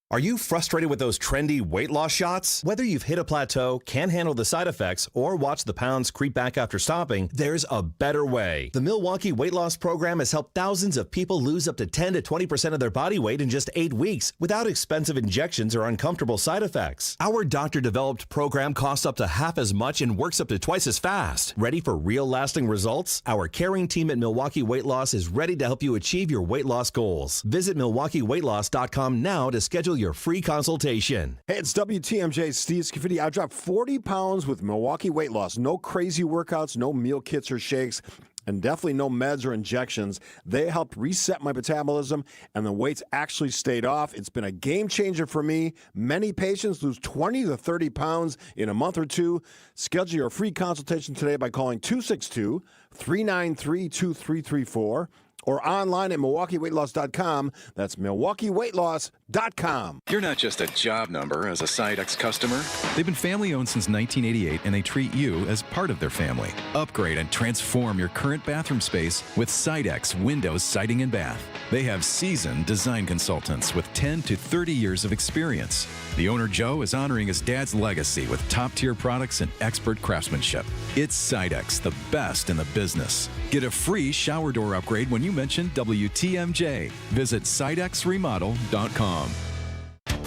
Are you frustrated with those trendy weight loss shots? Whether you've hit a plateau, can't handle the side effects, or watch the pounds creep back after stopping, there's a better way. The Milwaukee Weight Loss Program has helped thousands of people lose up to 10 to 20% of their body weight in just 8 weeks without expensive injections or uncomfortable side effects. Our doctor-developed program costs up to half as much and works up to twice as fast. Ready for real lasting results? Our caring team at Milwaukee Weight Loss is ready to help you achieve your weight loss goals. Visit MilwaukeeWeightLoss.com now to schedule your free consultation. Hey, it's WTMJ Steve Scaffidi. I dropped 40 pounds with Milwaukee Weight Loss. No crazy workouts, no meal kits or shakes, and definitely no meds or injections. They helped reset my metabolism, and the weight's actually stayed off. It's been a game changer for me. Many patients lose 20 to 30 pounds in a month or two. Schedule your free consultation today by calling 262-393-2334. or online at MilwaukeeWeightLoss.com. That's MilwaukeeWeightLoss.com. You're not just a job number as a Sidex customer. They've been family-owned since 1988, and they treat you as part of their family. Upgrade and transform your current bathroom space with Sidex Windows Siding and Bath. They have seasoned design consultants with 10 to 30 years of experience. The owner, Joe, is honoring his dad's legacy with top-tier products and expert craftsmanship. It's Sidex, the best in the business. Get a free shower door upgrade when you mention WTMJ. Visit SidexRemodel.com.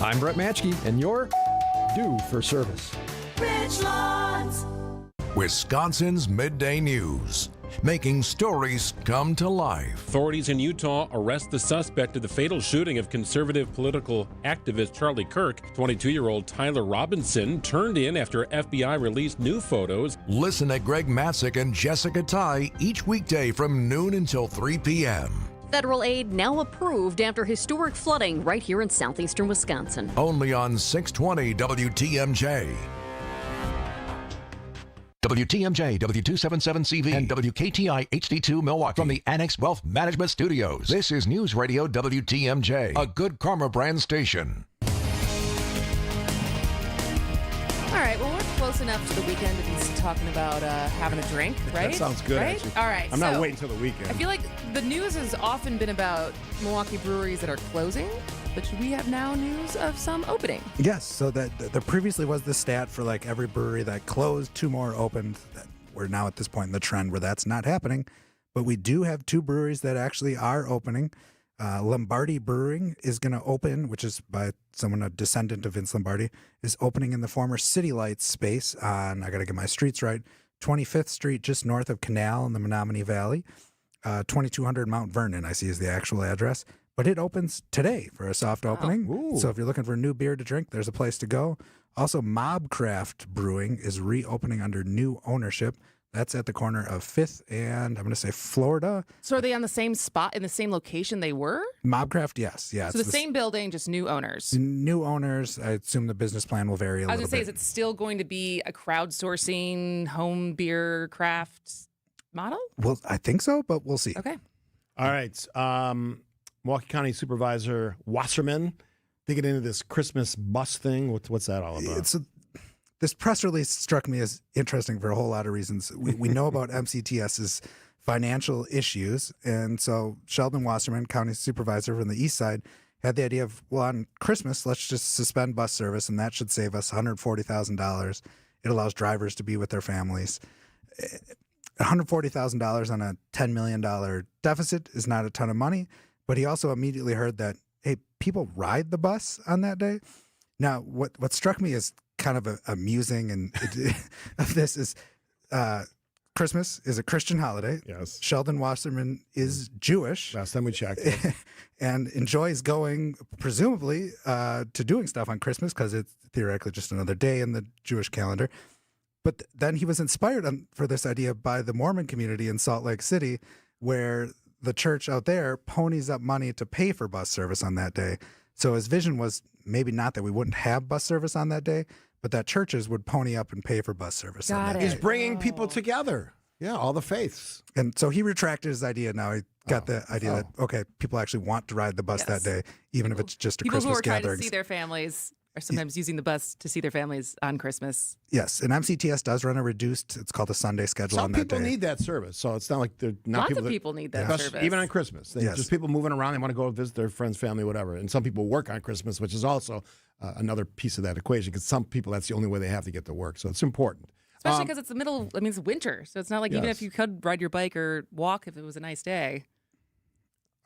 I'm Brett Matschke, and you're due for service. Richlands. Wisconsin's Midday News, making stories come to life. Authorities in Utah arrest the suspect of the fatal shooting of conservative political activist Charlie Kirk. 22-year-old Tyler Robinson turned in after FBI released new photos. Listen to Greg Masick and Jessica Ty each weekday from noon until 3 p.m. Federal aid now approved after historic flooding right here in southeastern Wisconsin. Only on 620 WTMJ. WTMJ, W277CV, and WKTI HD2 Milwaukee. From the Annex Wealth Management Studios, this is News Radio WTMJ, a Good Karma brand station. All right, well, we're close enough to the weekend to be talking about having a drink, right? That sounds good, right? actually. All right. I'm not waiting until the weekend. I feel like the news has often been about Milwaukee breweries that are closing, but we have now news of some opening. Yes, so that there previously was the stat for like every brewery that closed, 2 more opened. We're now at this point in the trend where that's not happening, but we do have 2 breweries that actually are opening. Lombardi Brewing is going to open, which is by someone, a descendant of Vince Lombardi, is opening in the former City Lights space on, I got to get my streets right, 25th Street, just north of Canal in the Menominee Valley. 2200 Mount Vernon, I see, is the actual address. But it opens today for a soft opening. So if you're looking for a new beer to drink, there's a place to go. Also, Mobcraft Brewing is reopening under new ownership. That's at the corner of 5th and I'm going to say Florida. So are they on the same spot, in the same location they were? Mobcraft, yes. Yeah, so the same building, just new owners. New owners. I assume the business plan will vary a little bit. I was going to say, is it still going to be a crowdsourcing home beer craft model? Well, I think so, but we'll see. Okay. All right. Milwaukee County Supervisor Wasserman, they get into this Christmas bus thing. What's that all about? This press release struck me as interesting for a whole lot of reasons. We know about MCTS's financial issues, and so Sheldon Wasserman, County Supervisor from the east side, had the idea of, well, on Christmas, let's just suspend bus service, and that should save us $140,000. It allows drivers to be with their families. $140,000 on a $10 million deficit is not a ton of money, but he also immediately heard that hey, people ride the bus on that day. Now, what struck me as kind of amusing and of this is Christmas is a Christian holiday. Yes. Sheldon Wasserman is Jewish. Last time we checked. And enjoys going, presumably, to doing stuff on Christmas because it's theoretically just another day in the Jewish calendar. But then he was inspired for this idea by the Mormon community in Salt Lake City, where the church out there ponies up money to pay for bus service on that day. So his vision was maybe not that we wouldn't have bus service on that day, but that churches would pony up and pay for bus service on that day. He's bringing people together. Yeah, all the faiths. And so he retracted his idea. Now he got the idea that, okay, people actually want to ride the bus that day, even if it's just a People Christmas who are trying gathering. to see their families are sometimes using the bus to see their families on Christmas. Yes, and MCTS does run a reduced, it's called a Sunday schedule Some on that people day. need that service, so it's not like they're not Lots of people need that service. Even on Christmas. Yes. Just people moving around, they want to go visit their friends, family, whatever. And some people work on Christmas, which is also another piece of that equation, because some people, that's the only way they have to get to work. So it's important. Especially because it's the middle, it's winter. So it's not like even if you could ride your bike or walk if it was a nice day.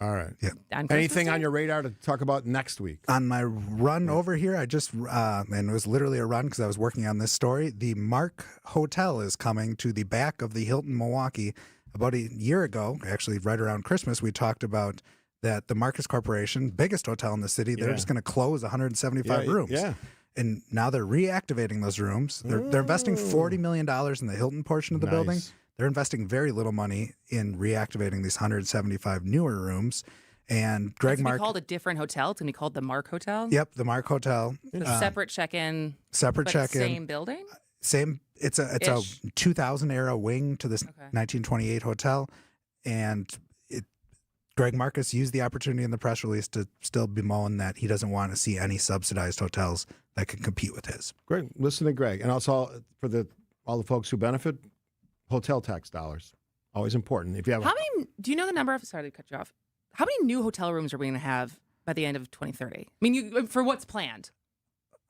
All right. Yeah. Anything on your radar to talk about next week? On my run over here, I just, and it was literally a run because I was working on this story. The Mark Hotel is coming to the back of the Hilton Milwaukee. About a year ago, actually right around Christmas, we talked about that the Marcus Corporation, biggest hotel in the city, they're just going to close 175 rooms. Yeah. And now they're reactivating those rooms. They're investing $40 million in the Hilton portion of the building. They're investing very little money in reactivating these 175 newer rooms. And Greg It's going to Mark. be called a different hotel. It's going to be called the Mark Hotel. Yep, the Mark Hotel. Separate check-in. Separate but check-in. Same building? Same. It's a 2000 era wing to this 1928 hotel. And Greg Marcus used the opportunity in the press release to still bemoan that he doesn't want to see any subsidized hotels that can compete with his. Greg, listen to Greg. And also for all the folks who benefit, hotel tax dollars. Always important. If you have do you know the number of, sorry to cut you off, how many new hotel rooms are we going to have by the end of 2030? I mean, for what's planned?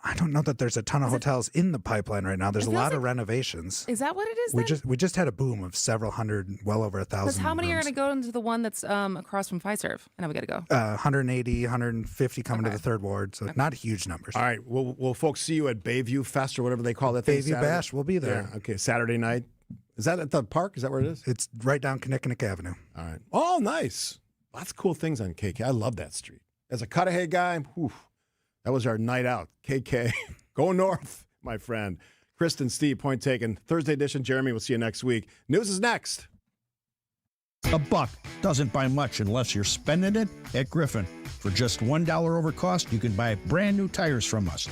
I don't know that there's a ton of hotels in the pipeline right now. There's a lot of renovations. Is that what it is We just had a boom of several hundred, well over 1,000. Because how many rooms. are going to go into the one that's across from Fiserv? I know we got to go. 180, 150 coming to the third ward, so not huge numbers. All right. Will folks see you at Bayview Fest or whatever they call that thing? Bayview Bash, we'll be there. Yeah, okay, Saturday night. Is that at the park? Is that where it is? It's right down Kinnickinnick Avenue. All right. Oh, nice. Lots of cool things on KK. I love that street. As a Cudahy guy, that was our night out. KK. Go north, my friend. Kristin, Steve, point taken. Thursday edition. Jeremy, we'll see you next week. News is next. $1 doesn't buy much unless you're spending it at Griffin. For just $1 over cost, you can buy brand new tires from us.